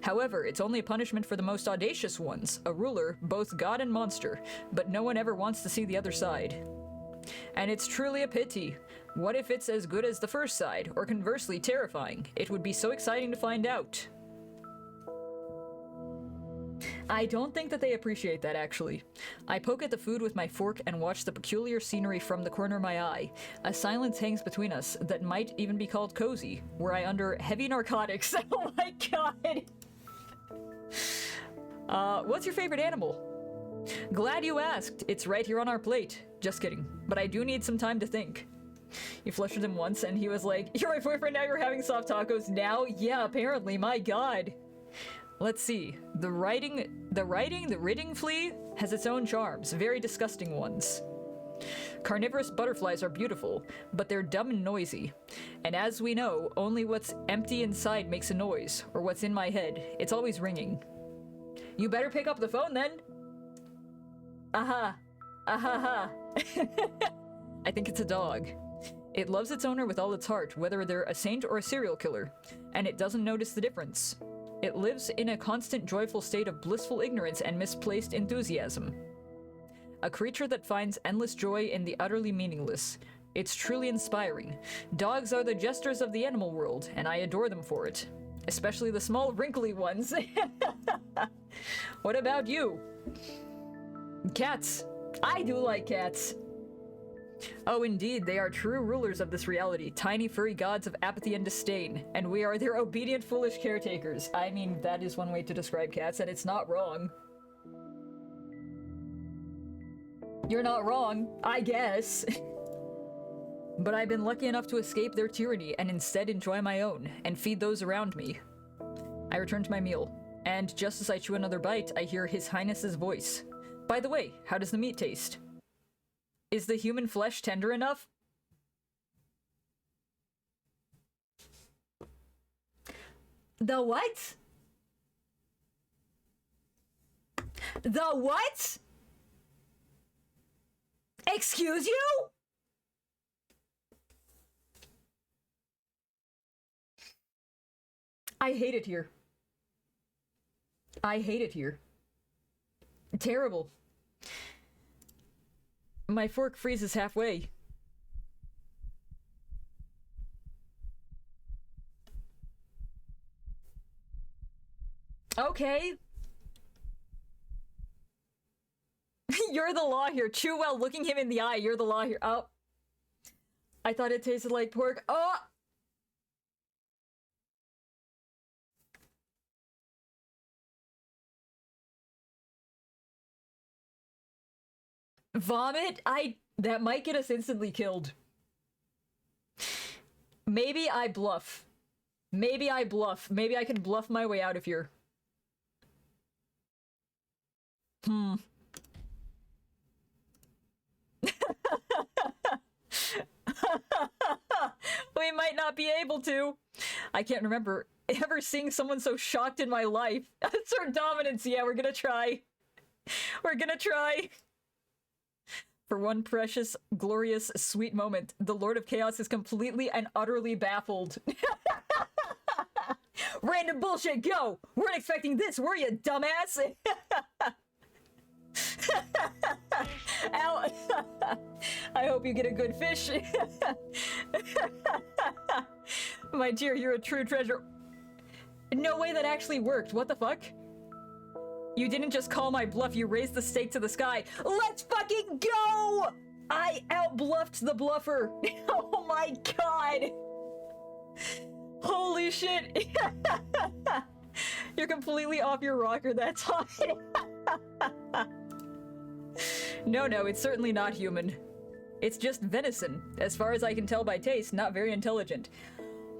However, it's only a punishment for the most audacious ones, a ruler, both god and monster, but no one ever wants to see the other side. And it's truly a pity. What if it's as good as the first side, or conversely terrifying? It would be so exciting to find out. I don't think that they appreciate that, actually. I poke at the food with my fork and watch the peculiar scenery from the corner of my eye. A silence hangs between us that might even be called cozy, were I under heavy narcotics. Oh my god! What's your favorite animal? Glad you asked. It's right here on our plate. Just kidding. But I do need some time to think. You flushed him once and he was like, "You're my boyfriend, now you're having soft tacos now?" Yeah, apparently, my god. Let's see. The ridding flea has its own charms, very disgusting ones. Carnivorous butterflies are beautiful, but they're dumb and noisy. And as we know, only what's empty inside makes a noise, or what's in my head. It's always ringing. You better pick up the phone then. Aha. Ahaha. I think it's a dog. It loves its owner with all its heart, whether they're a saint or a serial killer, and it doesn't notice the difference. It lives in a constant joyful state of blissful ignorance and misplaced enthusiasm. A creature that finds endless joy in the utterly meaningless. It's truly inspiring. Dogs are the jesters of the animal world, and I adore them for it. Especially the small, wrinkly ones. What about you? Cats. I do like cats. Oh, indeed, they are true rulers of this reality, tiny furry gods of apathy and disdain, and we are their obedient, foolish caretakers. I mean, that is one way to describe cats, and it's not wrong. You're not wrong, I guess. But I've been lucky enough to escape their tyranny and instead enjoy my own, and feed those around me. I return to my meal, and just as I chew another bite, I hear His Highness's voice. By the way, how does the meat taste? Is the human flesh tender enough? The what? The what? Excuse you? I hate it here. I hate it here. Terrible. My fork freezes halfway. Okay. You're the law here. Chew while looking him in the eye. You're the law here. Oh. I thought it tasted like pork. Oh! Vomit? That might get us instantly killed. Maybe I bluff. Maybe I bluff. Maybe I can bluff my way out of here. We might not be able to. I can't remember ever seeing someone so shocked in my life. Assert dominance. Yeah, we're gonna try. We're gonna try. For one precious, glorious, sweet moment, the Lord of Chaos is completely and utterly baffled. Random bullshit, go! Weren't expecting this, were you, dumbass? Ow. I hope you get a good fish. My dear, you're a true treasure. No way that actually worked. What the fuck? You didn't just call my bluff, you raised the stake to the sky. Let's fucking go! I out-bluffed the bluffer. Oh my god. Holy shit. You're completely off your rocker that time. No, it's certainly not human. It's just venison. As far as I can tell by taste, not very intelligent.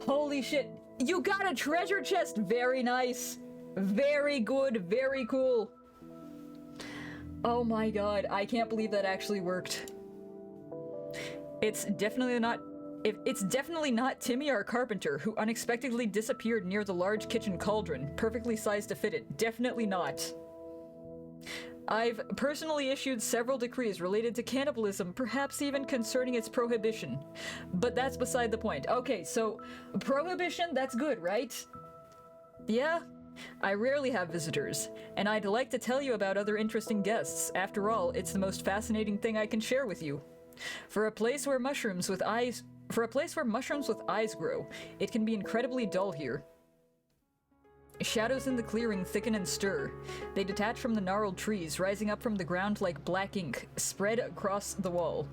Holy shit. You got a treasure chest! Very nice. Very good, very cool. Oh my god, I can't believe that actually worked. It's definitely not Timmy our carpenter, who unexpectedly disappeared near the large kitchen cauldron, perfectly sized to fit it. Definitely not. I've personally issued several decrees related to cannibalism, perhaps even concerning its prohibition. But that's beside the point. Okay, so prohibition, that's good, right? Yeah? I rarely have visitors, and I'd like to tell you about other interesting guests. After all, it's the most fascinating thing I can share with you. For a place where mushrooms with eyes grow, it can be incredibly dull here. Shadows in the clearing thicken and stir. They detach from the gnarled trees, rising up from the ground like black ink, spread across the wall.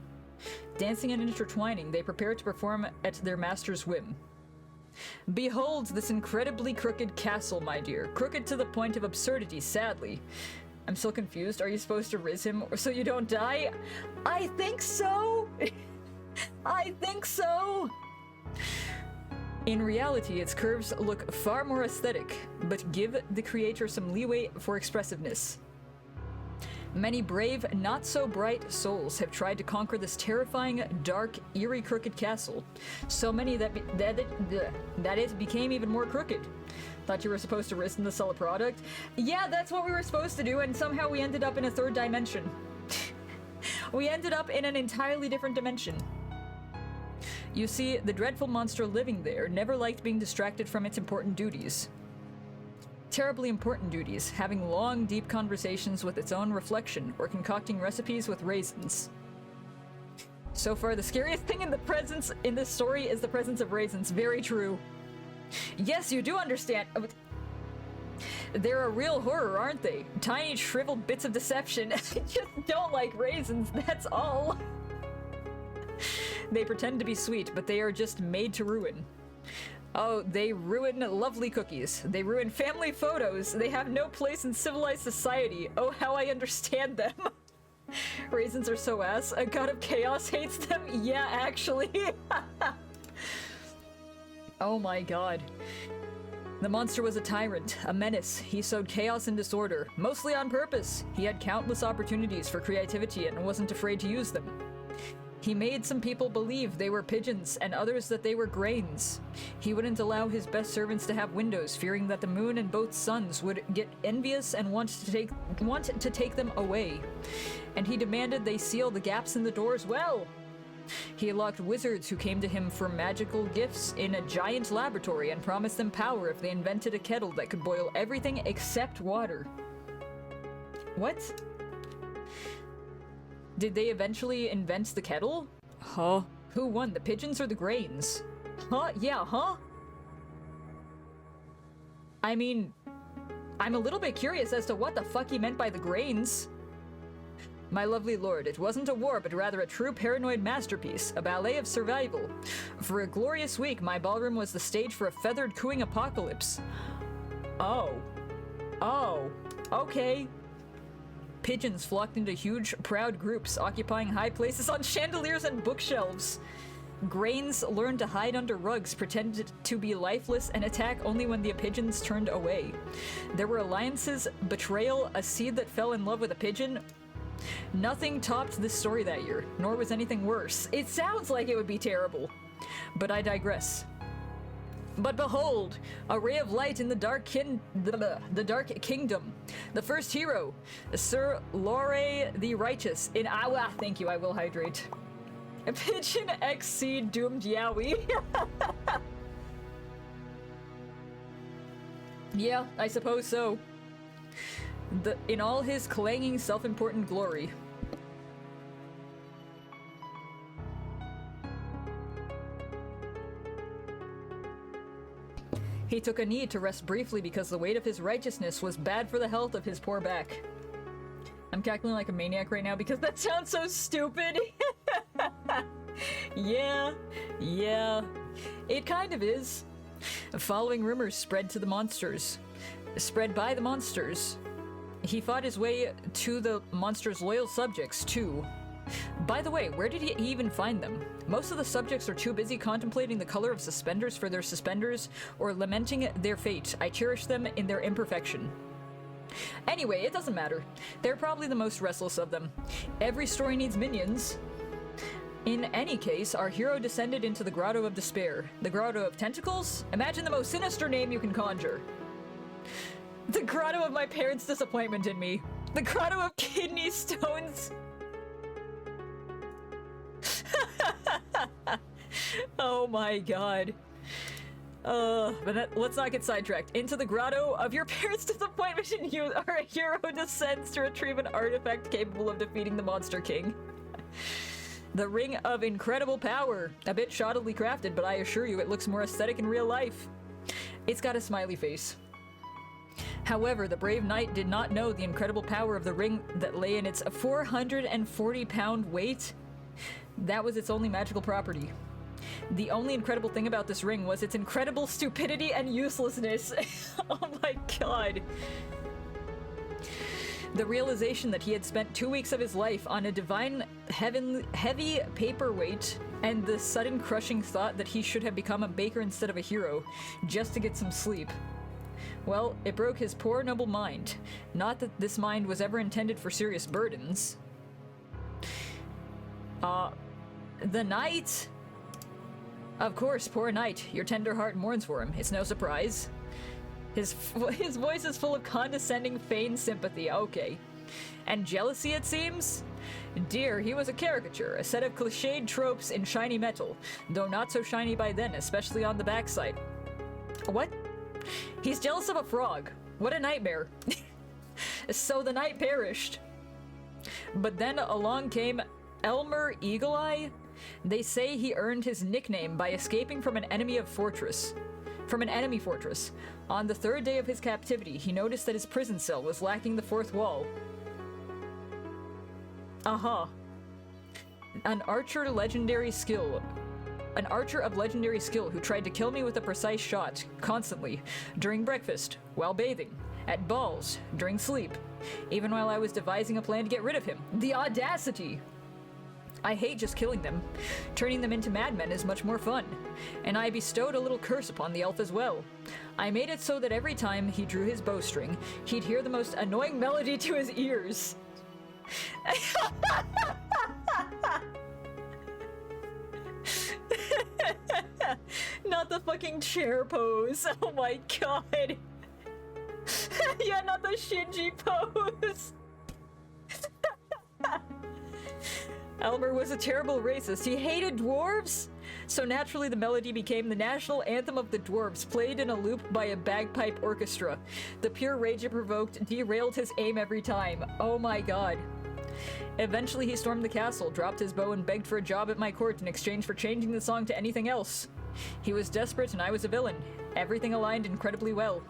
Dancing and intertwining, they prepare to perform at their master's whim. Behold this incredibly crooked castle, my dear. Crooked to the point of absurdity, sadly. I'm still confused. Are you supposed to Rizz him so you don't die? I think so! I think so! In reality, its curves look far more aesthetic, but give the creator some leeway for expressiveness. Many brave, not-so-bright souls have tried to conquer this terrifying, dark, eerie, crooked castle. So many that it became even more crooked. Thought you were supposed to Rizz him to sell a product? Yeah, that's what we were supposed to do, and somehow we ended up in a third dimension. We ended up in an entirely different dimension. You see, the dreadful monster living there never liked being distracted from its important duties. Terribly important duties, having long, deep conversations with its own reflection, or concocting recipes with raisins. So far, the scariest thing in this story is the presence of raisins. Very true. Yes, you do understand. They're a real horror, aren't they? Tiny, shriveled bits of deception. I just don't like raisins, that's all. They pretend to be sweet, but they are just made to ruin. Oh, they ruin lovely cookies. They ruin family photos. They have no place in civilized society. Oh, how I understand them. Raisins are so ass. A god of chaos hates them? Yeah, actually. Oh my god. The monster was a tyrant, a menace. He sowed chaos and disorder, mostly on purpose. He had countless opportunities for creativity and wasn't afraid to use them. He made some people believe they were pigeons and others that they were grains. He wouldn't allow his best servants to have windows, fearing that the moon and both suns would get envious and want to take them away. And he demanded they seal the gaps in the doors well. He locked wizards who came to him for magical gifts in a giant laboratory and promised them power if they invented a kettle that could boil everything except water. What? Did they eventually invent the kettle? Huh? Who won, the pigeons or the grains? Huh? Yeah, huh? I mean, I'm a little bit curious as to what the fuck he meant by the grains. My lovely lord, it wasn't a war, but rather a true paranoid masterpiece, a ballet of survival. For a glorious week, my ballroom was the stage for a feathered cooing apocalypse. Oh. Oh. Okay. Pigeons flocked into huge, proud groups, occupying high places on chandeliers and bookshelves. Grains learned to hide under rugs, pretended to be lifeless, and attack only when the pigeons turned away. There were alliances, betrayal, a seed that fell in love with a pigeon. Nothing topped this story that year, nor was anything worse. It sounds like it would be terrible, but I digress. But behold, a ray of light in the dark kingdom. The first hero, Sir Lore the Righteous. In Awa, thank you, I will hydrate. A pigeon XC doomed Yowie. Yeah, I suppose so. In all his clanging, self-important glory. He took a knee to rest briefly because the weight of his righteousness was bad for the health of his poor back. I'm cackling like a maniac right now because that sounds so stupid. Yeah, it kind of is. Following rumors spread by the monsters. He fought his way to the monsters' loyal subjects, too. By the way, where did he even find them? Most of the subjects are too busy contemplating the color of suspenders for their suspenders or lamenting their fate. I cherish them in their imperfection. Anyway, it doesn't matter. They're probably the most restless of them. Every story needs minions. In any case, our hero descended into the Grotto of Despair. The Grotto of Tentacles? Imagine the most sinister name you can conjure. The Grotto of my parents' disappointment in me. The Grotto of Kidney Stones. Oh my god. But let's not get sidetracked. Into the Grotto of your parents' disappointment in you, our hero descends to retrieve an artifact capable of defeating the Monster King. The Ring of Incredible Power. A bit shoddily crafted, but I assure you it looks more aesthetic in real life. It's got a smiley face. However, the brave knight did not know the incredible power of the ring that lay in its 440-pound weight. That was its only magical property. The only incredible thing about this ring was its incredible stupidity and uselessness. Oh my god. The realization that he had spent 2 weeks of his life on a divine heavy paperweight, and the sudden crushing thought that he should have become a baker instead of a hero, just to get some sleep. Well, it broke his poor noble mind. Not that this mind was ever intended for serious burdens. The knight? Of course, poor knight. Your tender heart mourns for him. It's no surprise. His voice is full of condescending, feigned sympathy. Okay. And jealousy, it seems? Dear, he was a caricature, a set of cliched tropes in shiny metal, though not so shiny by then, especially on the backside. What? He's jealous of a frog. What a nightmare. So the knight perished. But then along came Elmer Eagle-Eye. They say he earned his nickname by escaping from an enemy fortress. On the third day of his captivity, he noticed that his prison cell was lacking the fourth wall. An archer of legendary skill who tried to kill me with a precise shot, constantly, during breakfast, while bathing, at balls, during sleep, even while I was devising a plan to get rid of him. The audacity! I hate just killing them. Turning them into madmen is much more fun. And I bestowed a little curse upon the elf as well. I made it so that every time he drew his bowstring, he'd hear the most annoying melody to his ears. Not the fucking chair pose. Oh my god. Yeah, not the Shinji pose. Elmer was a terrible racist. He hated dwarves. So naturally the melody became the national anthem of the dwarves, played in a loop by a bagpipe orchestra. The pure rage it provoked derailed his aim every time. Oh my god. Eventually he stormed the castle, dropped his bow, and begged for a job at my court in exchange for changing the song to anything else. He was desperate and I was a villain. Everything aligned incredibly well.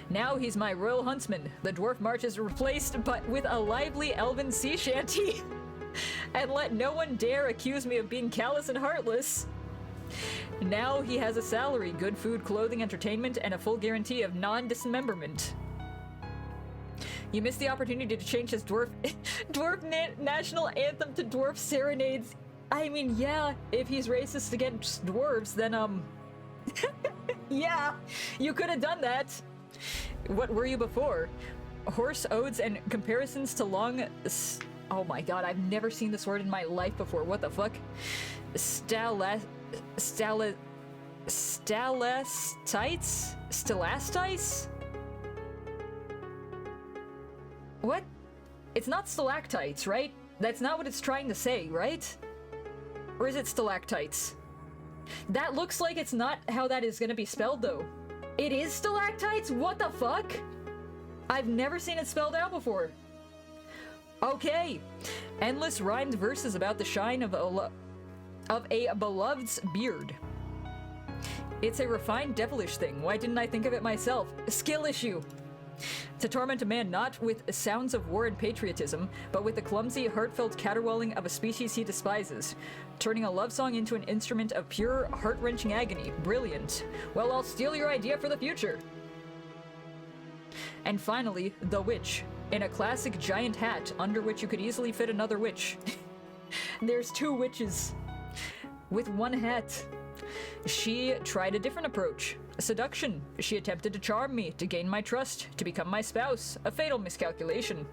Now he's my royal huntsman. The dwarf march is replaced but with a lively elven sea shanty. And let no one dare accuse me of being callous and heartless. Now he has a salary, good food, clothing, entertainment, and a full guarantee of non-dismemberment. You missed the opportunity to change his dwarf national anthem to dwarf serenades. I mean, yeah, if he's racist against dwarves, then, yeah, you could have done that. What were you before? Horse odes and comparisons to long... Oh my god, I've never seen this word in my life before. What the fuck? Stalactites? Stalactites? What? It's not stalactites, right? That's not what it's trying to say, right? Or is it stalactites? That looks like it's not how that is gonna be spelled, though. It is stalactites? What the fuck? I've never seen it spelled out before. Okay. Endless rhymed verses about the shine of a beloved's beard. It's a refined devilish thing. Why didn't I think of it myself? A skill issue. To torment a man not with sounds of war and patriotism, but with the clumsy, heartfelt caterwauling of a species he despises. Turning a love song into an instrument of pure, heart-wrenching agony. Brilliant. Well, I'll steal your idea for the future. And finally, the witch. In a classic giant hat, under which you could easily fit another witch. There's two witches. With one hat. She tried a different approach. Seduction. She attempted to charm me, to gain my trust, to become my spouse. A fatal miscalculation.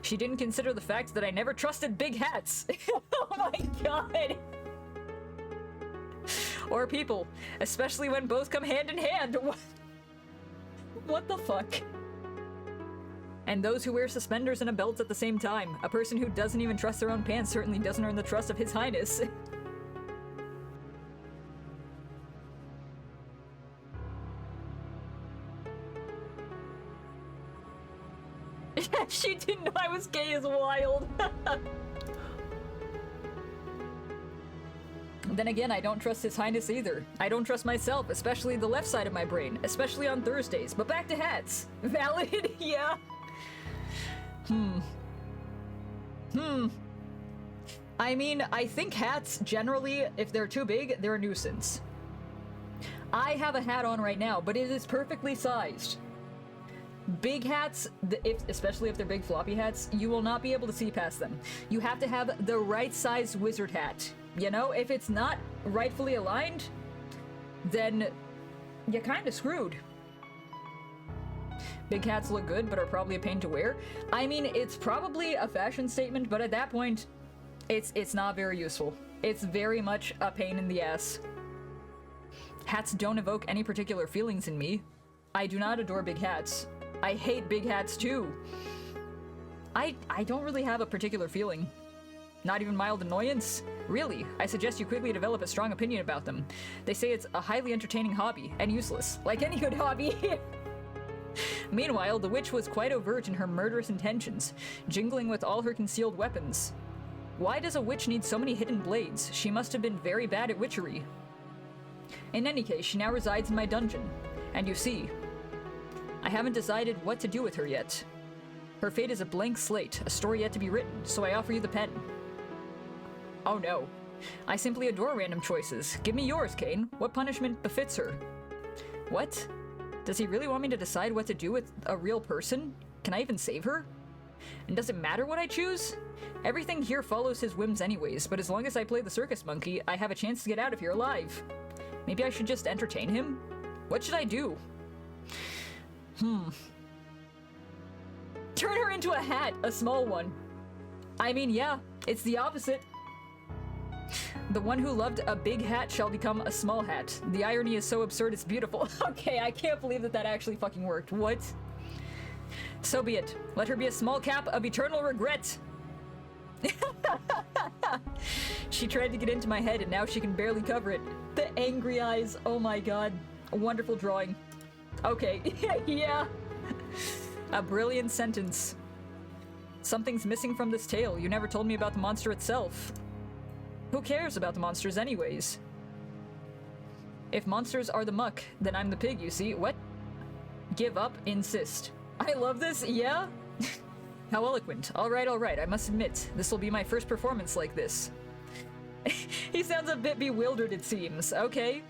She didn't consider the fact that I never trusted big hats. Oh my god. Or people, especially when both come hand in hand. What the fuck? And those who wear suspenders and a belt at the same time. A person who doesn't even trust their own pants certainly doesn't earn the trust of His Highness. She didn't know I was gay is wild. Then again, I don't trust His Highness either. I don't trust myself, especially the left side of my brain, especially on Thursdays. But back to hats. Valid? Yeah. I mean, I think hats, generally, if they're too big, they're a nuisance. I have a hat on right now, but it is perfectly sized. Big hats, especially if they're big floppy hats, you will not be able to see past them. You have to have the right size wizard hat. You know, if it's not rightfully aligned, then you're kind of screwed. Big hats look good, but are probably a pain to wear. I mean, it's probably a fashion statement, but at that point, it's not very useful. It's very much a pain in the ass. Hats don't evoke any particular feelings in me. I do not adore big hats. I hate big hats too. I don't really have a particular feeling. Not even mild annoyance? Really, I suggest you quickly develop a strong opinion about them. They say it's a highly entertaining hobby, and useless, like any good hobby. Meanwhile, the witch was quite overt in her murderous intentions, jingling with all her concealed weapons. Why does a witch need so many hidden blades? She must have been very bad at witchery. In any case, she now resides in my dungeon, and you see, I haven't decided what to do with her yet. Her fate is a blank slate, a story yet to be written, so I offer you the pen. Oh no. I simply adore random choices. Give me yours, Kane. What punishment befits her? What? Does he really want me to decide what to do with a real person? Can I even save her? And does it matter what I choose? Everything here follows his whims anyways, but as long as I play the circus monkey, I have a chance to get out of here alive. Maybe I should just entertain him? What should I do? Turn her into a hat, a small one. I mean, yeah, it's the opposite. The one who loved a big hat shall become a small hat. The irony is so absurd it's beautiful. Okay, I can't believe that actually fucking worked. What? So be it. Let her be a small cap of eternal regret. She tried to get into my head and now she can barely cover it. The angry eyes. Oh my god. A wonderful drawing. Okay. Yeah. A brilliant sentence. Something's missing from this tale. You never told me about the monster itself. Who cares about the monsters anyways? If monsters are the muck, then I'm the pig, you see. What? give up, insist. I love this, yeah? How eloquent. Alright, I must admit, this will be my first performance like this. He sounds a bit bewildered, it seems. Okay.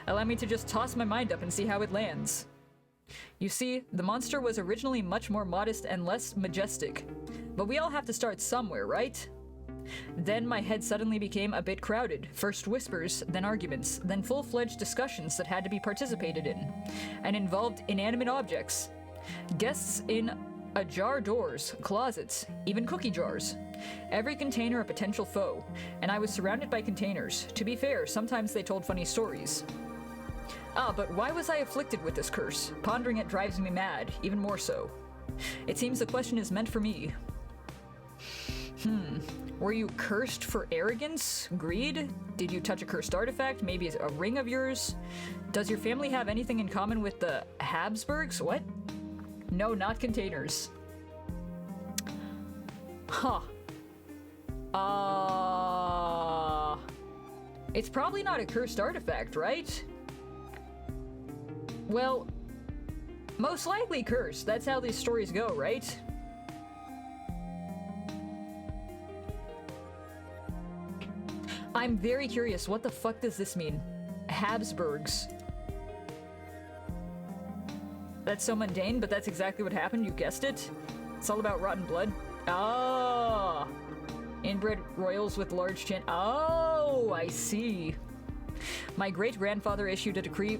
Allow me to just toss my mind up and see how it lands. You see, the monster was originally much more modest and less majestic. But we all have to start somewhere, right? Then my head suddenly became a bit crowded. First whispers, then arguments, then full-fledged discussions that had to be participated in, and involved inanimate objects. Guests in ajar doors, closets, even cookie jars. Every container a potential foe, and I was surrounded by containers. To be fair, sometimes they told funny stories. Ah, but why was I afflicted with this curse? Pondering it drives me mad, even more so. It seems the question is meant for me. Were you cursed for arrogance? Greed? Did you touch a cursed artifact? Maybe a ring of yours? Does your family have anything in common with the Habsburgs? What? No, not containers. Huh. It's probably not a cursed artifact, right? Well, most likely cursed. That's how these stories go, right? I'm very curious. What the fuck does this mean? Habsburgs. That's so mundane, but that's exactly what happened. You guessed it. It's all about rotten blood. Ah. Inbred royals with large chin. Oh, I see. My great-grandfather issued a decree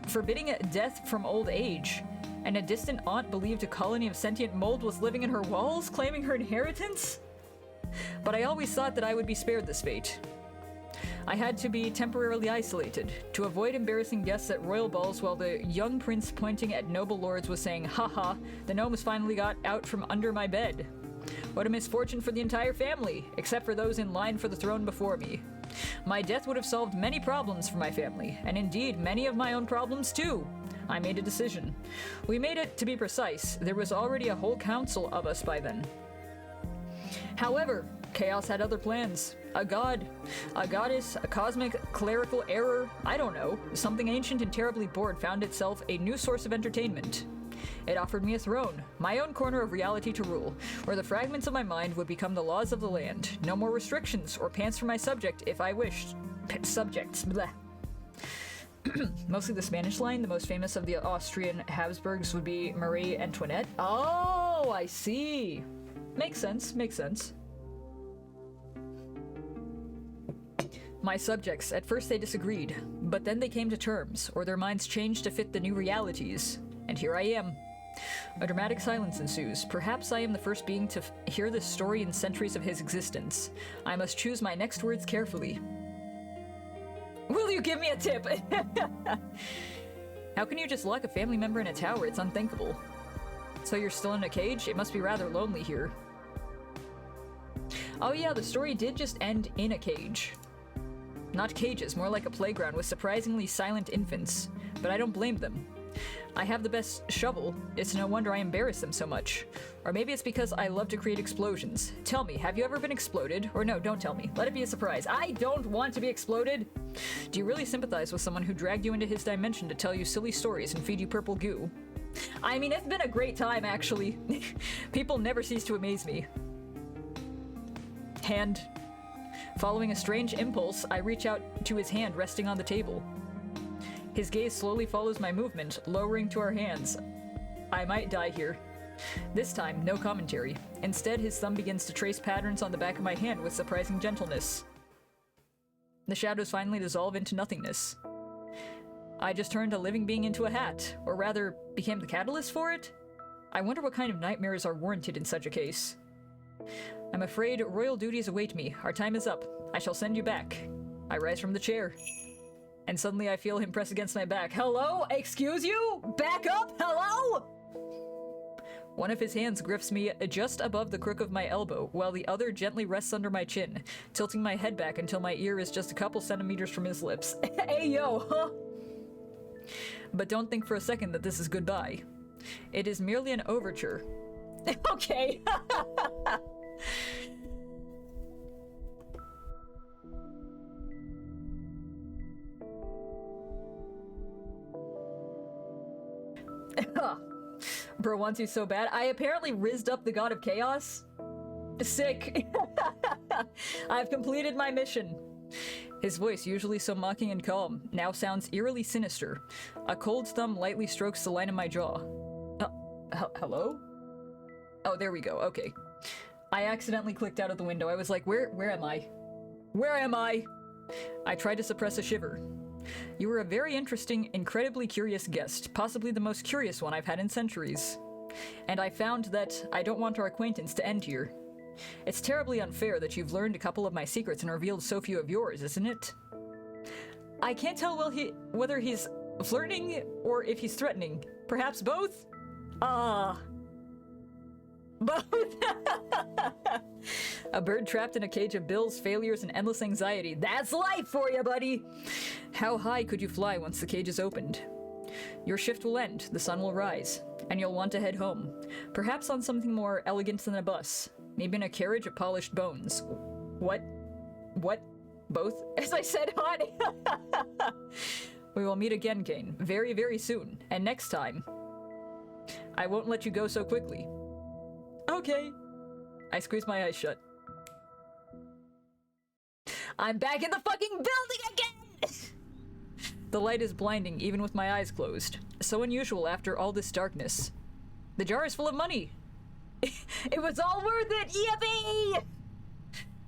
forbidding death from old age, and a distant aunt believed a colony of sentient mold was living in her walls, claiming her inheritance? But I always thought that I would be spared this fate. I had to be temporarily isolated, to avoid embarrassing guests at royal balls while the young prince pointing at noble lords was saying, haha, the gnomes finally got out from under my bed. What a misfortune for the entire family, except for those in line for the throne before me. My death would have solved many problems for my family, and indeed many of my own problems too. I made a decision. We made it, to be precise. There was already a whole council of us by then. However, Chaos had other plans. A god, a goddess, a cosmic clerical error, I don't know. Something ancient and terribly bored found itself a new source of entertainment. It offered me a throne, my own corner of reality to rule, where the fragments of my mind would become the laws of the land. No more restrictions or pants for my subject if I wished. Subjects, bleh. Mostly the Spanish line. The most famous of the Austrian Habsburgs would be Marie Antoinette. Oh, I see. Makes sense, makes sense. My subjects, at first they disagreed, but then they came to terms, or their minds changed to fit the new realities. And here I am. A dramatic silence ensues. Perhaps I am the first being to hear this story in centuries of his existence. I must choose my next words carefully. Will you give me a tip? How can you just lock a family member in a tower? It's unthinkable. So you're still in a cage? It must be rather lonely here. Oh yeah, the story did just end in a cage. Not cages, more like a playground with surprisingly silent infants. But I don't blame them. I have the best shovel. It's no wonder I embarrass them so much. Or maybe it's because I love to create explosions. Tell me, have you ever been exploded? Or no, don't tell me. Let it be a surprise. I don't want to be exploded! Do you really sympathize with someone who dragged you into his dimension to tell you silly stories and feed you purple goo? I mean, it's been a great time, actually. People never cease to amaze me. Hand. Following a strange impulse, I reach out to his hand resting on the table. His gaze slowly follows my movement, lowering to our hands. I might die here. This time, no commentary. Instead, his thumb begins to trace patterns on the back of my hand with surprising gentleness. The shadows finally dissolve into nothingness. I just turned a living being into a hat, or rather, became the catalyst for it? I wonder what kind of nightmares are warranted in such a case. I'm afraid royal duties await me. Our time is up. I shall send you back. I rise from the chair. And suddenly I feel him press against my back. Hello? Excuse you? Back up? Hello? One of his hands grips me just above the crook of my elbow, while the other gently rests under my chin, tilting my head back until my ear is just a couple centimeters from his lips. Hey yo, huh? But don't think for a second that this is goodbye. It is merely an overture. Okay. Bro wants you so bad. I apparently rizzed up the god of chaos. Sick. I've completed my mission. His voice, usually so mocking and calm, now sounds eerily sinister. A cold thumb lightly strokes the line of my jaw. Hello? Oh, there we go. Okay. I accidentally clicked out of the window. I was like, where am I? Where am I? I tried to suppress a shiver. You were a very interesting, incredibly curious guest, possibly the most curious one I've had in centuries. And I found that I don't want our acquaintance to end here. It's terribly unfair that you've learned a couple of my secrets and revealed so few of yours, isn't it? I can't tell whether he's flirting or if he's threatening. Perhaps both? Both. A bird trapped in a cage of bills, failures, and endless anxiety. That's life for you, buddy! How high could you fly once the cage is opened? Your shift will end, the sun will rise, and you'll want to head home. Perhaps on something more elegant than a bus. Maybe in a carriage of polished bones. What? Both? As I said, honey! We will meet again, Kane. Very, very soon. And next time, I won't let you go so quickly. Okay. I squeeze my eyes shut. I'm back in the fucking building again! The light is blinding, even with my eyes closed. So unusual after all this darkness. The jar is full of money. It was all worth it! Yippee!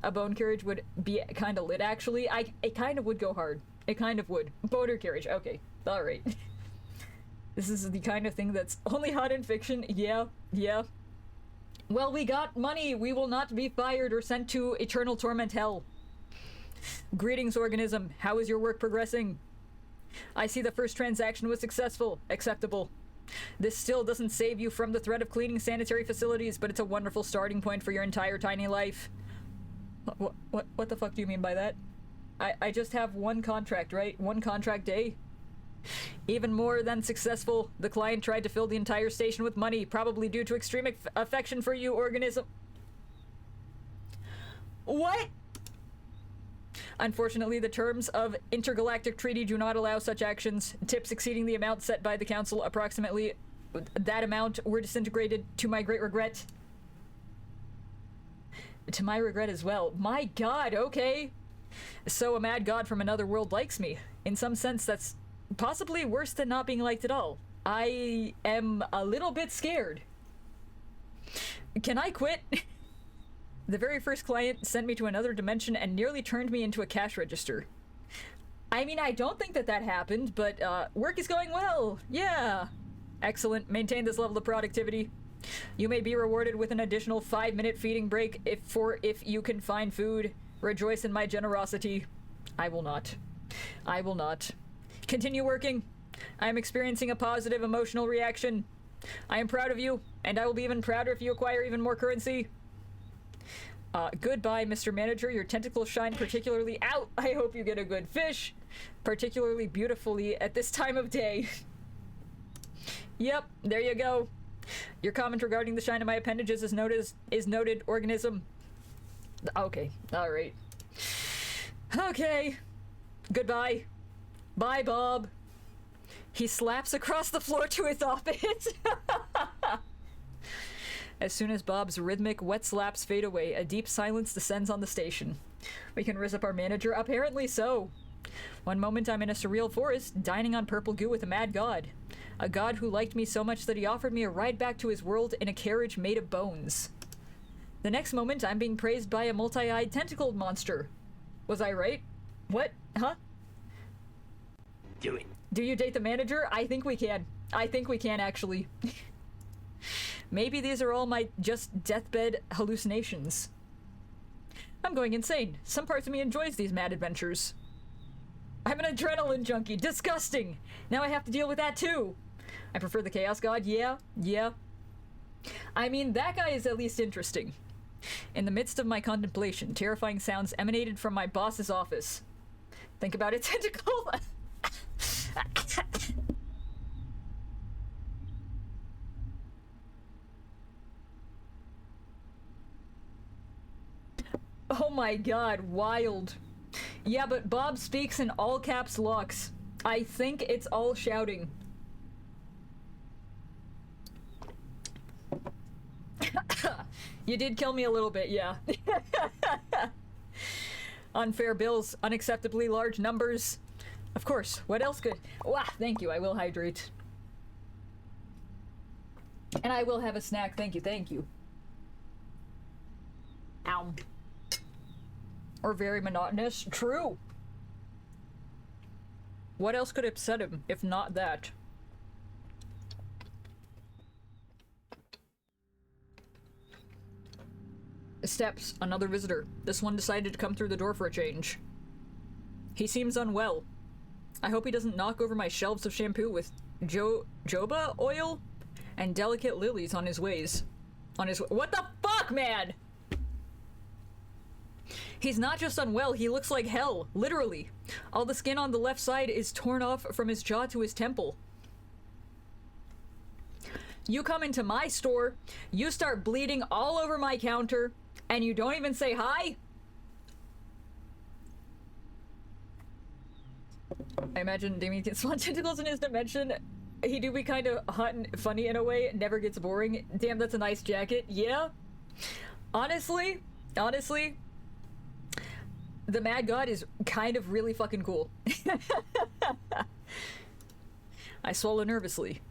A bone carriage would be kind of lit, actually. It kind of would go hard. It kind of would. Boner carriage. Okay. Alright. This is the kind of thing that's only hot in fiction. Yeah. Well, we got money. We will not be fired or sent to eternal torment hell. Greetings, organism. How is your work progressing? I see the first transaction was successful. Acceptable. This still doesn't save you from the threat of cleaning sanitary facilities, but it's a wonderful starting point for your entire tiny life. What the fuck do you mean by that? I just have one contract, right? One contract day? Even more than successful, the client tried to fill the entire station with money, probably due to extreme affection for you, organism. What? Unfortunately, the terms of intergalactic treaty do not allow such actions. Tips exceeding the amount set by the council, approximately that amount, were disintegrated to my great regret. To my regret as well. My god, okay. So a mad god from another world likes me. In some sense, that's possibly worse than not being liked at all. I am a little bit scared. Can I quit? The very first client sent me to another dimension and nearly turned me into a cash register. I mean, I don't think that happened, but work is going well. Yeah. Excellent. Maintain this level of productivity. You may be rewarded with an additional 5-minute feeding break if you can find food. Rejoice in my generosity. I will not. I will not. Continue working. I am experiencing a positive emotional reaction. I am proud of you, and I will be even prouder if you acquire even more currency. Goodbye, Mr. Manager. Your tentacles shine particularly out. I hope you get a good fish. Particularly beautifully at this time of day. Yep, there you go. Your comment regarding the shine of my appendages is noted, organism. Okay, alright. Okay. Goodbye. Bye, Bob. He slaps across the floor to his office. As soon as Bob's rhythmic, wet slaps fade away, a deep silence descends on the station. We can rizz up our manager? Apparently so. One moment I'm in a surreal forest, dining on purple goo with a mad god. A god who liked me so much that he offered me a ride back to his world in a carriage made of bones. The next moment I'm being praised by a multi-eyed tentacled monster. Was I right? What? Huh? Do it. Do you date the manager? I think we can. I think we can, actually. Maybe these are all my just deathbed hallucinations. I'm going insane. Some parts of me enjoys these mad adventures. I'm an adrenaline junkie. Disgusting. Now I have to deal with that too. I prefer the Chaos God. Yeah. I mean, that guy is at least interesting. In the midst of my contemplation, terrifying sounds emanated from my boss's office. Think about it, tentacle. Oh my god, wild. Yeah, but Bob speaks in all caps locks. I think it's all shouting. You did kill me a little bit, yeah. Unfair bills, unacceptably large numbers. Of course, what else could... Wow, thank you, I will hydrate. And I will have a snack, thank you, thank you. Ow. Or very monotonous, true. What else could upset him, if not that? Steps, another visitor. This one decided to come through the door for a change. He seems unwell. I hope he doesn't knock over my shelves of shampoo with jojoba oil and delicate lilies on his ways. What the fuck, man? He's not just unwell, he looks like hell, literally. All the skin on the left side is torn off from his jaw to his temple. You come into my store, you start bleeding all over my counter, and you don't even say hi? I imagine Damien gets spawn tentacles in his dimension. He do be kind of hot and funny in a way, never gets boring. Damn, that's a nice jacket. Yeah? Honestly, the Mad God is kind of really fucking cool. I swallow nervously.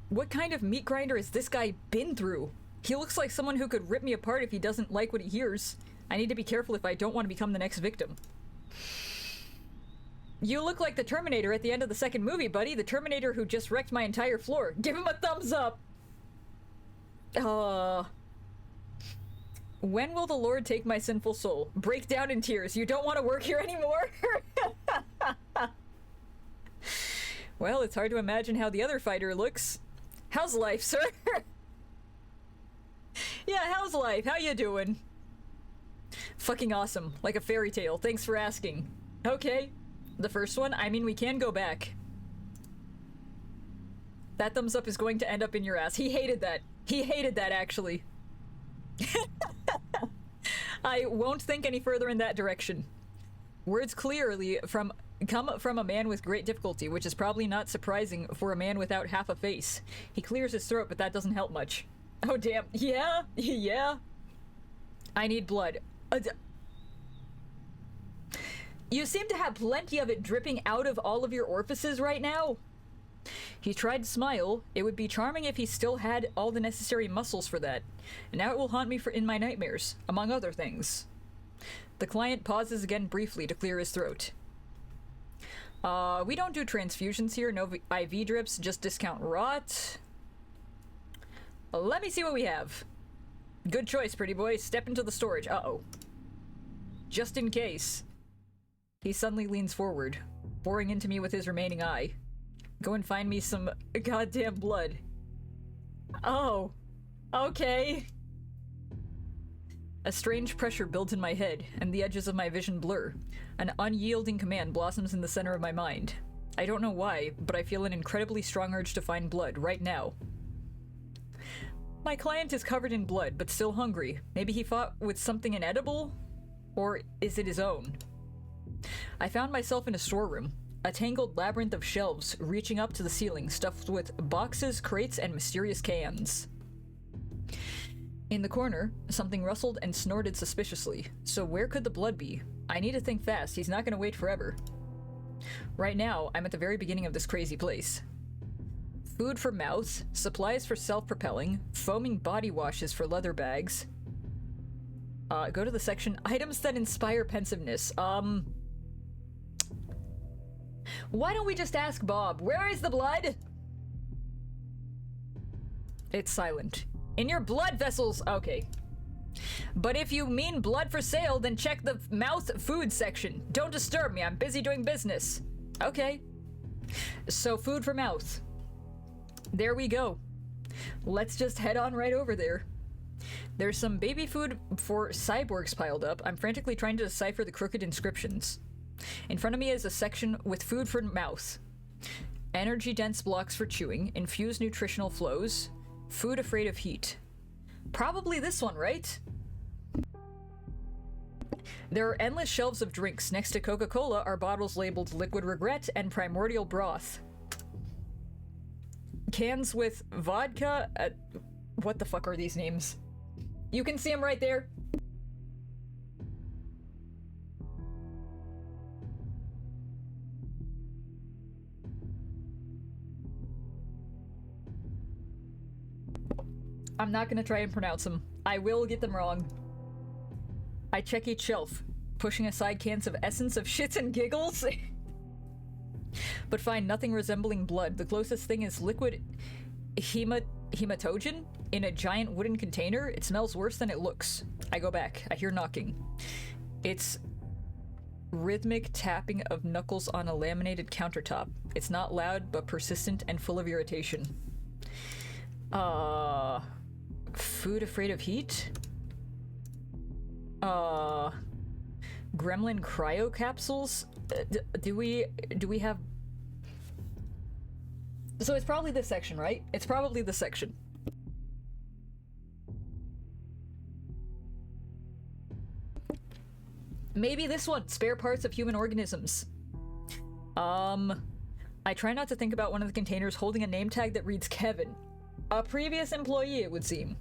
What kind of meat grinder has this guy been through? He looks like someone who could rip me apart if he doesn't like what he hears. I need to be careful if I don't want to become the next victim. You look like the Terminator at the end of the second movie, buddy. The Terminator who just wrecked my entire floor. Give him a thumbs up! When will the Lord take my sinful soul? Break down in tears. You don't want to work here anymore? Well, it's hard to imagine how the other fighter looks. How's life, sir? Yeah, how's life? How you doing? Fucking awesome. Like a fairy tale. Thanks for asking. Okay. The first one? I mean, we can go back. That thumbs up is going to end up in your ass. He hated that. He hated that, actually. I won't think any further in that direction. Words clearly come from a man with great difficulty, which is probably not surprising for a man without half a face. He clears his throat, but that doesn't help much. Oh, damn. Yeah? Yeah? I need blood. You seem to have plenty of it dripping out of all of your orifices right now. He tried to smile. It would be charming if he still had all the necessary muscles for that. And now it will haunt me in my nightmares, among other things. The client pauses again briefly to clear his throat. We don't do transfusions here, no IV drips, just discount rot. Let me see what we have. Good choice, pretty boy. Step into the storage. Uh-oh. Just in case. He suddenly leans forward, boring into me with his remaining eye. Go and find me some goddamn blood. Oh. Okay. A strange pressure builds in my head, and the edges of my vision blur. An unyielding command blossoms in the center of my mind. I don't know why, but I feel an incredibly strong urge to find blood right now. My client is covered in blood, but still hungry. Maybe he fought with something inedible? Or is it his own? I found myself in a storeroom, a tangled labyrinth of shelves reaching up to the ceiling, stuffed with boxes, crates, and mysterious cans. In the corner, something rustled and snorted suspiciously. So where could the blood be? I need to think fast. He's not going to wait forever. Right now, I'm at the very beginning of this crazy place. Food for mouth, supplies for self-propelling, foaming body washes for leather bags. Go to the section, items that inspire pensiveness. Why don't we just ask Bob? Where is the blood? It's silent. In your blood vessels! Okay. But if you mean blood for sale, then check the mouth food section. Don't disturb me, I'm busy doing business. Okay. So food for mouth. There we go. Let's just head on right over there. There's some baby food for cyborgs piled up. I'm frantically trying to decipher the crooked inscriptions. In front of me is a section with food for mouth. Energy-dense blocks for chewing, infused nutritional flows, food afraid of heat. Probably this one, right? There are endless shelves of drinks. Next to Coca-Cola are bottles labeled Liquid Regret and Primordial Broth. Cans with vodka. What the fuck are these names? You can see him right there. I'm not gonna try and pronounce them. I will get them wrong. I check each shelf, pushing aside cans of essence of shits and giggles, but find nothing resembling blood. The closest thing is liquid hematogen in a giant wooden container. It smells worse than it looks. I go back. I hear knocking. It's rhythmic tapping of knuckles on a laminated countertop. It's not loud, but persistent and full of irritation. Food afraid of heat? Gremlin cryo capsules? Do we have... So it's probably this section, right? It's probably this section. Maybe this one, spare parts of human organisms. I try not to think about one of the containers holding a name tag that reads Kevin. A previous employee, it would seem.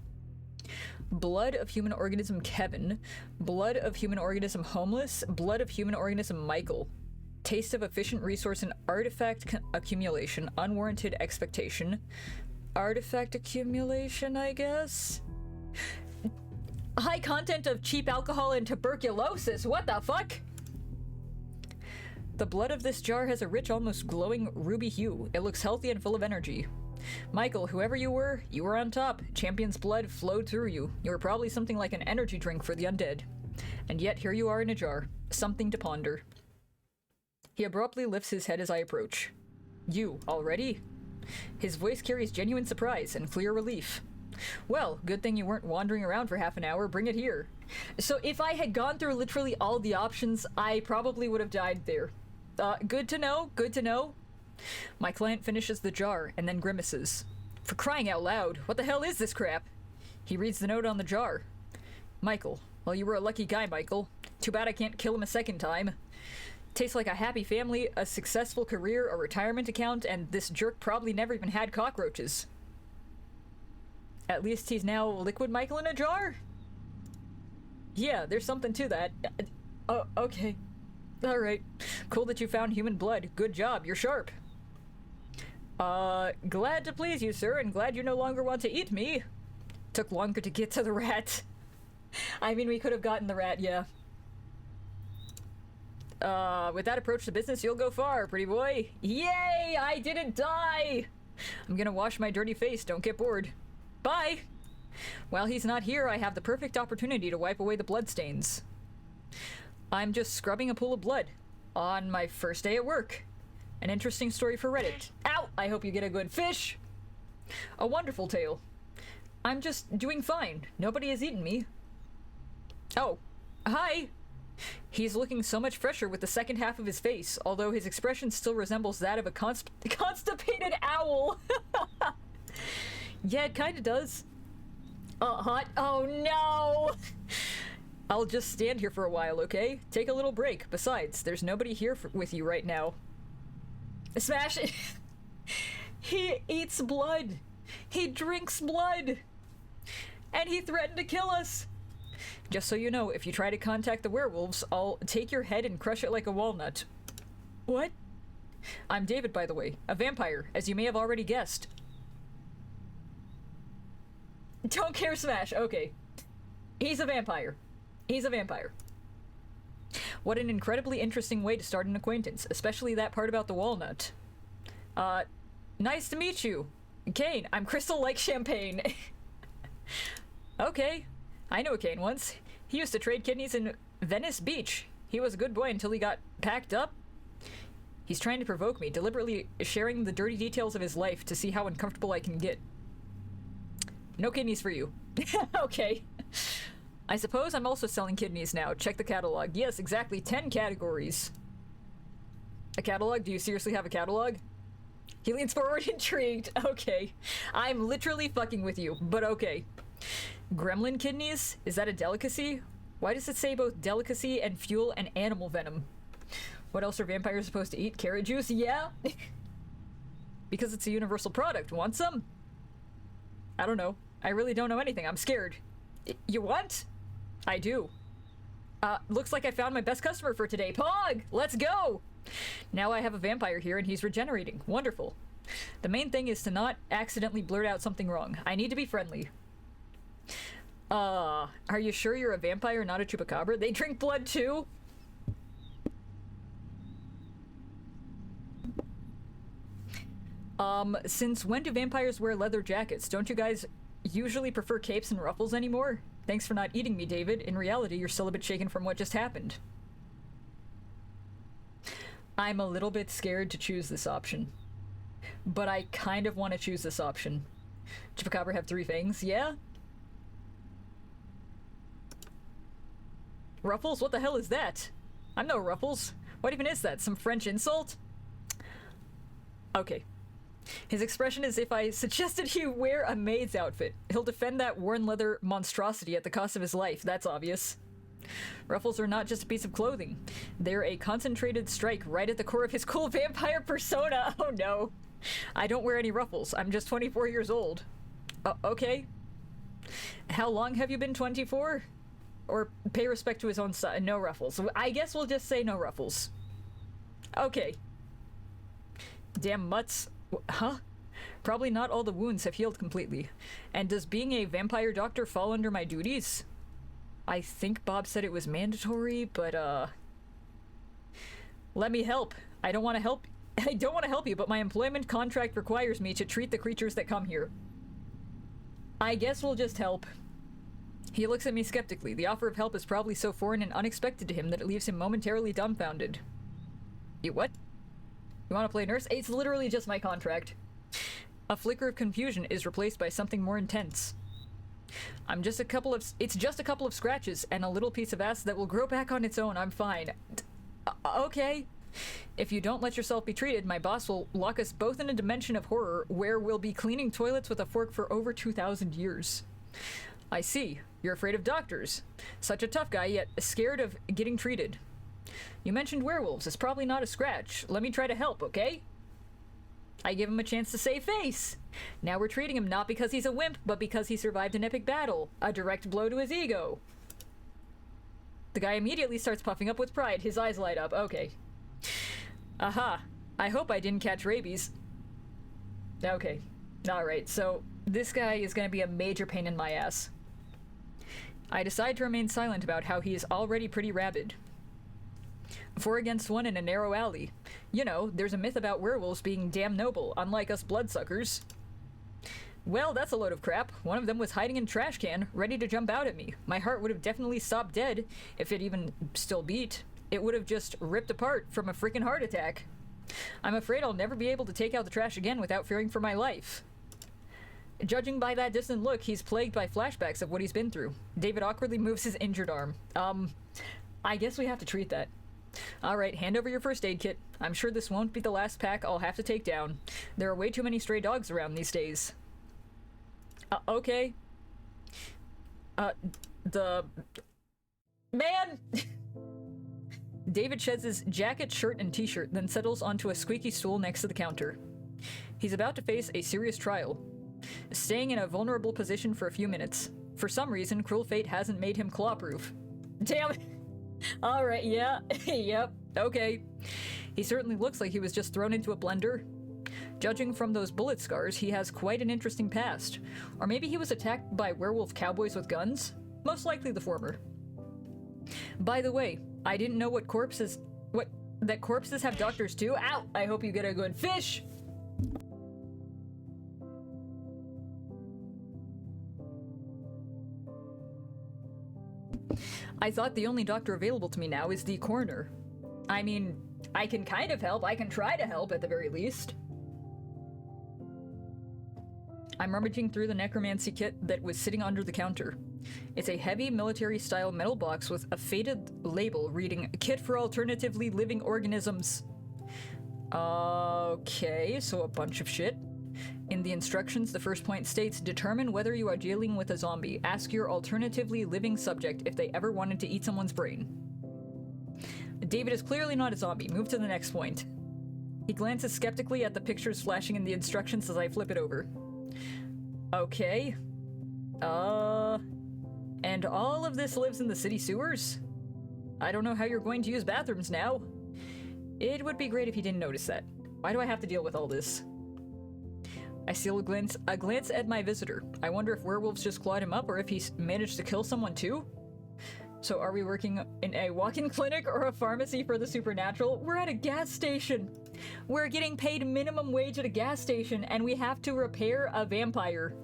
Blood of human organism Kevin. Blood of human organism Homeless. Blood of human organism Michael. Taste of efficient resource and artifact accumulation. Unwarranted expectation. Artifact accumulation, I guess? High content of cheap alcohol and tuberculosis. What the fuck? The blood of this jar has a rich, almost glowing ruby hue. It looks healthy and full of energy. Michael, whoever you were on top. Champion's blood flowed through you. You were probably something like an energy drink for the undead. And yet here you are in a jar. Something to ponder. He abruptly lifts his head as I approach. You, already? His voice carries genuine surprise and clear relief. Well, good thing you weren't wandering around for half an hour. Bring it here. So if I had gone through literally all the options, I probably would have died there. Good to know, good to know. My client finishes the jar and then grimaces. For crying out loud, what the hell is this crap? He reads the note on the jar. Michael. Well, you were a lucky guy, Michael. Too bad I can't kill him a second time. Tastes like a happy family, a successful career, a retirement account, and this jerk probably never even had cockroaches. At least he's now Liquid Michael in a jar? Yeah, there's something to that. Oh, okay. Alright. Cool that you found human blood. Good job, you're sharp. Glad to please you, sir, and glad you no longer want to eat me. Took longer to get to the rat. I mean, we could have gotten the rat, yeah. With that approach to business, you'll go far, pretty boy. Yay! I didn't die! I'm gonna wash my dirty face, don't get bored. Bye! While he's not here, I have the perfect opportunity to wipe away the bloodstains. I'm just scrubbing a pool of blood on my first day at work. An interesting story for Reddit. Ow! I hope you get a good fish! A wonderful tale. I'm just doing fine. Nobody has eaten me. Oh. Hi! He's looking so much fresher with the second half of his face, although his expression still resembles that of a constipated owl. Yeah, it kinda does. Hot. Oh no! I'll just stand here for a while, okay? Take a little break. Besides, there's nobody here with you right now. Smash it! He eats blood! He drinks blood! And he threatened to kill us! Just so you know, if you try to contact the werewolves, I'll take your head and crush it like a walnut. What? I'm David, by the way. A vampire, as you may have already guessed. Don't care, Smash. Okay. He's a vampire. He's a vampire. What an incredibly interesting way to start an acquaintance, especially that part about the walnut. Nice to meet you. Kane, I'm Crystal like champagne. Okay. I know Kane once. He used to trade kidneys in Venice Beach. He was a good boy until he got packed up. He's trying to provoke me, deliberately sharing the dirty details of his life to see how uncomfortable I can get. No kidneys for you. Okay. I suppose I'm also selling kidneys now. Check the catalog. Yes, exactly 10 categories. A catalog? Do you seriously have a catalog? He leans forward, intrigued. Okay. I'm literally fucking with you, but okay. Gremlin kidneys? Is that a delicacy? Why does it say both delicacy and fuel and animal venom? What else are vampires supposed to eat? Carrot juice? Yeah. Because it's a universal product. Want some? I don't know. I really don't know anything. I'm scared. You want? I do. Looks like I found my best customer for today. Pog! Let's go! Now I have a vampire here and he's regenerating. Wonderful. The main thing is to not accidentally blurt out something wrong. I need to be friendly. Are you sure you're a vampire, not a chupacabra? They drink blood too? Since when do vampires wear leather jackets? Don't you guys usually prefer capes and ruffles anymore? Thanks for not eating me, David. In reality, you're still a bit shaken from what just happened. I'm a little bit scared to choose this option. But I kind of want to choose this option. Chupacabra have 3 fangs? Yeah? Ruffles? What the hell is that? I'm no Ruffles. What even is that? Some French insult? Okay. His expression is if I suggested he wear a maid's outfit. He'll defend that worn leather monstrosity at the cost of his life. That's obvious. Ruffles are not just a piece of clothing. They're a concentrated strike right at the core of his cool vampire persona. Oh no. I don't wear any ruffles. I'm just 24 years old. Okay. How long have you been 24? Or pay respect to his own son. No ruffles. I guess we'll just say no ruffles. Okay. Damn mutts. Huh? Probably not all the wounds have healed completely. And does being a vampire doctor fall under my duties? I think Bob said it was mandatory, but let me help. I don't want to help you, but my employment contract requires me to treat the creatures that come here. I guess we'll just help. He looks at me skeptically. The offer of help is probably so foreign and unexpected to him that it leaves him momentarily dumbfounded. You what? You want to play nurse? It's literally just my contract. A flicker of confusion is replaced by something more intense. It's just a couple of scratches and a little piece of acid that will grow back on its own. I'm fine. Okay. If you don't let yourself be treated, my boss will lock us both in a dimension of horror where we'll be cleaning toilets with a fork for over 2,000 years. I see. You're afraid of doctors. Such a tough guy, yet scared of getting treated. You mentioned werewolves. It's probably not a scratch. Let me try to help, okay? I give him a chance to save face. Now we're treating him not because he's a wimp, but because he survived an epic battle. A direct blow to his ego. The guy immediately starts puffing up with pride. His eyes light up. Okay. Aha. I hope I didn't catch rabies. Okay. Alright, so this guy is going to be a major pain in my ass. I decide to remain silent about how he is already pretty rabid. 4 against 1 in a narrow alley. You know, there's a myth about werewolves being damn noble, unlike us bloodsuckers. Well, that's a load of crap. One of them was hiding in a trash can, ready to jump out at me. My heart would have definitely stopped dead, if it even still beat. It would have just ripped apart from a freaking heart attack. I'm afraid I'll never be able to take out the trash again without fearing for my life. Judging by that distant look, he's plagued by flashbacks of what he's been through. David awkwardly moves his injured arm. I guess we have to treat that. Alright, hand over your first aid kit. I'm sure this won't be the last pack I'll have to take down. There are way too many stray dogs around these days. Okay. Man! David sheds his jacket, shirt, and t-shirt, then settles onto a squeaky stool next to the counter. He's about to face a serious trial. Staying in a vulnerable position for a few minutes. For some reason, cruel fate hasn't made him claw-proof. Damn it! Alright, yeah, yep, okay. He certainly looks like he was just thrown into a blender. Judging from those bullet scars, he has quite an interesting past. Or maybe he was attacked by werewolf cowboys with guns? Most likely the former. By the way, I didn't know that corpses have doctors too. Ow! I hope you get a good fish! I thought the only doctor available to me now is the coroner. I mean, I can kind of help. I can try to help at the very least. I'm rummaging through the necromancy kit that was sitting under the counter. It's a heavy military-style metal box with a faded label reading, Kit for Alternatively Living Organisms. Okay, so a bunch of shit. In the instructions, the first point states, determine whether you are dealing with a zombie. Ask your alternatively living subject if they ever wanted to eat someone's brain. David is clearly not a zombie. Move to the next point. He glances skeptically at the pictures flashing in the instructions as I flip it over. Okay. And all of this lives in the city sewers? I don't know how you're going to use bathrooms now. It would be great if you didn't notice that. Why do I have to deal with all this? I steal a glance at my visitor. I wonder if werewolves just clawed him up or if he's managed to kill someone too? So are we working in a walk-in clinic or a pharmacy for the supernatural? We're at a gas station. We're getting paid minimum wage at a gas station and we have to repair a vampire.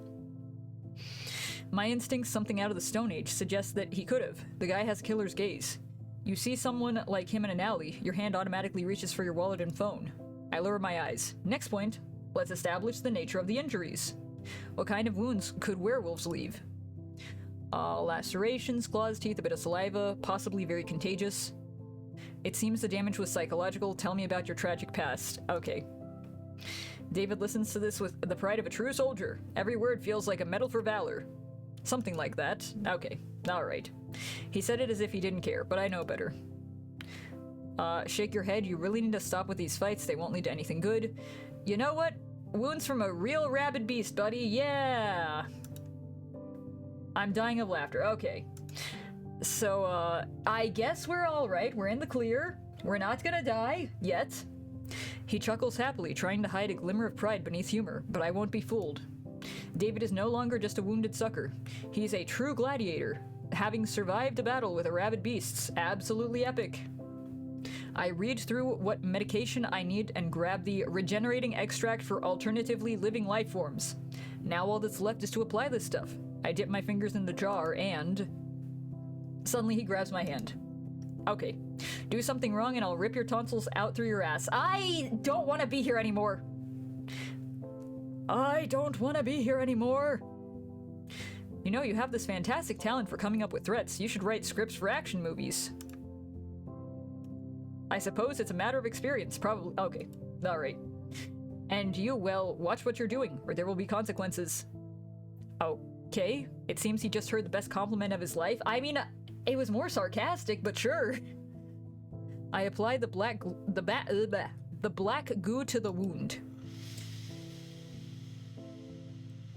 My instincts, something out of the Stone Age, suggests that he could have. The guy has killer's gaze. You see someone like him in an alley, your hand automatically reaches for your wallet and phone. I lower my eyes. Next point, let's establish the nature of the injuries. What kind of wounds could werewolves leave? Lacerations, claws, teeth, a bit of saliva, possibly very contagious. It seems the damage was psychological. Tell me about your tragic past. Okay. David listens to this with the pride of a true soldier. Every word feels like a medal for valor. Something like that. Okay. Alright. He said it as if he didn't care, but I know better. Shake your head. You really need to stop with these fights. They won't lead to anything good. You know what? Wounds from a real rabid beast, buddy. Yeah! I'm dying of laughter. Okay. So, I guess we're alright. We're in the clear. We're not gonna die. Yet. He chuckles happily, trying to hide a glimmer of pride beneath humor, but I won't be fooled. David is no longer just a wounded sucker. He's a true gladiator, having survived a battle with a rabid beasts. Absolutely epic. I read through what medication I need and grab the regenerating extract for alternatively living life forms. Now all that's left is to apply this stuff. I dip my fingers in the jar and... Suddenly he grabs my hand. Okay. Do something wrong and I'll rip your tonsils out through your ass. I don't want to be here anymore. I don't want to be here anymore. You know, you have this fantastic talent for coming up with threats. You should write scripts for action movies. I suppose it's a matter of experience, probably. Okay, alright. And you, well, watch what you're doing, or there will be consequences. Okay, it seems he just heard the best compliment of his life. I mean, it was more sarcastic, but sure. I apply the black goo to the wound.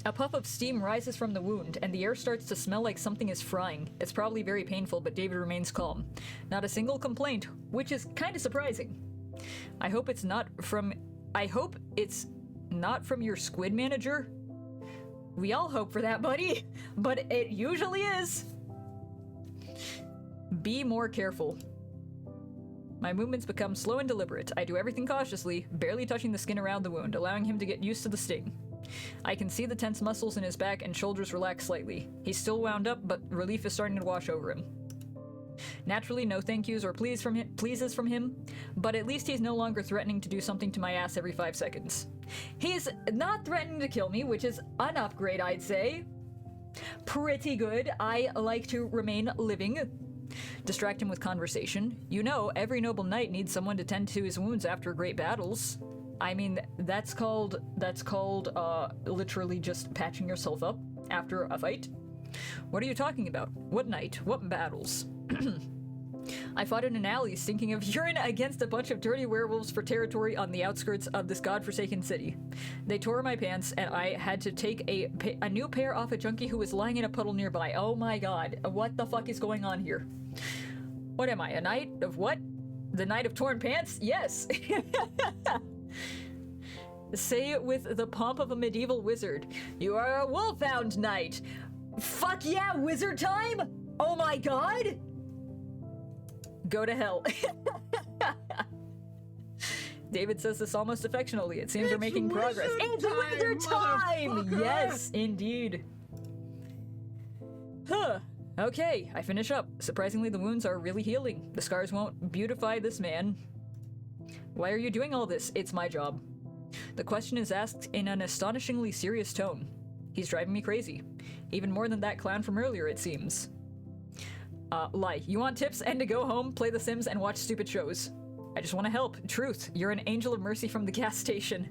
A puff of steam rises from the wound, and the air starts to smell like something is frying. It's probably very painful, but David remains calm. Not a single complaint, which is kind of surprising. I hope it's not from your squid manager. We all hope for that, buddy, but it usually is. Be more careful. My movements become slow and deliberate. I do everything cautiously, barely touching the skin around the wound, allowing him to get used to the sting. I can see the tense muscles in his back and shoulders relax slightly. He's still wound up, but relief is starting to wash over him. Naturally, no thank yous or pleases from him, but at least he's no longer threatening to do something to my ass every 5 seconds. He's not threatening to kill me, which is an upgrade, I'd say. Pretty good. I like to remain living. Distract him with conversation. You know, every noble knight needs someone to tend to his wounds after great battles. I mean, that's called literally just patching yourself up after a fight. What are you talking about? What knight? What battles? I fought in an alley stinking of urine against a bunch of dirty werewolves for territory on the outskirts of this godforsaken city. They tore my pants, and I had to take a new pair off a junkie who was lying in a puddle nearby. Oh my god, what the fuck is going on here? What am I, a knight of what? The knight of torn pants? Yes! Say it with the pomp of a medieval wizard. You are a wolf-hound knight! Fuck yeah, wizard time! Oh my god! Go to hell. David says this almost affectionately. It seems we're making progress. It's wizard time! Yes, indeed. Huh. Okay, I finish up. Surprisingly, the wounds are really healing. The scars won't beautify this man. Why are you doing all this? It's my job. The question is asked in an astonishingly serious tone. He's driving me crazy. Even more than that clown from earlier, it seems. Lie. You want tips and to go home, play The Sims, and watch stupid shows. I just want to help. Truth. You're an angel of mercy from the gas station.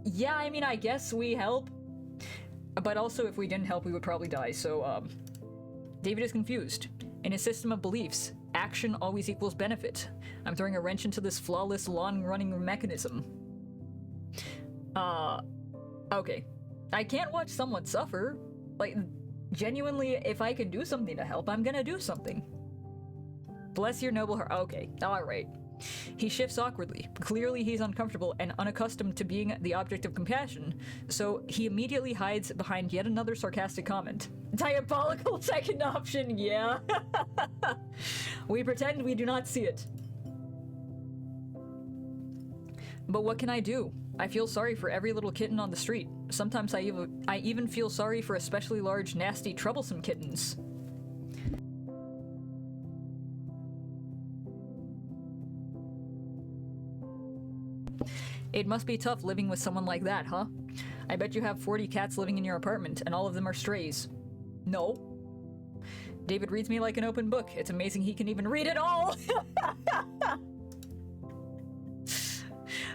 Yeah, I mean, I guess we help. But also, if we didn't help, we would probably die, so, David is confused. In his system of beliefs, action always equals benefit. I'm throwing a wrench into this flawless, long-running mechanism. Okay. I can't watch someone suffer. Like, Genuinely, if I can do something to help, I'm gonna do something. Bless your noble heart. Okay, alright. He shifts awkwardly. Clearly he's uncomfortable and unaccustomed to being the object of compassion, so he immediately hides behind yet another sarcastic comment. Diabolical second option, yeah. We pretend we do not see it. But what can I do? I feel sorry for every little kitten on the street. Sometimes I even feel sorry for especially large, nasty, troublesome kittens. It must be tough living with someone like that, huh? I bet you have 40 cats living in your apartment, and all of them are strays. No. David reads me like an open book. It's amazing he can even read it all!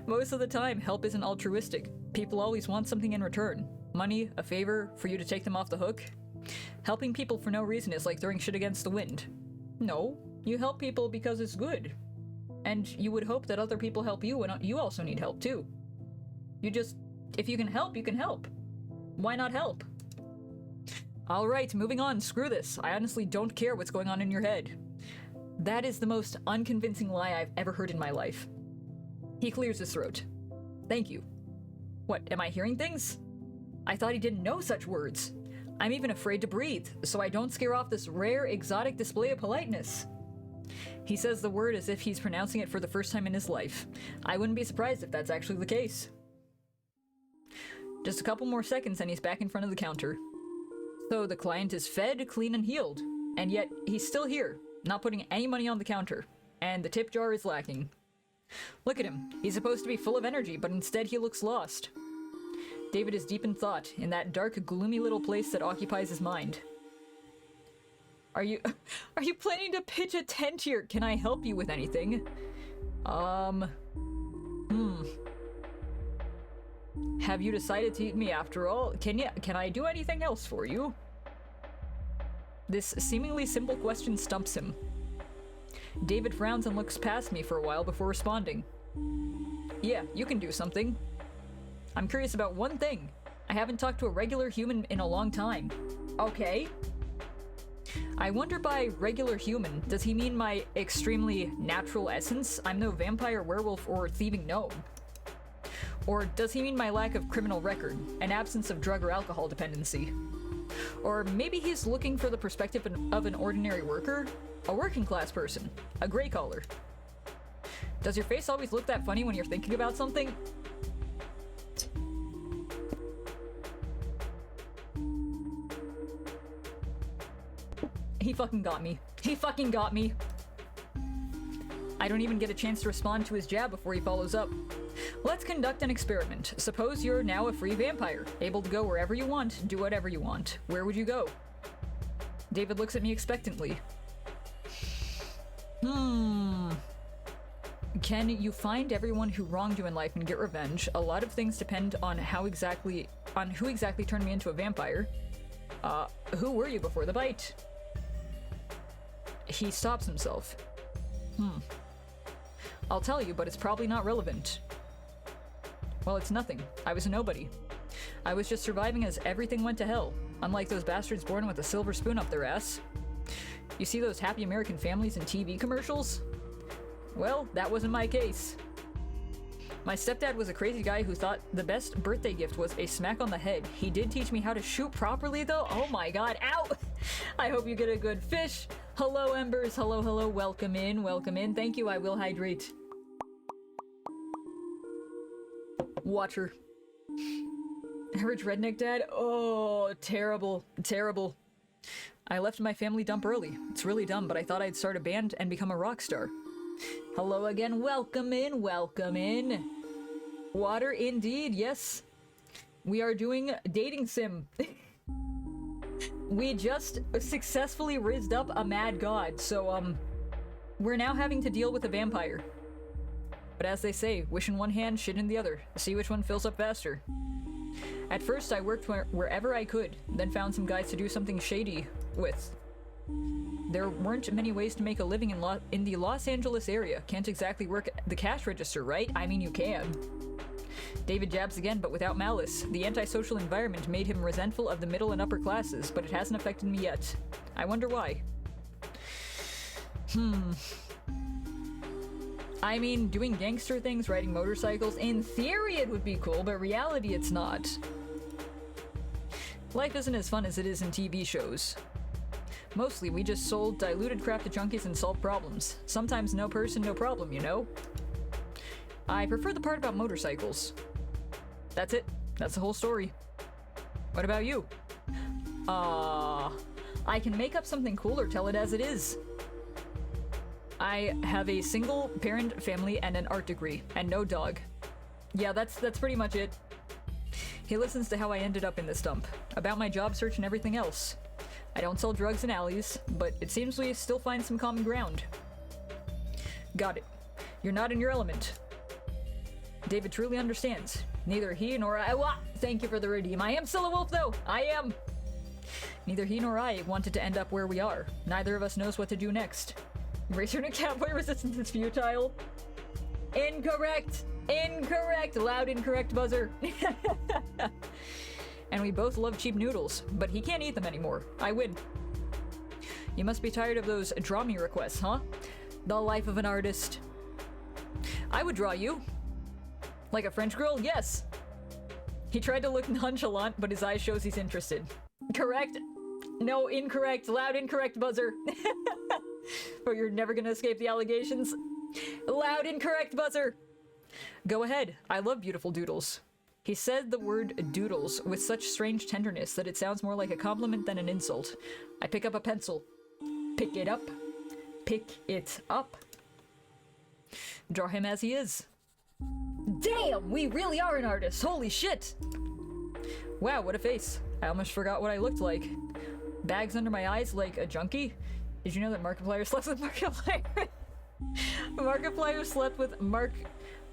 Most of the time, help isn't altruistic. People always want something in return. Money, a favor, for you to take them off the hook. Helping people for no reason is like throwing shit against the wind. No, you help people because it's good. And you would hope that other people help you, and you also need help too. If you can help, you can help. Why not help? Alright, moving on, screw this. I honestly don't care what's going on in your head. That is the most unconvincing lie I've ever heard in my life. He clears his throat. Thank you. What, am I hearing things? I thought he didn't know such words. I'm even afraid to breathe, so I don't scare off this rare, exotic display of politeness. He says the word as if he's pronouncing it for the first time in his life. I wouldn't be surprised if that's actually the case. Just a couple more seconds and he's back in front of the counter. So the client is fed, clean, and healed. And yet, he's still here, not putting any money on the counter. And the tip jar is lacking. Look at him. He's supposed to be full of energy, but instead he looks lost. David is deep in thought, in that dark, gloomy little place that occupies his mind. Are you planning to pitch a tent here? Can I help you with anything? Have you decided to eat me after all? Can I do anything else for you? This seemingly simple question stumps him. David frowns and looks past me for a while before responding. Yeah, you can do something. I'm curious about one thing. I haven't talked to a regular human in a long time. Okay. I wonder by regular human, does he mean my extremely natural essence? I'm no vampire, werewolf, or thieving gnome. Or does he mean my lack of criminal record, an absence of drug or alcohol dependency? Or maybe he's looking for the perspective of an ordinary worker? A working class person? A gray collar? Does your face always look that funny when you're thinking about something? He fucking got me. He fucking got me. I don't even get a chance to respond to his jab before he follows up. Let's conduct an experiment. Suppose you're now a free vampire, able to go wherever you want, do whatever you want. Where would you go? David looks at me expectantly. Can you find everyone who wronged you in life and get revenge? A lot of things depend on who exactly turned me into a vampire. Who were you before the bite? He stops himself. I'll tell you, but it's probably not relevant. Well, it's nothing. I was a nobody. I was just surviving as everything went to hell, unlike those bastards born with a silver spoon up their ass. You see those happy American families in TV commercials? Well, that wasn't my case. My stepdad was a crazy guy who thought the best birthday gift was a smack on the head. He did teach me how to shoot properly, though. Oh my god, ow! I hope you get a good fish. Hello, Embers. Hello, hello. Welcome in, welcome in. Thank you, I will hydrate. Watcher. Average redneck dad? Oh, terrible, terrible. I left my family dump early. It's really dumb, but I thought I'd start a band and become a rock star. Hello again, welcome in, welcome in. Water indeed, yes. We are doing dating sim. We just successfully rizzed up a mad god, so we're now having to deal with a vampire. But as they say, wish in one hand, shit in the other. See which one fills up faster. At first I worked wherever I could, then found some guys to do something shady with. There weren't many ways to make a living in the Los Angeles area. Can't exactly work the cash register, right? I mean, you can. David jabs again, but without malice. The antisocial environment made him resentful of the middle and upper classes, but it hasn't affected me yet. I wonder why. I mean, doing gangster things, riding motorcycles, in theory it would be cool, but reality it's not. Life isn't as fun as it is in TV shows. Mostly, we just sold diluted crap to junkies and solved problems. Sometimes no person, no problem, you know? I prefer the part about motorcycles. That's it. That's the whole story. What about you? I can make up something cool or tell it as it is. I have a single parent family and an art degree, and no dog. Yeah, that's pretty much it. He listens to how I ended up in this dump, about my job search and everything else. I don't sell drugs in alleys, but it seems we still find some common ground. Got it. You're not in your element. David truly understands. Neither he nor I— Thank you for the redeem. I am still a wolf, though! I am! Neither he nor I wanted to end up where we are. Neither of us knows what to do next. Racer and cowboy resistance is futile. Incorrect! Incorrect! Loud incorrect buzzer. And we both love cheap noodles, but he can't eat them anymore. I win. You must be tired of those draw me requests, huh? The life of an artist. I would draw you. Like a French girl? Yes. He tried to look nonchalant, but his eyes shows he's interested. Correct? No, incorrect. Loud incorrect buzzer. But you're never gonna escape the allegations. Loud incorrect buzzer. Go ahead. I love beautiful doodles. He said the word doodles with such strange tenderness that it sounds more like a compliment than an insult. I pick up a pencil. Pick it up. Pick it up. Draw him as he is. Damn, we really are an artist. Holy shit. Wow, what a face. I almost forgot what I looked like. Bags under my eyes like a junkie? Did you know that Markiplier slept with Markiplier? Markiplier slept with Mark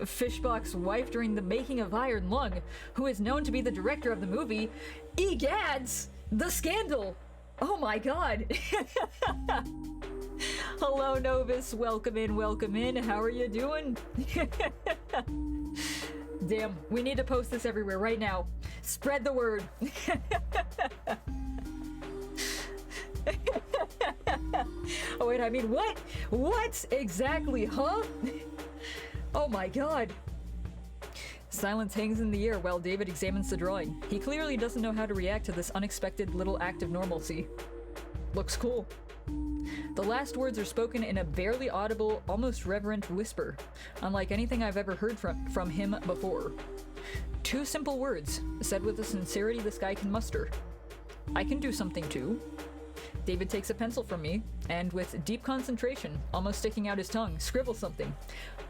Fishbach's wife during the making of Iron Lung, who is known to be the director of the movie Egads! The Scandal! Oh my god! Hello, Novus. Welcome in, welcome in. How are you doing? Damn, we need to post this everywhere right now. Spread the word. Oh wait, I mean, what? What exactly, huh? Oh my god. Silence hangs in the air while David examines the drawing. He clearly doesn't know how to react to this unexpected little act of normalcy. Looks cool. The last words are spoken in a barely audible, almost reverent whisper, unlike anything I've ever heard from him before. 2 simple words, said with the sincerity this guy can muster. I can do something too. David takes a pencil from me, and with deep concentration, almost sticking out his tongue, scribbles something.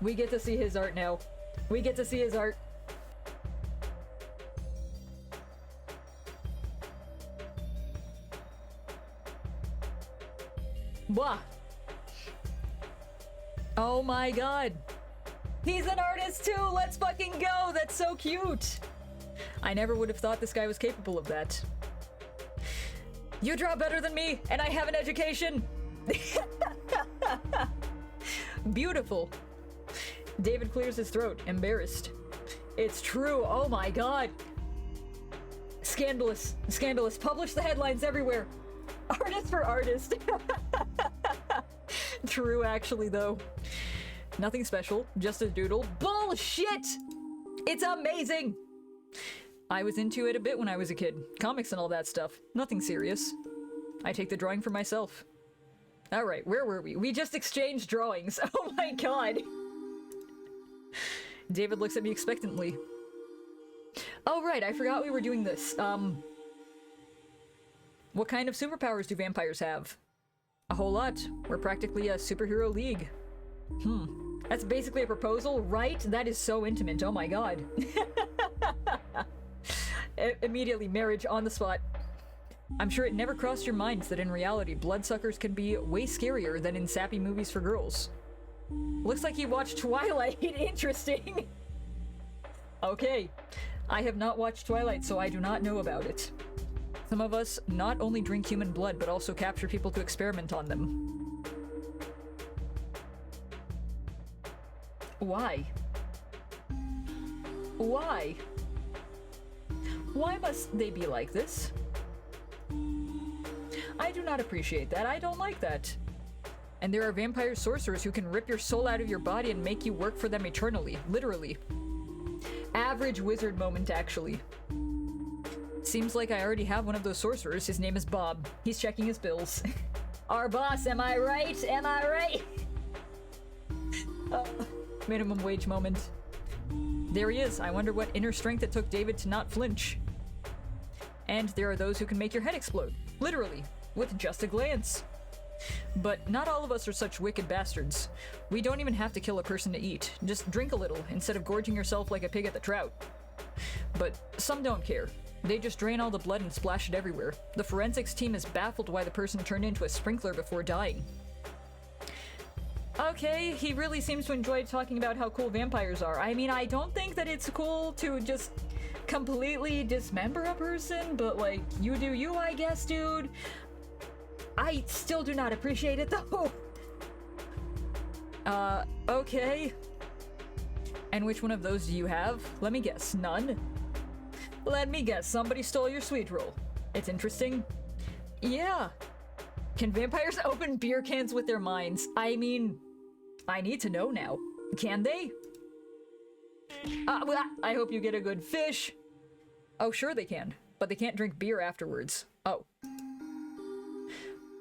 We get to see his art now. We get to see his art. Wah! Oh my god! He's an artist too! Let's fucking go! That's so cute! I never would have thought this guy was capable of that. You draw better than me, and I have an education! Beautiful. David clears his throat, embarrassed. It's true, oh my god! Scandalous, scandalous. Publish the headlines everywhere. Artist for artist. True, actually, though. Nothing special, just a doodle. Bullshit! It's amazing! I was into it a bit when I was a kid. Comics and all that stuff. Nothing serious. I take the drawing for myself. Alright, where were we? We just exchanged drawings. Oh my god! David looks at me expectantly. Oh right, I forgot we were doing this. What kind of superpowers do vampires have? A whole lot. We're practically a superhero league. That's basically a proposal, right? That is so intimate, oh my god. Immediately, marriage on the spot. I'm sure it never crossed your minds that in reality, bloodsuckers can be way scarier than in sappy movies for girls. Looks like you watched Twilight. Interesting. Okay. I have not watched Twilight, so I do not know about it. Some of us not only drink human blood, but also capture people to experiment on them. Why? Why must they be like this? I do not appreciate that. I don't like that. And there are vampire sorcerers who can rip your soul out of your body and make you work for them eternally. Literally. Average wizard moment, actually. Seems like I already have one of those sorcerers. His name is Bob. He's checking his bills. Our boss, am I right? Am I right? Minimum wage moment. There he is. I wonder what inner strength it took David to not flinch. And there are those who can make your head explode. Literally. With just a glance. But not all of us are such wicked bastards. We don't even have to kill a person to eat. Just drink a little instead of gorging yourself like a pig at the trout. But some don't care. They just drain all the blood and splash it everywhere. The forensics team is baffled why the person turned into a sprinkler before dying. Okay, he really seems to enjoy talking about how cool vampires are. I mean, I don't think that it's cool to just completely dismember a person, but like, you do you, I guess, dude. I still do not appreciate it, though. Okay. And which one of those do you have? Let me guess, none? Let me guess, somebody stole your sweet roll. It's interesting. Yeah. Can vampires open beer cans with their minds? I mean, I need to know now. Can they? I hope you get a good fish. Oh, sure they can, but they can't drink beer afterwards. Oh.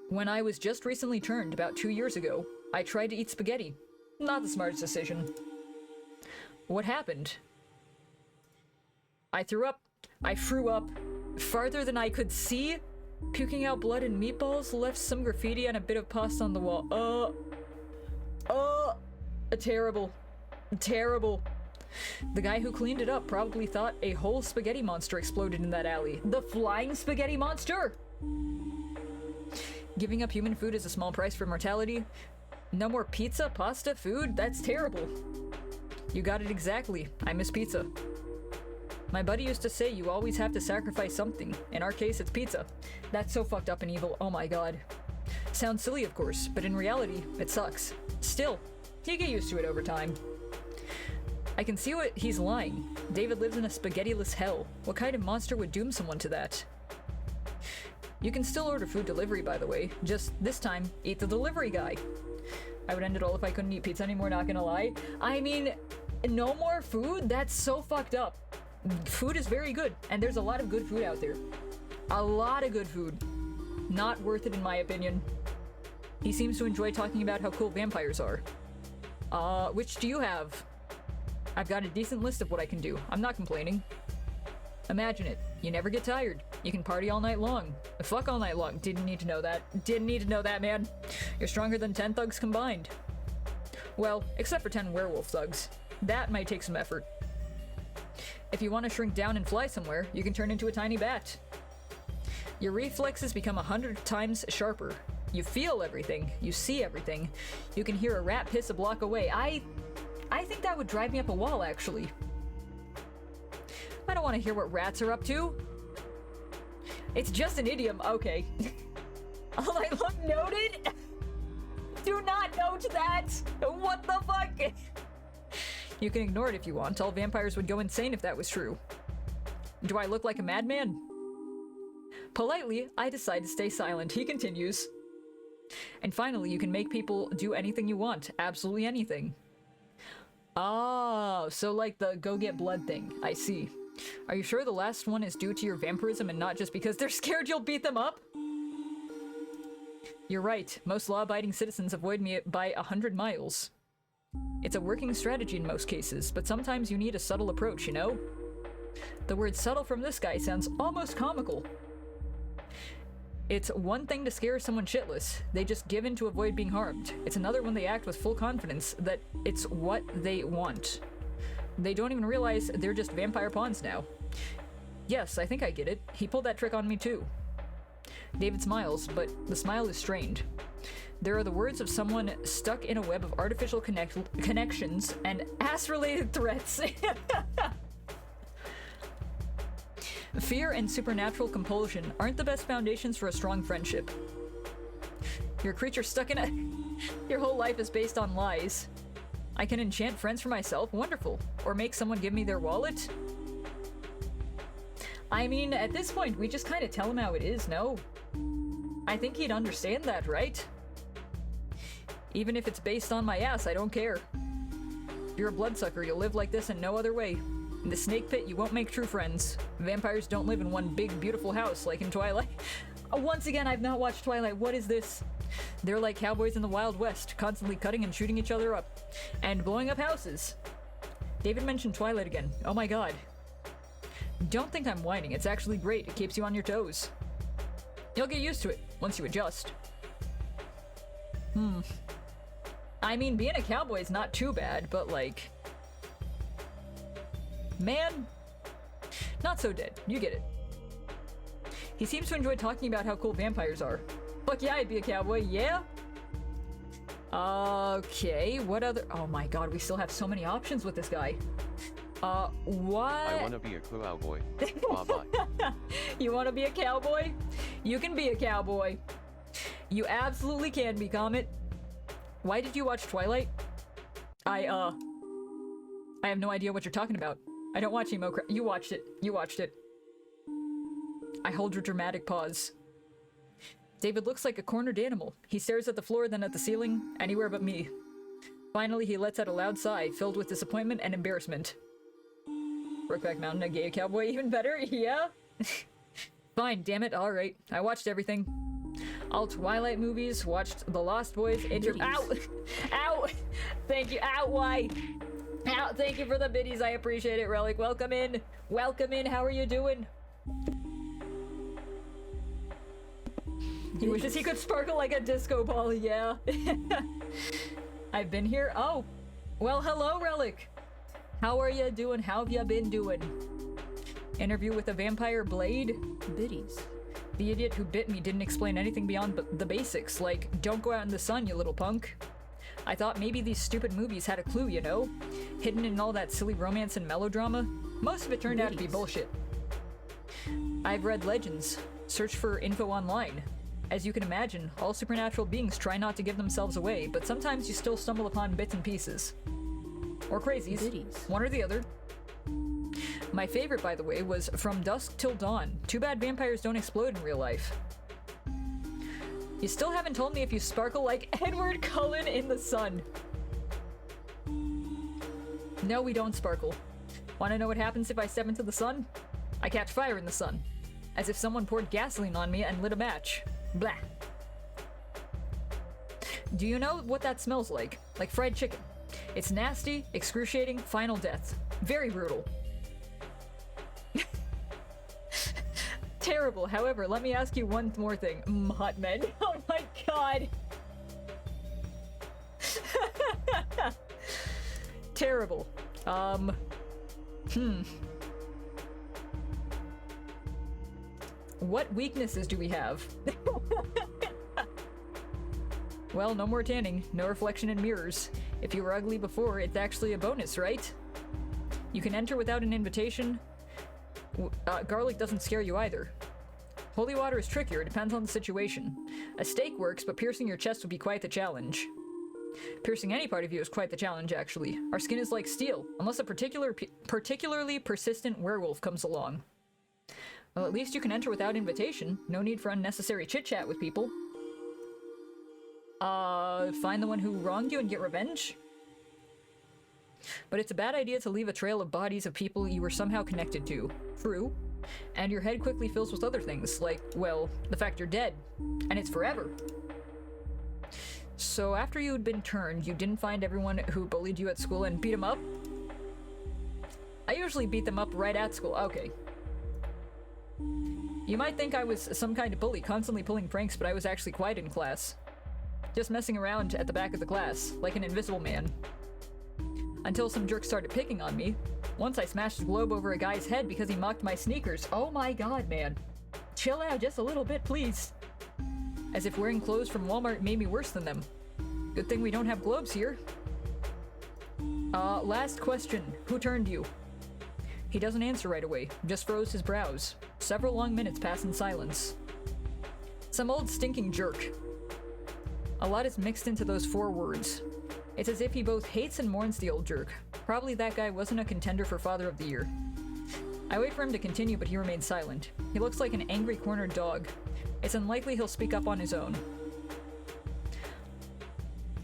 When I was just recently turned about 2 years ago, I tried to eat spaghetti. Not the smartest decision. What happened? I threw up. I threw up farther than I could see. Puking out blood and meatballs, left some graffiti and a bit of pasta on the wall. Terrible. Terrible. The guy who cleaned it up probably thought a whole spaghetti monster exploded in that alley. The flying spaghetti monster! Giving up human food is a small price for mortality. No more pizza, pasta, food? That's terrible. You got it exactly. I miss pizza. My buddy used to say you always have to sacrifice something. In our case, it's pizza. That's so fucked up and evil. Oh my god. Sounds silly, of course, but in reality, it sucks. Still, you get used to it over time. I can see what he's lying. David lives in a spaghetti-less hell. What kind of monster would doom someone to that? You can still order food delivery, by the way. Just, this time, eat the delivery guy. I would end it all if I couldn't eat pizza anymore, not gonna lie. I mean, no more food? That's so fucked up. Food is very good, and there's a lot of good food out there. A lot of good food. Not worth it in my opinion. He seems to enjoy talking about how cool vampires are. Which do you have? I've got a decent list of what I can do. I'm not complaining. Imagine it. You never get tired. You can party all night long. Fuck all night long. Didn't need to know that. Didn't need to know that, man. You're stronger than 10 thugs combined. Well, except for 10 werewolf thugs. That might take some effort. If you want to shrink down and fly somewhere, you can turn into a tiny bat. Your reflexes become 100 times sharper. You feel everything. You see everything. You can hear a rat piss a block away. I think that would drive me up a wall, actually. I don't want to hear what rats are up to. It's just an idiom. Okay. All I look noted? Do not note that! What the fuck? You can ignore it if you want. All vampires would go insane if that was true. Do I look like a madman? Politely, I decide to stay silent. He continues. And finally, you can make people do anything you want. Absolutely anything. Oh, so like the go get blood thing. I see. Are you sure the last one is due to your vampirism and not just because they're scared you'll beat them up? You're right. Most law-abiding citizens avoid me by 100 miles. It's a working strategy in most cases, but sometimes you need a subtle approach, you know? The word subtle from this guy sounds almost comical. It's one thing to scare someone shitless. They just give in to avoid being harmed. It's another when they act with full confidence that it's what they want. They don't even realize they're just vampire pawns now. Yes, I think I get it. He pulled that trick on me too. David smiles, but the smile is strained. There are the words of someone stuck in a web of artificial connections and ass-related threats. Fear and supernatural compulsion aren't the best foundations for a strong friendship. Your creature stuck in a... Your whole life is based on lies. I can enchant friends for myself? Wonderful. Or make someone give me their wallet? I mean, at this point, we just kind of tell him how it is, no? I think he'd understand that, right? Even if it's based on my ass, I don't care. If you're a bloodsucker, you'll live like this in no other way. In the snake pit, you won't make true friends. Vampires don't live in one big, beautiful house like in Twilight. Once again, I've not watched Twilight. What is this? They're like cowboys in the Wild West, constantly cutting and shooting each other up. And blowing up houses. David mentioned Twilight again. Oh my god. Don't think I'm whining. It's actually great. It keeps you on your toes. You'll get used to it once you adjust. I mean, being a cowboy is not too bad, but like... Man, not so dead. You get it. He seems to enjoy talking about how cool vampires are. Fuck yeah, I'd be a cowboy, yeah? Okay, what other... Oh my god, we still have so many options with this guy. What? I wanna be a cowboy. Bye-bye. You wanna be a cowboy? You can be a cowboy. You absolutely can be, Comet. Why did you watch Twilight? I have no idea what you're talking about. I don't watch emo crap. You watched it. You watched it. I hold your dramatic pause. David looks like a cornered animal. He stares at the floor, then at the ceiling, anywhere but me. Finally, he lets out a loud sigh, filled with disappointment and embarrassment. Brokeback Mountain, a gay cowboy, even better? Yeah? Fine, damn it, alright. I watched everything. All Twilight movies, watched The Lost Boys, Ow! Ow! Thank you, ow, why? Ow, thank you for the biddies, I appreciate it, Relic. Welcome in. Welcome in, how are you doing? He wishes he could sparkle like a disco ball, yeah. I've been here. Oh, well, hello, Relic. How are you doing? How have you been doing? Interview with a vampire blade? Biddies. The idiot who bit me didn't explain anything beyond the basics, like, don't go out in the sun, you little punk. I thought maybe these stupid movies had a clue, you know? Hidden in all that silly romance and melodrama. Most of it turned out to be bullshit. I've read legends, searched for info online. As you can imagine, all supernatural beings try not to give themselves away, but sometimes you still stumble upon bits and pieces. Or crazies. Biddies. One or the other. My favorite, by the way, was From Dusk Till Dawn. Too bad vampires don't explode in real life. You still haven't told me if you sparkle like Edward Cullen in the sun. No, we don't sparkle. Want to know what happens if I step into the sun? I catch fire in the sun. As if someone poured gasoline on me and lit a match. Blah. Do you know what that smells like? Like fried chicken. It's nasty, excruciating, final death. Very brutal. Terrible. However, let me ask you one more thing. Hot men. Oh my god. Terrible. What weaknesses do we have? Well, no more tanning, no reflection in mirrors. If you were ugly before, it's actually a bonus, right? You can enter without an invitation. Garlic doesn't scare you either. Holy water is trickier, it depends on the situation. A stake works, but piercing your chest would be quite the challenge. Piercing any part of you is quite the challenge, actually. Our skin is like steel, unless a particularly persistent werewolf comes along. Well, at least you can enter without invitation. No need for unnecessary chit-chat with people. Find the one who wronged you and get revenge? But it's a bad idea to leave a trail of bodies of people you were somehow connected to. True. And your head quickly fills with other things, like, well, the fact you're dead. And it's forever. So after you had been turned, you didn't find everyone who bullied you at school and beat them up? I usually beat them up right at school. Okay. You might think I was some kind of bully, constantly pulling pranks, but I was actually quiet in class. Just messing around at the back of the class, like an invisible man. Until some jerk started picking on me. Once I smashed a globe over a guy's head because he mocked my sneakers. Oh my god, man. Chill out just a little bit, please. As if wearing clothes from Walmart made me worse than them. Good thing we don't have globes here. Last question. Who turned you? He doesn't answer right away, just froze his brows. Several long minutes pass in silence. Some old stinking jerk. A lot is mixed into those 4 words. It's as if he both hates and mourns the old jerk. Probably that guy wasn't a contender for Father of the Year. I wait for him to continue, but he remains silent. He looks like an angry cornered dog. It's unlikely he'll speak up on his own.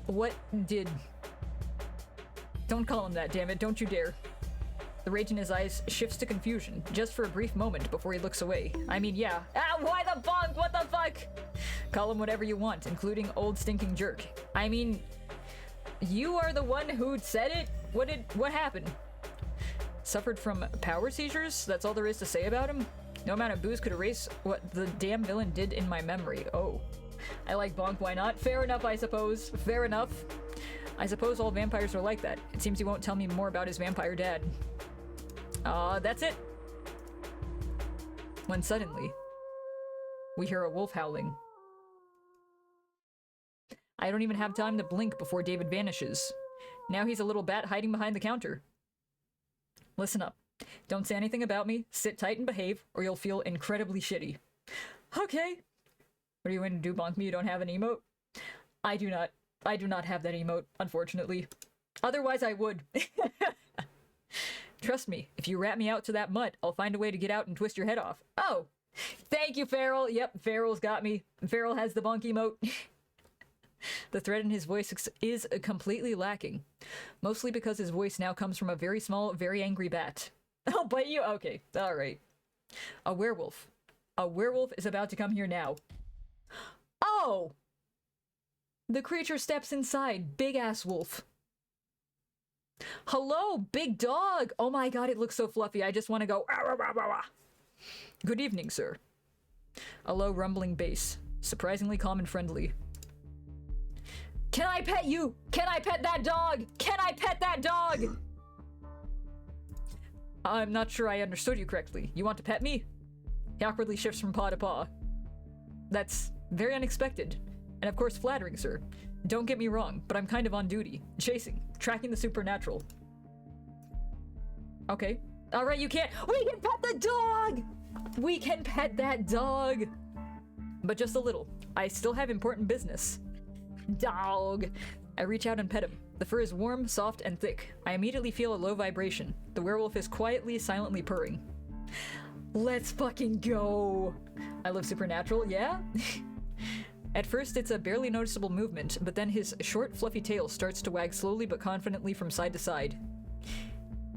What did... Don't call him that, damn it, don't you dare. The rage in his eyes shifts to confusion, just for a brief moment before he looks away. I mean, yeah. Ah, why the fuck? What the fuck? Call him whatever you want, including old stinking jerk. I mean, you are the one who said it? What happened? Suffered from power seizures? That's all there is to say about him? No amount of booze could erase what the damn villain did in my memory. Oh. I like Bonk, why not? Fair enough, I suppose. Fair enough. I suppose all vampires are like that. It seems he won't tell me more about his vampire dad. That's it. When suddenly, we hear a wolf howling. I don't even have time to blink before David vanishes. Now he's a little bat hiding behind the counter. Listen up. Don't say anything about me, sit tight and behave, or you'll feel incredibly shitty. Okay. What are you going to do, Bonk me? You don't have an emote? I do not have that emote, unfortunately. Otherwise I would. Trust me, if you rat me out to that mutt, I'll find a way to get out and twist your head off. Oh! Thank you, Feral! Yep, Feral's got me. Feral has the Bonk emote. The threat in his voice is completely lacking. Mostly because his voice now comes from a very small, very angry bat. I'll bite you? Okay, alright. A werewolf. A werewolf is about to come here now. Oh! The creature steps inside. Big-ass wolf. Hello, big dog! Oh my god, it looks so fluffy. I just want to go... "Arr, arr, arr, arr." Good evening, sir. A low, rumbling bass. Surprisingly calm and friendly. Can I pet you? Can I pet that dog? Can I pet that dog? I'm not sure I understood you correctly. You want to pet me? He awkwardly shifts from paw to paw. That's very unexpected. And of course flattering, sir. Don't get me wrong, but I'm kind of on duty. Chasing. Tracking the supernatural. Okay. Alright, you can't- We can pet the dog! We can pet that dog! But just a little. I still have important business. Dog! I reach out and pet him. The fur is warm, soft, and thick. I immediately feel a low vibration. The werewolf is quietly, silently purring. Let's fucking go! I love supernatural, yeah? At first, it's a barely noticeable movement, but then his short, fluffy tail starts to wag slowly but confidently from side to side.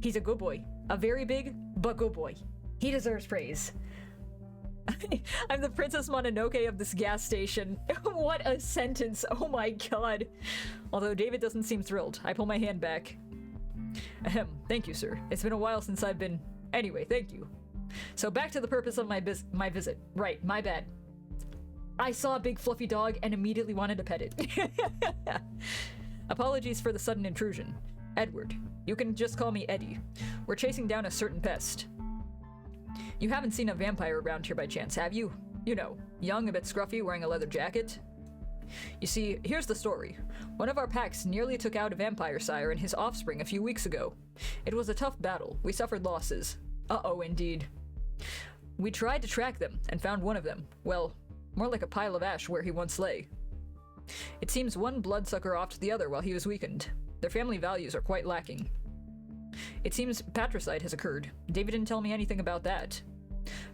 He's a good boy. A very big, but good boy. He deserves praise. I'm the Princess Mononoke of this gas station. What a sentence. Oh my god. Although David doesn't seem thrilled, I pull my hand back. Ahem. Thank you, sir. It's been a while since I've been... Anyway, thank you. So back to the purpose of my visit. Right, my bad. I saw a big fluffy dog and immediately wanted to pet it. Apologies for the sudden intrusion. Edward. You can just call me Eddie. We're chasing down a certain pest. You haven't seen a vampire around here by chance, have you? You know, young, a bit scruffy, wearing a leather jacket. You see, here's the story. One of our packs nearly took out a vampire sire and his offspring a few weeks ago. It was a tough battle. We suffered losses. Uh-oh, indeed. We tried to track them and found one of them. Well, more like a pile of ash where he once lay. It seems one bloodsucker offed the other while he was weakened. Their family values are quite lacking. It seems patricide has occurred. David didn't tell me anything about that.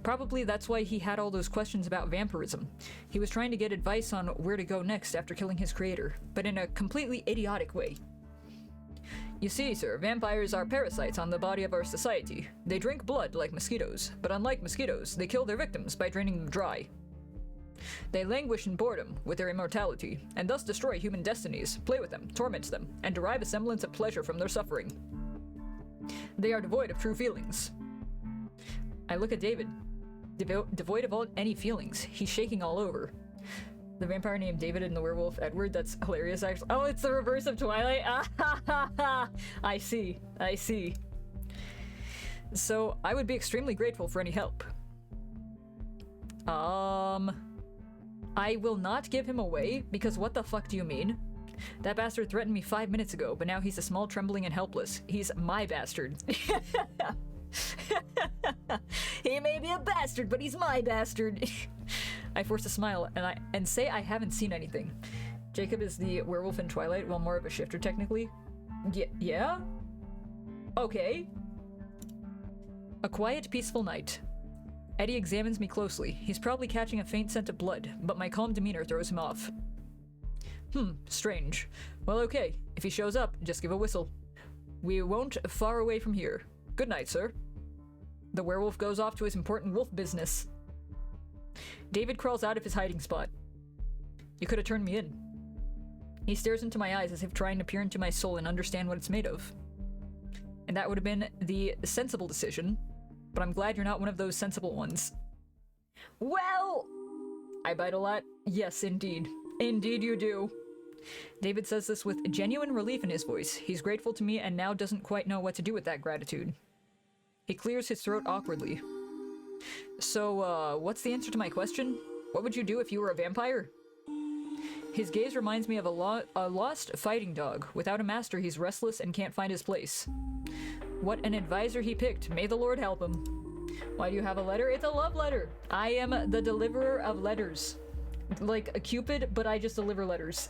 Probably that's why he had all those questions about vampirism. He was trying to get advice on where to go next after killing his creator, but in a completely idiotic way. You see, sir, vampires are parasites on the body of our society. They drink blood like mosquitoes, but unlike mosquitoes, they kill their victims by draining them dry. They languish in boredom with their immortality, and thus destroy human destinies, play with them, torment them, and derive a semblance of pleasure from their suffering. They are devoid of true feelings. I look at David. Devoid of any feelings. He's shaking all over. The vampire named David and the werewolf Edward, that's hilarious actually. Oh, it's the reverse of Twilight. I see. I see. So, I would be extremely grateful for any help. I will not give him away, because what the fuck do you mean? That bastard threatened me 5 minutes ago, but now he's a small, trembling, and helpless. He's my bastard. He may be a bastard, but he's my bastard. I force a smile and say I haven't seen anything. Jacob is the werewolf in Twilight, while more of a shifter technically. Yeah? Okay. A quiet, peaceful night. Eddie examines me closely. He's probably catching a faint scent of blood, but my calm demeanor throws him off. Strange. Well, okay. If he shows up, just give a whistle. We won't far away from here. Good night, sir. The werewolf goes off to his important wolf business. David crawls out of his hiding spot. You could have turned me in. He stares into my eyes as if trying to peer into my soul and understand what it's made of. And that would have been the sensible decision, but I'm glad you're not one of those sensible ones. Well, I bite a lot. Yes, indeed. Indeed you do. David says this with genuine relief in his voice. He's grateful to me and now doesn't quite know what to do with that gratitude. He clears his throat awkwardly. So, what's the answer to my question? What would you do if you were a vampire? His gaze reminds me of a lost fighting dog. Without a master, he's restless and can't find his place. What an advisor he picked. May the Lord help him. Why do you have a letter? It's a love letter. I am the deliverer of letters. Like a Cupid, but I just deliver letters.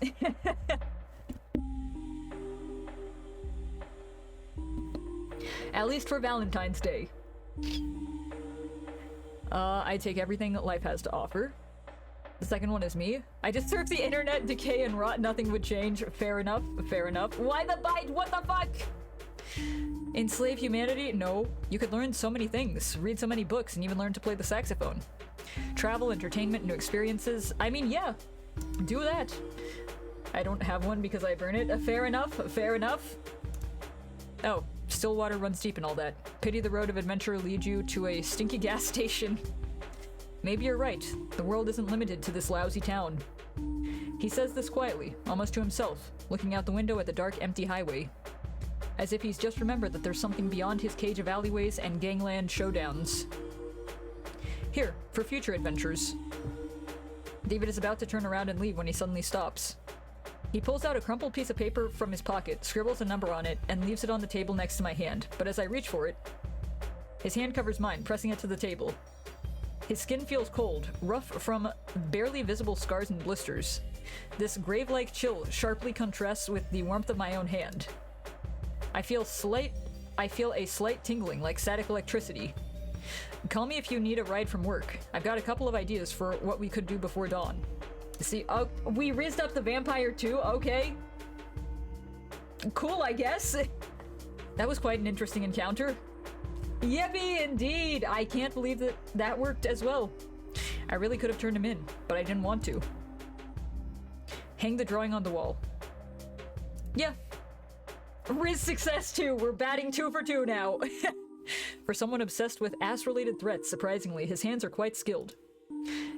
At least for Valentine's Day. I take everything that life has to offer. The second one is me. I just surf the internet, decay and rot, nothing would change. Fair enough, fair enough. Why the bite? What the fuck? Enslave humanity? No. You could learn so many things, read so many books, and even learn to play the saxophone. Travel, entertainment, new experiences. I mean, yeah, do that. I don't have one because I burn it. Fair enough, fair enough. Oh, still water runs deep and all that. Pity the road of adventure leads you to a stinky gas station. Maybe you're right. The world isn't limited to this lousy town. He says this quietly, almost to himself, looking out the window at the dark, empty highway. As if he's just remembered that there's something beyond his cage of alleyways and gangland showdowns. Here, for future adventures. David is about to turn around and leave when he suddenly stops. He pulls out a crumpled piece of paper from his pocket, scribbles a number on it, and leaves it on the table next to my hand. But as I reach for it, his hand covers mine, pressing it to the table. His skin feels cold, rough from barely visible scars and blisters. This grave-like chill sharply contrasts with the warmth of my own hand. I feel a slight tingling, like static electricity. Call me if you need a ride from work. I've got a couple of ideas for what we could do before dawn. See, oh, we rizzed up the vampire too, okay. Cool, I guess. That was quite an interesting encounter. Yippee, indeed! I can't believe that worked as well. I really could have turned him in, but I didn't want to. Hang the drawing on the wall. Yeah. Rizz success too! We're batting 2 for 2 now! For someone obsessed with ass-related threats, surprisingly, his hands are quite skilled.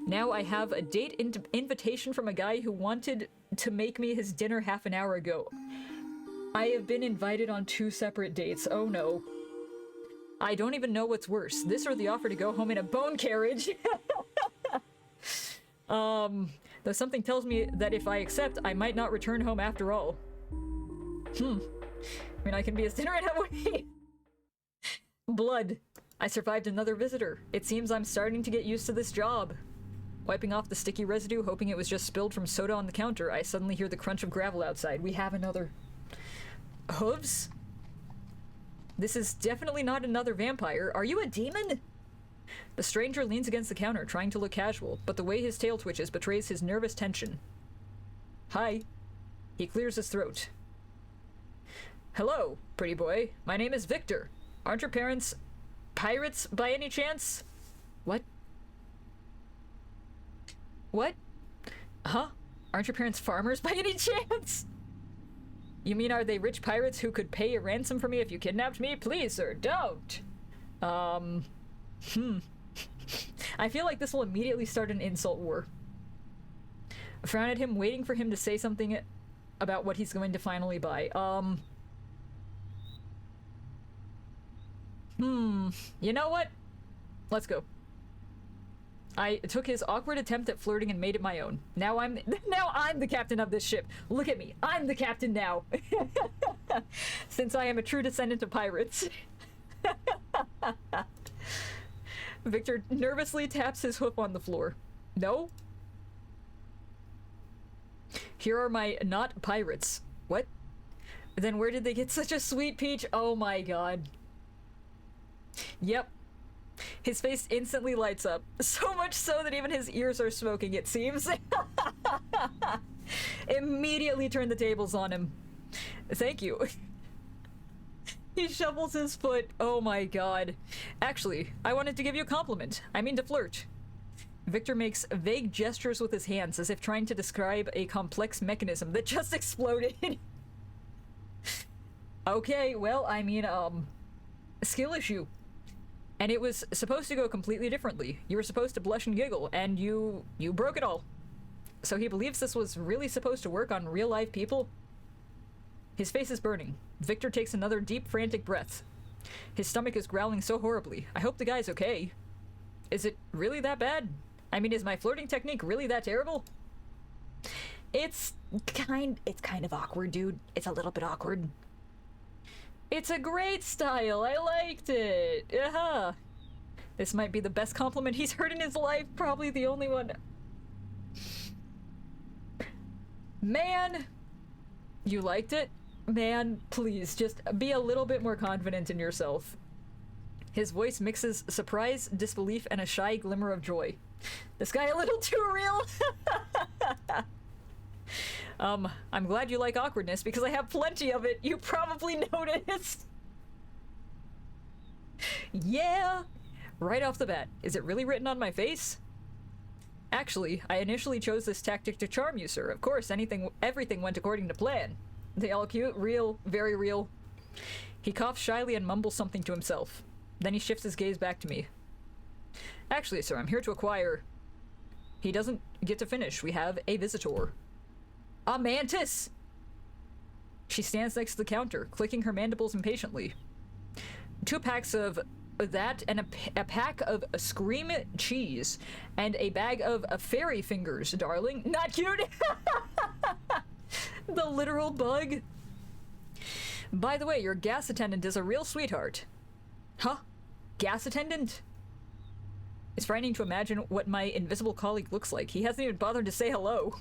Now I have a date invitation from a guy who wanted to make me his dinner half an hour ago. I have been invited on 2 separate dates. Oh no. I don't even know what's worse, this or the offer to go home in a bone carriage. Though something tells me that if I accept, I might not return home after all. I mean, I can be his dinner in Hawaii. Blood. I survived another visitor. It seems I'm starting to get used to this job. Wiping off the sticky residue, hoping it was just spilled from soda on the counter, I suddenly hear the crunch of gravel outside. We have another. Hooves? This is definitely not another vampire. Are you a demon? The stranger leans against the counter, trying to look casual, but the way his tail twitches betrays his nervous tension. Hi. He clears his throat. Hello, pretty boy. My name is Victor. Aren't your parents pirates by any chance? What? What? Huh? Aren't your parents farmers by any chance? You mean are they rich pirates who could pay a ransom for me if you kidnapped me? Please, sir, don't! I feel like this will immediately start an insult war. I frown at him, waiting for him to say something about what he's going to finally buy. You know what? Let's go. I took his awkward attempt at flirting and made it my own. Now I'm the captain of this ship. Look at me. I'm the captain now. Since I am a true descendant of pirates. Victor nervously taps his hoof on the floor. No? Here are my not pirates. What? Then where did they get such a sweet peach? Oh my god. Yep. His face instantly lights up. So much so that even his ears are smoking, it seems. Immediately turn the tables on him. Thank you. He shovels his foot. Oh my god. Actually, I wanted to give you a compliment. I mean to flirt. Victor makes vague gestures with his hands as if trying to describe a complex mechanism that just exploded. Okay, well, I mean, skill issue. And it was supposed to go completely differently. You were supposed to blush and giggle, and you broke it all. So he believes this was really supposed to work on real-life people? His face is burning. Victor takes another deep, frantic breath. His stomach is growling so horribly. I hope the guy's okay. Is it really that bad? I mean, is my flirting technique really that terrible? It's kind of awkward, dude. It's a little bit awkward. It's a great style. I liked it. Yeah. This might be the best compliment he's heard in his life. Probably the only one. Man, you liked it? Man, please, just be a little bit more confident in yourself. His voice mixes surprise, disbelief, and a shy glimmer of joy. This guy a little too real? I'm glad you like awkwardness because I have plenty of it. You probably noticed. Yeah! Right off the bat. Is it really written on my face? Actually, I initially chose this tactic to charm you, sir. Of course, everything went according to plan. They all cute, real, very real. He coughs shyly and mumbles something to himself. Then he shifts his gaze back to me. Actually, sir, I'm here to acquire... He doesn't get to finish. We have a visitor. A mantis! She stands next to the counter, clicking her mandibles impatiently. 2 packs of that and a pack of scream cheese and a bag of fairy fingers, darling. Not cute! The literal bug. By the way, your gas attendant is a real sweetheart. Huh? Gas attendant? It's frightening to imagine what my invisible colleague looks like. He hasn't even bothered to say hello.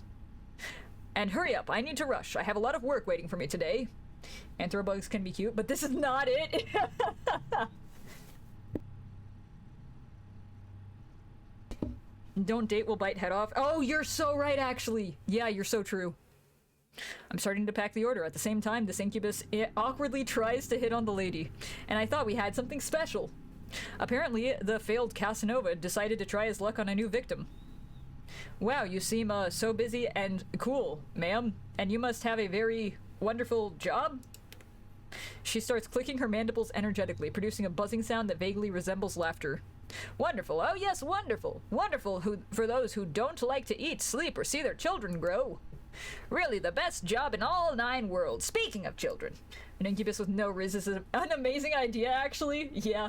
And hurry up, I need to rush. I have a lot of work waiting for me today. Anthrobugs can be cute, but this is not it. Don't date will bite head off. Oh, you're so right, actually. Yeah, you're so true. I'm starting to pack the order. At the same time, this incubus awkwardly tries to hit on the lady. And I thought we had something special. Apparently, the failed Casanova decided to try his luck on a new victim. Wow, you seem so busy and cool, ma'am. And you must have a very wonderful job? She starts clicking her mandibles energetically, producing a buzzing sound that vaguely resembles laughter. Wonderful. Oh yes, wonderful. Wonderful for those who don't like to eat, sleep, or see their children grow. Really the best job in all 9 worlds. Speaking of children. An incubus with no Rizz is an amazing idea, actually. Yeah.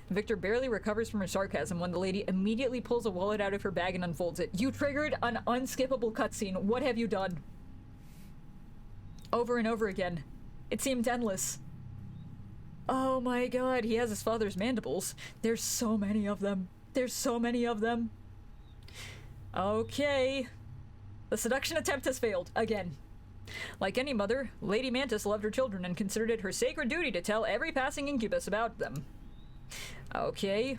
Victor barely recovers from her sarcasm when the lady immediately pulls a wallet out of her bag and unfolds it. You triggered an unskippable cutscene. What have you done? Over and over again. It seemed endless. Oh my god, he has his father's mandibles. There's so many of them. Okay. The seduction attempt has failed. Again. Like any mother, Lady Mantis loved her children and considered it her sacred duty to tell every passing incubus about them. Okay.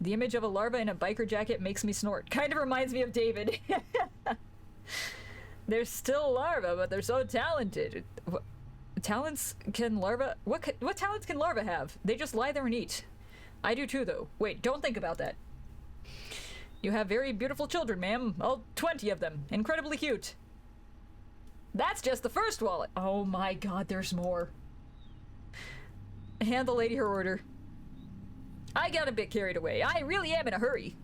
The image of a larva in a biker jacket makes me snort. Kind of reminds me of David. They're still larvae, but they're so talented. What talents can larvae... What talents can larvae have? They just lie there and eat. I do too, though. Wait, don't think about that. You have very beautiful children, ma'am. All 20 of them. Incredibly cute. That's just the first wallet. Oh my god, there's more. Hand the lady her order. I got a bit carried away. I really am in a hurry.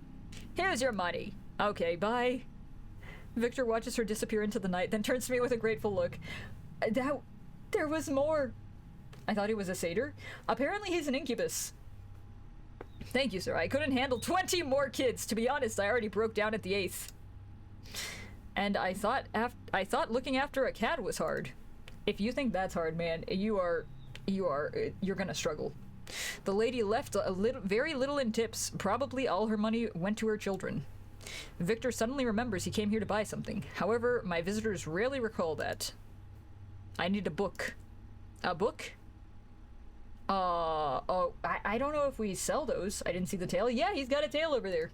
Here's your money. Okay, bye. Victor watches her disappear into the night, then turns to me with a grateful look. There was more. I thought he was a satyr. Apparently he's an incubus. Thank you, sir. I couldn't handle 20 more kids. To be honest, I already broke down at the 8th. And I thought looking after a cat was hard. If you think that's hard, man, you're gonna struggle. The lady left very little in tips. Probably all her money went to her children. Victor suddenly remembers he came here to buy something. However, my visitors rarely recall that. I need a book. A book? Oh, I don't know if we sell those. I didn't see the tail. Yeah, he's got a tail over there.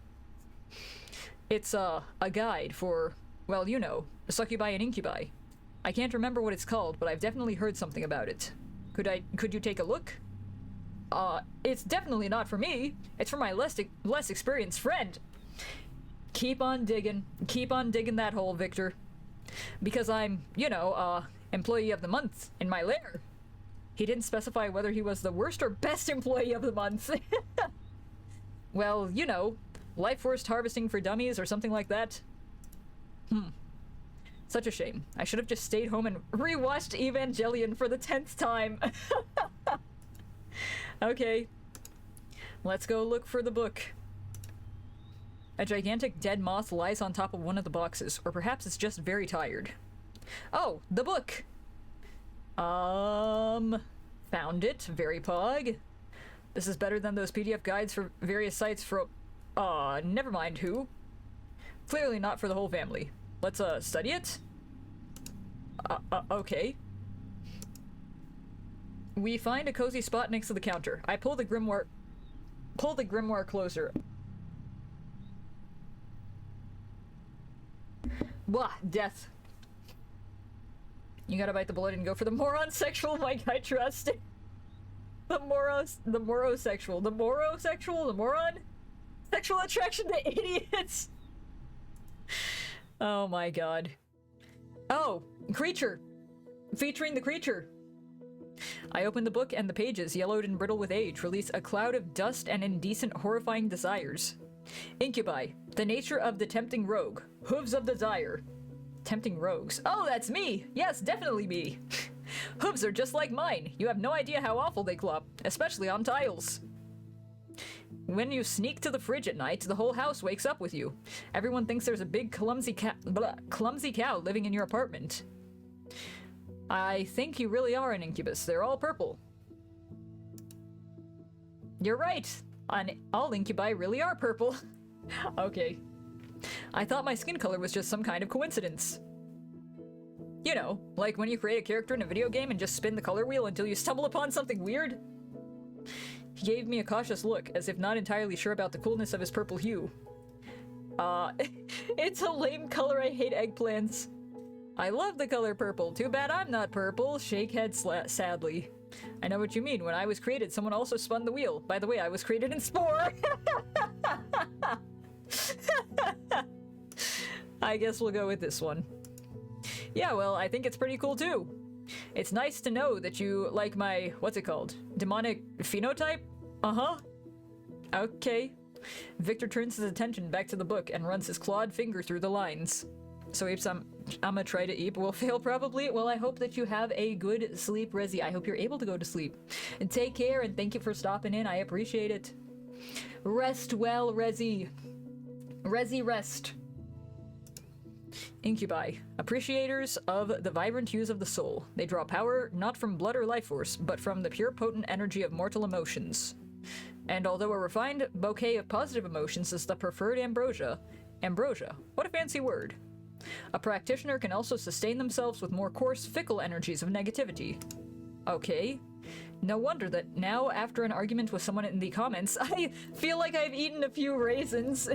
It's, a guide for, well, you know, succubi and incubi. I can't remember what it's called, but I've definitely heard something about it. Could you take a look? It's definitely not for me. It's for my less experienced friend. Keep on digging that hole, Victor. Because I'm, you know, employee of the month in my lair. He didn't specify whether he was the worst or best employee of the month. Well, you know, life force harvesting for dummies or something like that. Such a shame. I should have just stayed home and rewatched Evangelion for the 10th time. Okay. Let's go look for the book. A gigantic dead moth lies on top of one of the boxes, or perhaps it's just very tired. Oh, the book! Found it. Very pog. This is better than those PDF guides for various sites for, never mind who. Clearly not for the whole family. Let's, study it? Okay. We find a cozy spot next to the counter. I pull the grimoire closer. Blah, death. You gotta bite the bullet and go for the moron sexual mic I trust. The morosexual. The morosexual? The moron? Sexual attraction to idiots! Oh my god. Oh, creature! Featuring the creature. I open the book and the pages, yellowed and brittle with age, release a cloud of dust and indecent, horrifying desires. Incubi. The nature of the tempting rogue. Hooves of desire. Tempting rogues. Oh, that's me! Yes, definitely me! Hooves are just like mine. You have no idea how awful they clop, especially on tiles. When you sneak to the fridge at night, the whole house wakes up with you. Everyone thinks there's a big clumsy cow living in your apartment. I think you really are an incubus. They're all purple. You're right. All incubi really are purple. Okay. I thought my skin color was just some kind of coincidence. You know, like when you create a character in a video game and just spin the color wheel until you stumble upon something weird. He gave me a cautious look, as if not entirely sure about the coolness of his purple hue. It's a lame color. I hate eggplants. I love the color purple. Too bad I'm not purple. Shake head sadly. I know what you mean. When I was created, someone also spun the wheel. By the way, I was created in Spore. I guess we'll go with this one. Yeah, well, I think it's pretty cool too. It's nice to know that you like my, what's it called? Demonic phenotype? Uh-huh. Okay. Victor turns his attention back to the book and runs his clawed finger through the lines. So Apes, I'm gonna try to eep. Will fail probably. Well, I hope that you have a good sleep, Rizzy. I hope you're able to go to sleep. And take care, and thank you for stopping in. I appreciate it. Rest well, Rezzy. Rezzy, rest. Incubi. Appreciators of the vibrant hues of the soul. They draw power not from blood or life force, but from the pure potent energy of mortal emotions. And although a refined bouquet of positive emotions is the preferred ambrosia, what a fancy word. A practitioner can also sustain themselves with more coarse, fickle energies of negativity. Okay. No wonder that now, after an argument with someone in the comments, I feel like I've eaten a few raisins.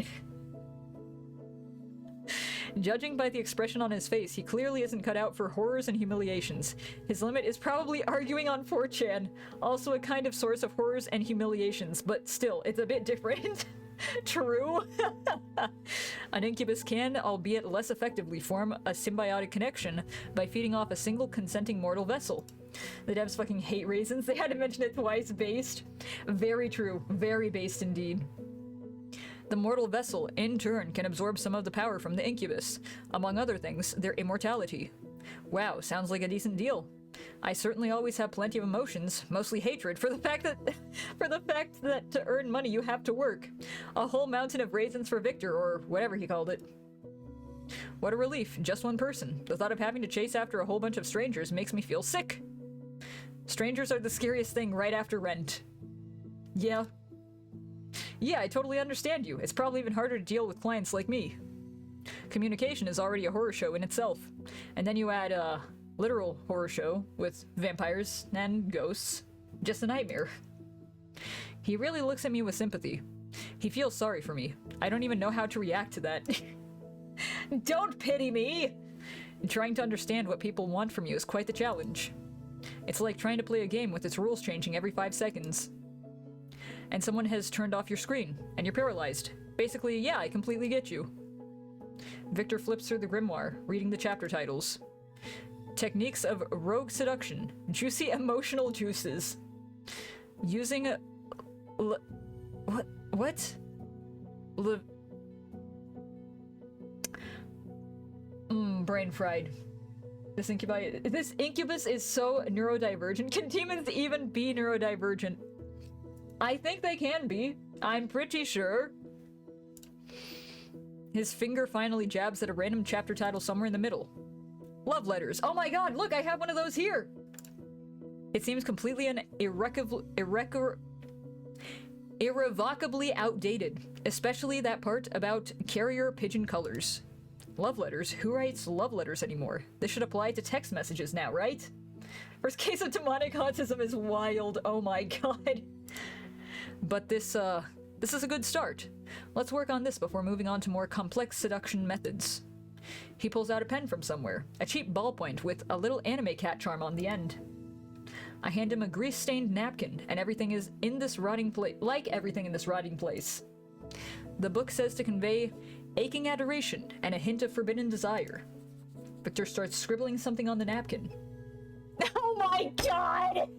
Judging by the expression on his face, he clearly isn't cut out for horrors and humiliations. His limit is probably arguing on 4chan, also a kind of source of horrors and humiliations, but still, it's a bit different. True. An incubus can, albeit less effectively, form a symbiotic connection by feeding off a single consenting mortal vessel. The devs fucking hate raisins. They had to mention it twice. Based. Very true. Very based indeed. The mortal vessel, in turn, can absorb some of the power from the incubus. Among other things, their immortality. Wow, sounds like a decent deal. I certainly always have plenty of emotions, mostly hatred, for the fact that to earn money you have to work. A whole mountain of raisins for Victor, or whatever he called it. What a relief, just one person. The thought of having to chase after a whole bunch of strangers makes me feel sick. Strangers are the scariest thing right after Rent. Yeah. Yeah, I totally understand you. It's probably even harder to deal with clients like me. Communication is already a horror show in itself. And then you add a literal horror show with vampires and ghosts. Just a nightmare. He really looks at me with sympathy. He feels sorry for me. I don't even know how to react to that. Don't pity me! Trying to understand what people want from you is quite the challenge. It's like trying to play a game with its rules changing every 5 seconds. And someone has turned off your screen, and you're paralyzed. Basically, yeah, I completely get you. Victor flips through the grimoire, reading the chapter titles. Techniques of Rogue Seduction. Juicy Emotional Juices. Using a... What? Brain fried. This incubus is so neurodivergent. Can demons even be neurodivergent? I think they can be. I'm pretty sure. His finger finally jabs at a random chapter title somewhere in the middle. Love letters. Oh my god, look, I have one of those here! It seems completely and irrevocably outdated, especially that part about carrier pigeon colors. Love letters? Who writes love letters anymore? This should apply to text messages now, right? First case of demonic autism is wild, oh my god. But this is a good start. Let's work on this before moving on to more complex seduction methods. He pulls out a pen from somewhere, a cheap ballpoint with a little anime cat charm on the end. I hand him a grease-stained napkin, and everything is in this rotting place, like everything in this rotting place. The book says to convey aching adoration and a hint of forbidden desire. Victor starts scribbling something on the napkin. Oh my god!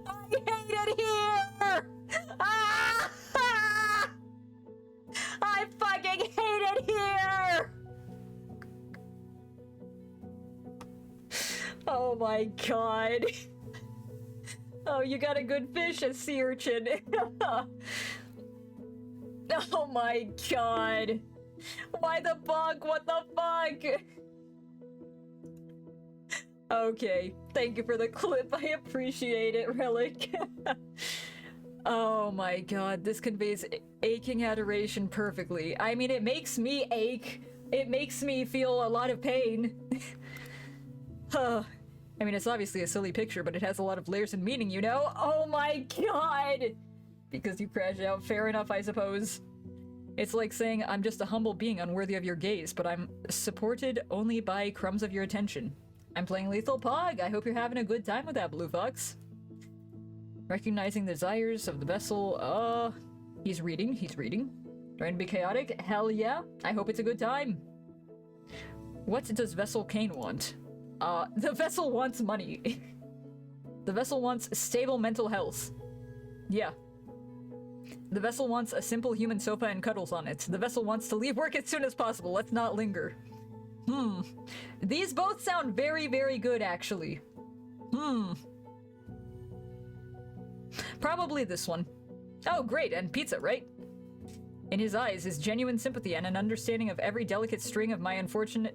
I hate it here! Ah! I fucking hate it here! Oh my god. Oh, you got a good fish, a sea urchin. Oh my god. Why the fuck? What the fuck? Okay, thank you for the clip. I appreciate it, Relic. Oh my god, this conveys aching adoration perfectly. I mean, it makes me ache. It makes me feel a lot of pain. I mean, it's obviously a silly picture, but it has a lot of layers and meaning, you know? Oh my god! Because you crash out. Fair enough, I suppose. It's like saying, I'm just a humble being unworthy of your gaze, but I'm supported only by crumbs of your attention. I'm playing Lethal Pog. I hope you're having a good time with that, Blue Fox. Recognizing the desires of the vessel, he's reading. Trying to be chaotic? Hell yeah. I hope it's a good time. What does Vessel Kane want? The vessel wants money. The vessel wants stable mental health. Yeah. The vessel wants a simple human sofa and cuddles on it. The vessel wants to leave work as soon as possible. Let's not linger. These both sound very, very good, actually. Probably this one. Oh, great, and pizza, right? In his eyes is genuine sympathy and an understanding of every delicate string of my unfortunate,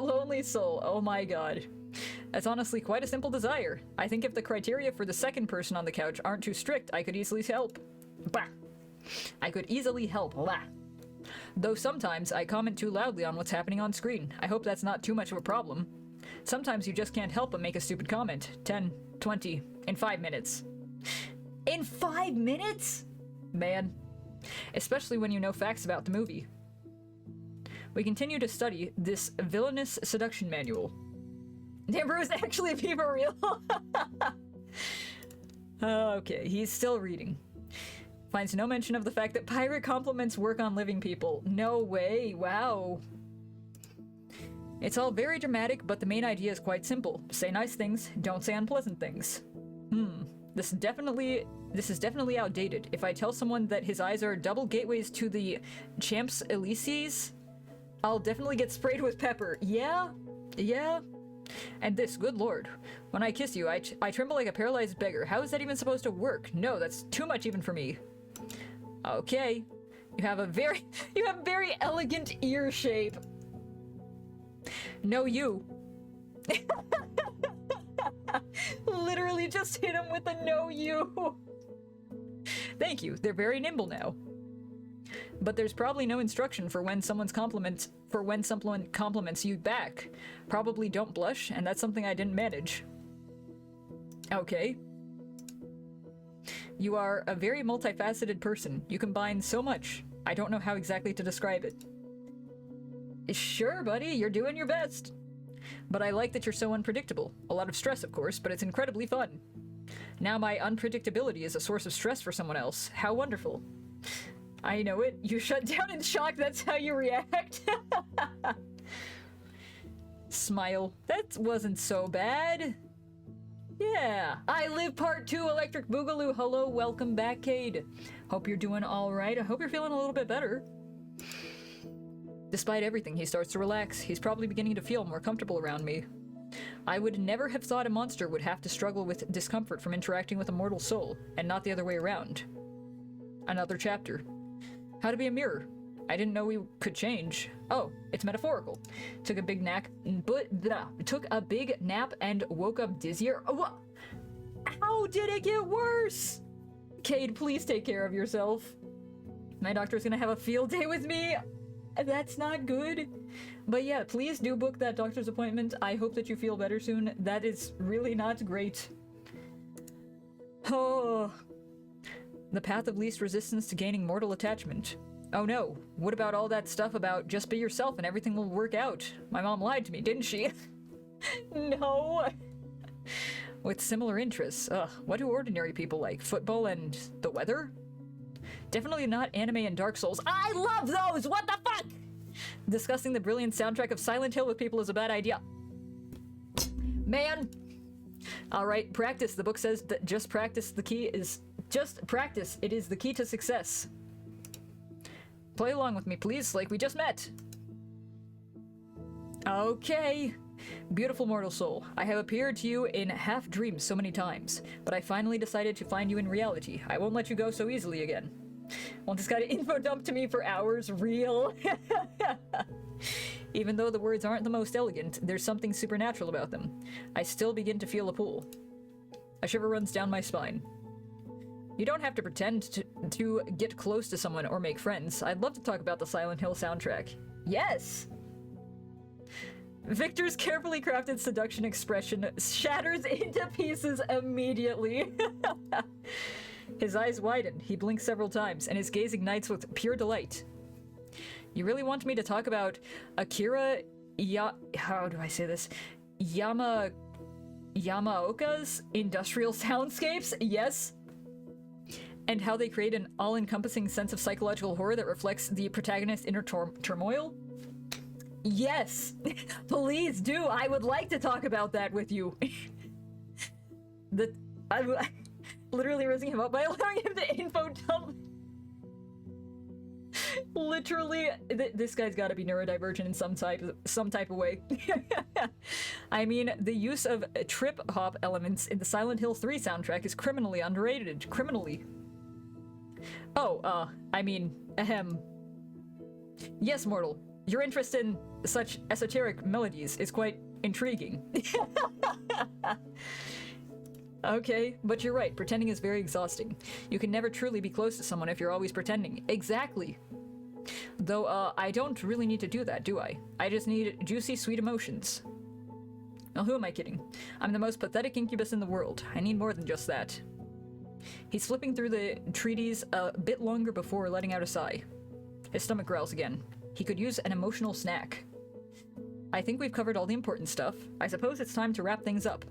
lonely soul. Oh my god. That's honestly quite a simple desire. I think if the criteria for the second person on the couch aren't too strict, I could easily help. Bah. I could easily help. Lah. Though sometimes I comment too loudly on what's happening on screen. I hope that's not too much of a problem. Sometimes you just can't help but make a stupid comment. 10, 20, in 5 minutes. In 5 minutes? Man. Especially when you know facts about the movie. We continue to study this villainous seduction manual. Amber is actually a people real. Okay, he's still reading. Finds no mention of the fact that pirate compliments work on living people. No way, wow. It's all very dramatic, but the main idea is quite simple. Say nice things, don't say unpleasant things. This is definitely outdated. If I tell someone that his eyes are double gateways to the Champs Elysees, I'll definitely get sprayed with pepper. Yeah? Yeah? And this, good lord. When I kiss you, I tremble like a paralyzed beggar. How is that even supposed to work? No, that's too much even for me. Okay. You have very elegant ear shape. No, you. literally just hit him with a no you. Thank you. They're very nimble now. But there's probably no instruction for when someone compliments you back. Probably don't blush, and that's something I didn't manage. Okay. You are a very multifaceted person. You combine so much. I don't know how exactly to describe it. Sure, buddy, you're doing your best. But I like that you're so unpredictable. A lot of stress, of course, but it's incredibly fun. Now my unpredictability is a source of stress for someone else. How wonderful. I know it. You shut down in shock, that's how you react. Smile. That wasn't so bad. Yeah. I Live Part 2 Electric Boogaloo. Hello, welcome back, Cade. Hope you're doing alright. I hope you're feeling a little bit better. Despite everything, he starts to relax. He's probably beginning to feel more comfortable around me. I would never have thought a monster would have to struggle with discomfort from interacting with a mortal soul, and not the other way around. Another chapter. How to be a mirror. I didn't know we could change. Oh, it's metaphorical. Took a big nap and woke up dizzier. What? How did it get worse? Cade, please take care of yourself. My doctor's gonna have a field day with me. That's not good. But yeah, please do book that doctor's appointment. I hope that you feel better soon. That is really not great. Oh. The path of least resistance to gaining mortal attachment. Oh no, what about all that stuff about just be yourself and everything will work out? My mom lied to me, didn't she? No. With similar interests. Ugh, what do ordinary people like? Football and the weather? Definitely not anime and Dark Souls. I love those! What the fuck? Discussing the brilliant soundtrack of Silent Hill with people is a bad idea. Man. Alright, practice. The book says that just practice. Just practice. It is the key to success. Play along with me, please, like we just met. Okay. Beautiful mortal soul, I have appeared to you in half dreams so many times, but I finally decided to find you in reality. I won't let you go so easily again. Well, this guy info dumped to me for hours, real. Even though the words aren't the most elegant, there's something supernatural about them. I still begin to feel a pull. A shiver runs down my spine. You don't have to pretend to get close to someone or make friends. I'd love to talk about the Silent Hill soundtrack. Yes! Victor's carefully crafted seduction expression shatters into pieces immediately. His eyes widen, he blinks several times, and his gaze ignites with pure delight. You really want me to talk about Akira how do I say this? Yamaoka's industrial soundscapes? Yes. And how they create an all-encompassing sense of psychological horror that reflects the protagonist's inner turmoil? Yes! Please do! I would like to talk about that with you! I'm literally raising him up by allowing him to info dump. Literally, this guy's gotta be neurodivergent in some type of way. I mean, the use of trip-hop elements in the Silent Hill 3 soundtrack is criminally underrated. Criminally. Oh, I mean, ahem. Yes, mortal. Your interest in such esoteric melodies is quite intriguing. Okay, but you're right. Pretending is very exhausting. You can never truly be close to someone if you're always pretending. Exactly. Though, I don't really need to do that, do I? I just need juicy, sweet emotions. Now, who am I kidding? I'm the most pathetic incubus in the world. I need more than just that. He's flipping through the treatise a bit longer before letting out a sigh. His stomach growls again. He could use an emotional snack. I think we've covered all the important stuff. I suppose it's time to wrap things up.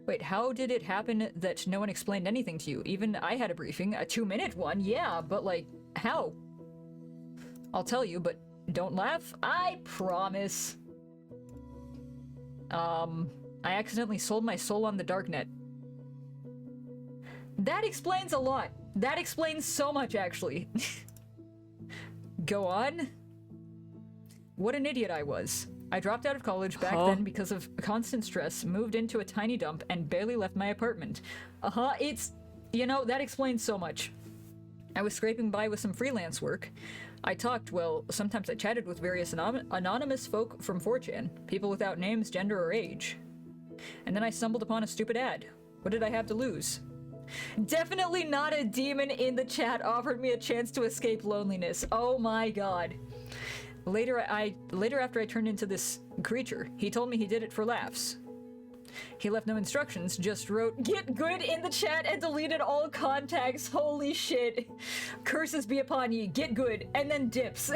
Wait, how did it happen that no one explained anything to you? Even I had a briefing, a 2-minute one, yeah, but like, how? I'll tell you, but don't laugh. I promise. I accidentally sold my soul on the darknet. That explains a lot. That explains so much, actually. Go on. What an idiot I was. I dropped out of college back then because of constant stress, moved into a tiny dump, and barely left my apartment. It's... You know, that explains so much. I was scraping by with some freelance work. I talked, well, sometimes I chatted with various anonymous folk from 4chan, people without names, gender, or age. And then I stumbled upon a stupid ad. What did I have to lose? Definitely not a demon in the chat offered me a chance to escape loneliness. Oh my god. Later after I turned into this creature, he told me he did it for laughs. He left no instructions, just wrote, "Get good" in the chat and deleted all contacts. Holy shit. Curses be upon ye, get good, and then dips.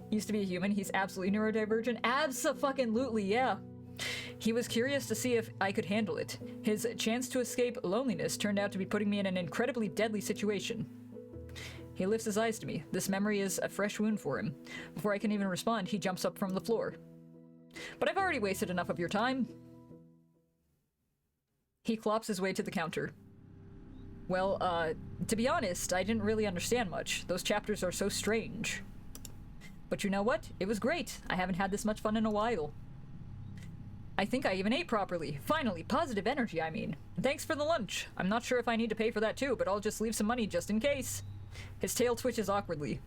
Used to be a human, he's absolutely neurodivergent. Abso-fucking-lutely, yeah. He was curious to see if I could handle it. His chance to escape loneliness turned out to be putting me in an incredibly deadly situation. He lifts his eyes to me. This memory is a fresh wound for him. Before I can even respond, he jumps up from the floor. But I've already wasted enough of your time. He clops his way to the counter. Well, to be honest, I didn't really understand much. Those chapters are so strange. But you know what? It was great. I haven't had this much fun in a while. I think I even ate properly. Finally, positive energy, I mean. Thanks for the lunch. I'm not sure if I need to pay for that too, but I'll just leave some money just in case. His tail twitches awkwardly.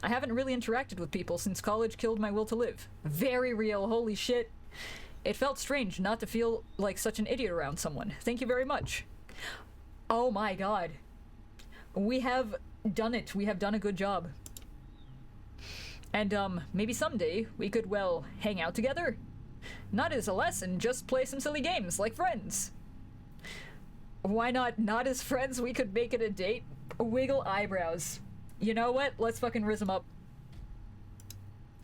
I haven't really interacted with people since college killed my will to live. Very real, holy shit. It felt strange not to feel like such an idiot around someone. Thank you very much. Oh my god. We have done it. We have done a good job. And, maybe someday we could, well, hang out together? Not as a lesson, just play some silly games, like friends. Why not as friends? We could make it a date. Wiggle eyebrows. You know what? Let's fucking Rizz him up.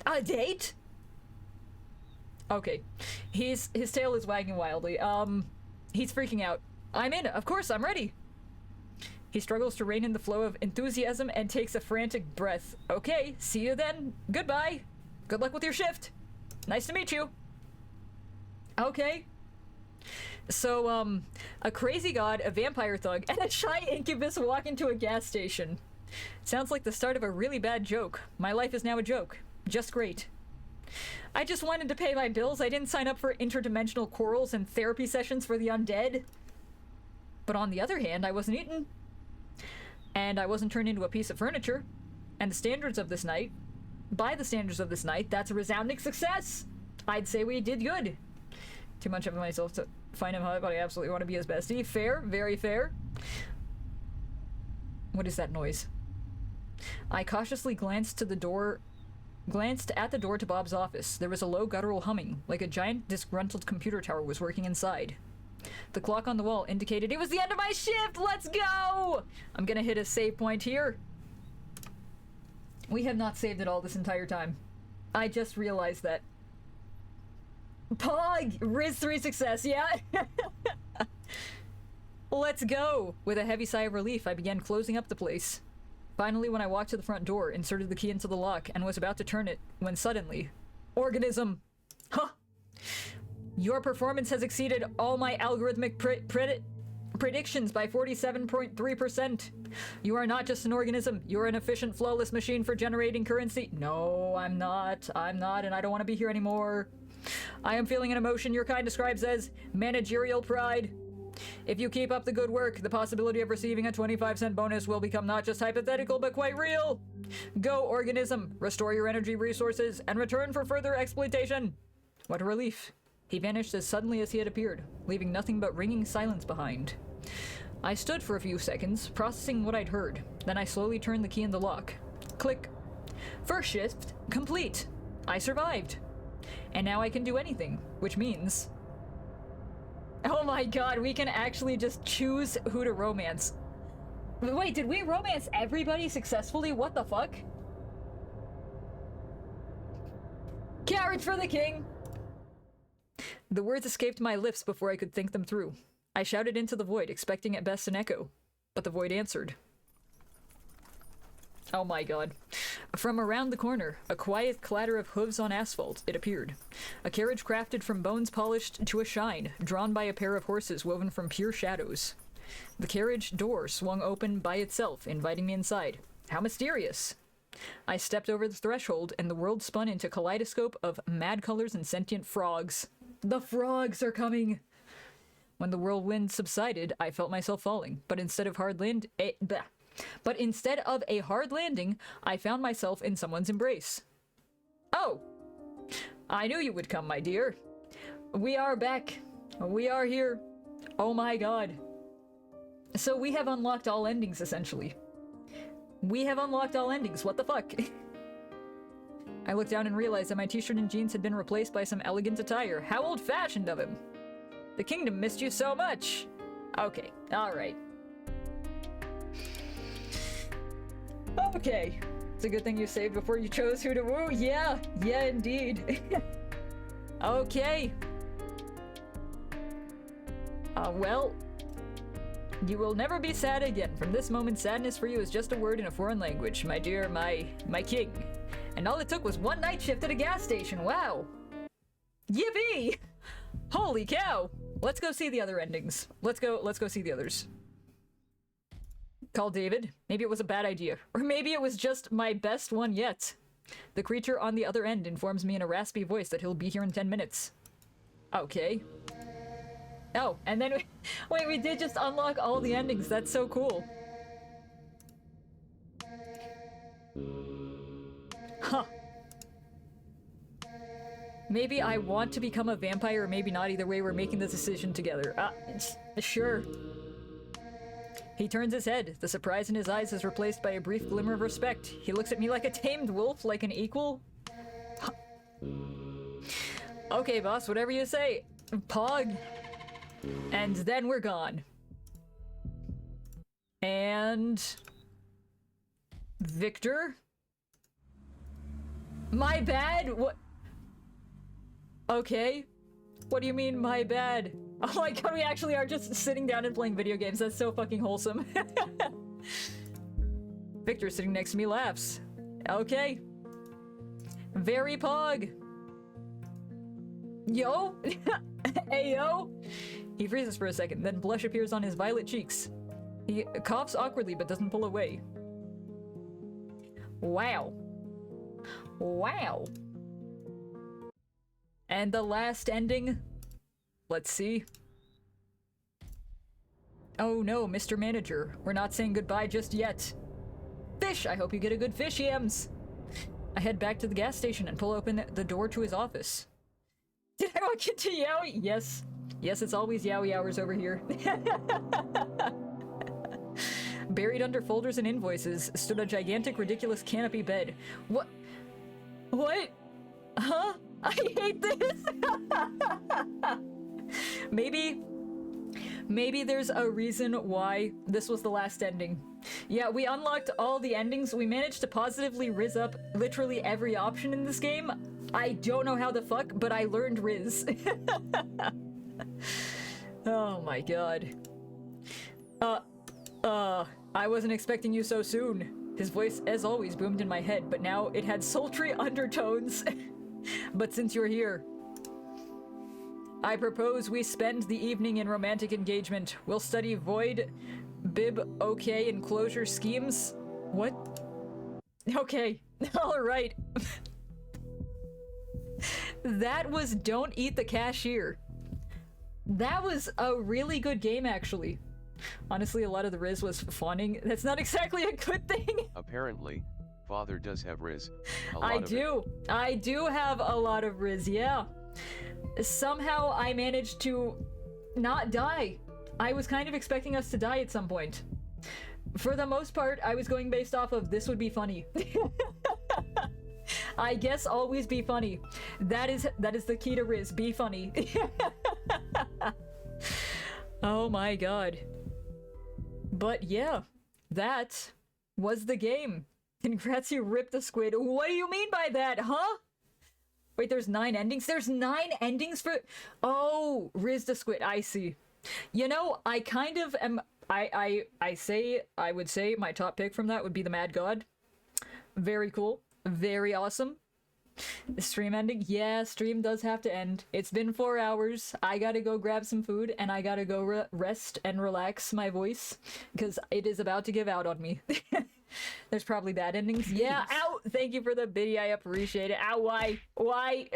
A date? Okay. His tail is wagging wildly. He's freaking out. I'm in. Of course, I'm ready. He struggles to rein in the flow of enthusiasm and takes a frantic breath. Okay, see you then. Goodbye. Good luck with your shift. Nice to meet you. Okay. So, a crazy god, a vampire thug, and a shy incubus walk into a gas station. Sounds like the start of a really bad joke. My life is now a joke. Just great. I just wanted to pay my bills. I didn't sign up for interdimensional quarrels and therapy sessions for the undead. But on the other hand, I wasn't eaten. And I wasn't turned into a piece of furniture. And the standards of this night, by the standards of this night, that's a resounding success. I'd say we did good. Too much of myself to find him hot, but I absolutely want to be his bestie. Fair, very fair. What is that noise? I cautiously glanced at the door to Bob's office. There was a low guttural humming, like a giant disgruntled computer tower was working inside. The clock on the wall indicated it was the end of my shift! Let's go! I'm gonna hit a save point here. We have not saved it all this entire time. I just realized that. Pog! Rizz 3 success, yeah? Let's go! With a heavy sigh of relief, I began closing up the place. Finally, when I walked to the front door, inserted the key into the lock, and was about to turn it, when suddenly... Organism! Huh! Your performance has exceeded all my algorithmic predictions by 47.3%. You are not just an organism. You are an efficient, flawless machine for generating currency. No, I'm not, and I don't want to be here anymore. I am feeling an emotion your kind describes as managerial pride. If you keep up the good work, the possibility of receiving a 25-cent bonus will become not just hypothetical, but quite real. Go, organism, restore your energy resources, and return for further exploitation. What a relief. He vanished as suddenly as he had appeared, leaving nothing but ringing silence behind. I stood for a few seconds, processing what I'd heard. Then I slowly turned the key in the lock. Click. First shift complete. I survived. And now I can do anything, which means... Oh my god, we can actually just choose who to romance. Wait, did we romance everybody successfully? What the fuck? Carriage for the king! The words escaped my lips before I could think them through. I shouted into the void, expecting at best an echo. But the void answered. Oh my god. From around the corner, a quiet clatter of hooves on asphalt, it appeared. A carriage crafted from bones polished to a shine, drawn by a pair of horses woven from pure shadows. The carriage door swung open by itself, inviting me inside. How mysterious! I stepped over the threshold, and the world spun into a kaleidoscope of mad colors and sentient frogs. The frogs are coming! When the whirlwind subsided, I felt myself falling, but instead of a hard landing, I found myself in someone's embrace. Oh! I knew you would come, my dear. We are back. We are here. Oh my god. So we have unlocked all endings, essentially. We have unlocked all endings. What the fuck? I looked down and realized that my t-shirt and jeans had been replaced by some elegant attire. How old-fashioned of him. The kingdom missed you so much. Okay, alright. Okay. It's a good thing you saved before you chose who to woo. Yeah, indeed. Okay. Well, you will never be sad again. From this moment, sadness for you is just a word in a foreign language, my dear, my king. And all it took was one night shift at a gas station. Wow. Yippee! Holy cow! Let's go see the other endings. Let's go see the others. Call David. Maybe it was a bad idea. Or maybe it was just my best one yet. The creature on the other end informs me in a raspy voice that he'll be here in 10 minutes. Okay. Oh, and then wait, we did just unlock all the endings. That's so cool. Huh. Maybe I want to become a vampire, or maybe not. Either way, we're making the decision together. Sure. He turns his head. The surprise in his eyes is replaced by a brief glimmer of respect. He looks at me like a tamed wolf, like an equal. Okay, boss, whatever you say. Pog. And then we're gone. And... Victor? My bad? What? Okay. What do you mean, my bad? Oh my god, we actually are just sitting down and playing video games. That's so fucking wholesome. Victor sitting next to me laughs. Okay. Very pog. Yo? Ayo? He freezes for a second, then blush appears on his violet cheeks. He coughs awkwardly but doesn't pull away. Wow. Wow. And the last ending? Let's see. Oh no, Mr. Manager. We're not saying goodbye just yet. Fish! I hope you get a good fish, yams! I head back to the gas station and pull open the door to his office. Did I walk into Yowie? Yes. Yes, it's always Yowie hours over here. Buried under folders and invoices stood a gigantic, ridiculous canopy bed. What? What? Huh? I hate this! Maybe there's a reason why this was the last ending. Yeah, we unlocked all the endings. We managed to positively Rizz up literally every option in this game. I don't know how the fuck, but I learned Rizz. Oh my god. I wasn't expecting you so soon. His voice, as always, boomed in my head, but now it had sultry undertones. But since you're here, I propose we spend the evening in romantic engagement. We'll study void, bib, okay, and closure schemes. What? Okay, alright. That was Don't Eat the Cashier. That was a really good game, actually. Honestly, a lot of the Rizz was fawning. That's not exactly a good thing. Apparently, Father does have Rizz. I do have a lot of Rizz, yeah. Somehow I managed to not die. I was kind of expecting us to die at some point. For the most part, I was going based off of this would be funny. I guess always be funny. That is the key to Rizz. Be funny. Oh my god. But yeah, that was the game. Congrats, you ripped the squid. What do you mean by that, huh? Wait, there's 9 endings? There's 9 endings for... Oh, Rizz the squid, I see. You know, I kind of am... I would say my top pick from that would be the Mad God. Very cool. Very awesome. The stream ending? Yeah, stream does have to end. It's been 4 hours. I gotta go grab some food, and I gotta go rest and relax my voice, because it is about to give out on me. There's probably bad endings. Yeah, ow! Thank you for the biddy, I appreciate it. Ow, why? Why?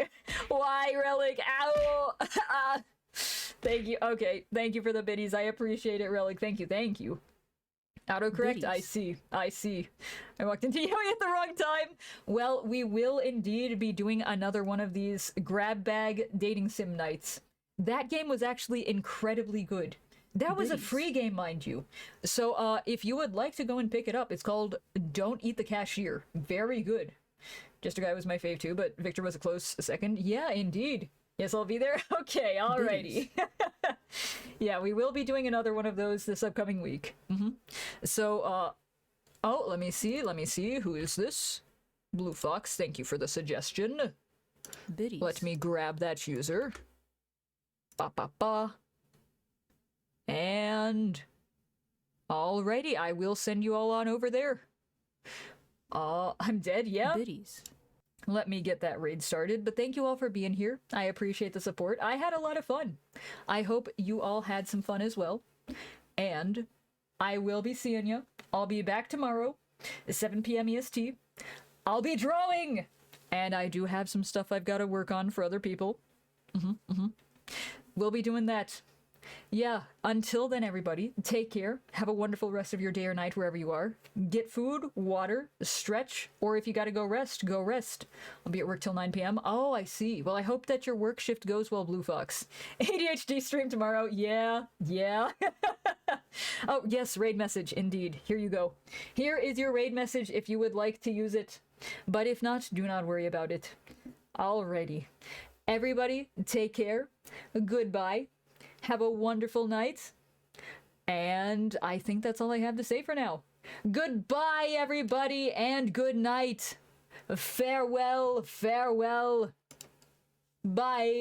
Why, Relic? Ow! Thank you. Okay, thank you for the biddies. I appreciate it, Relic. Thank you, thank you. Autocorrect? I see. I see. I walked into Yowie at the wrong time. Well, we will indeed be doing another one of these grab bag dating sim nights. That game was actually incredibly good. That was a Biddies. free game, mind you. So, if you would like to go and pick it up, it's called Don't Eat the Cashier. Very good. Just a Guy was my fave too, but Victor was a close second. Yeah, indeed. Yes, I'll be there. Okay, alrighty. Yeah, we will be doing another one of those this upcoming week. So, oh, let me see. Who is this? Blue Fox, thank you for the suggestion. Biddies. Let me grab that user. Ba ba ba. And alrighty, I will send you all on over there. I'm dead, yeah? Biddies. Let me get that raid started, but thank you all for being here. I appreciate the support. I had a lot of fun. I hope you all had some fun as well. And I will be seeing you. I'll be back tomorrow, 7 p.m. EST. I'll be drawing! And I do have some stuff I've got to work on for other people. We'll be doing that. Yeah, until then, everybody, take care. Have a wonderful rest of your day or night wherever you are. Get food, water, stretch, or if you gotta go rest, go rest. I'll be at work till 9 p.m. Oh, I see. Well, I hope that your work shift goes well, Blue Fox. ADHD stream tomorrow. Yeah. Oh, yes, raid message, indeed. Here you go. Here is your raid message if you would like to use it. But if not, do not worry about it. Alrighty. Everybody, take care. Goodbye. Have a wonderful night. And I think that's all I have to say for now. Goodbye, everybody, and good night. Farewell, farewell. Bye.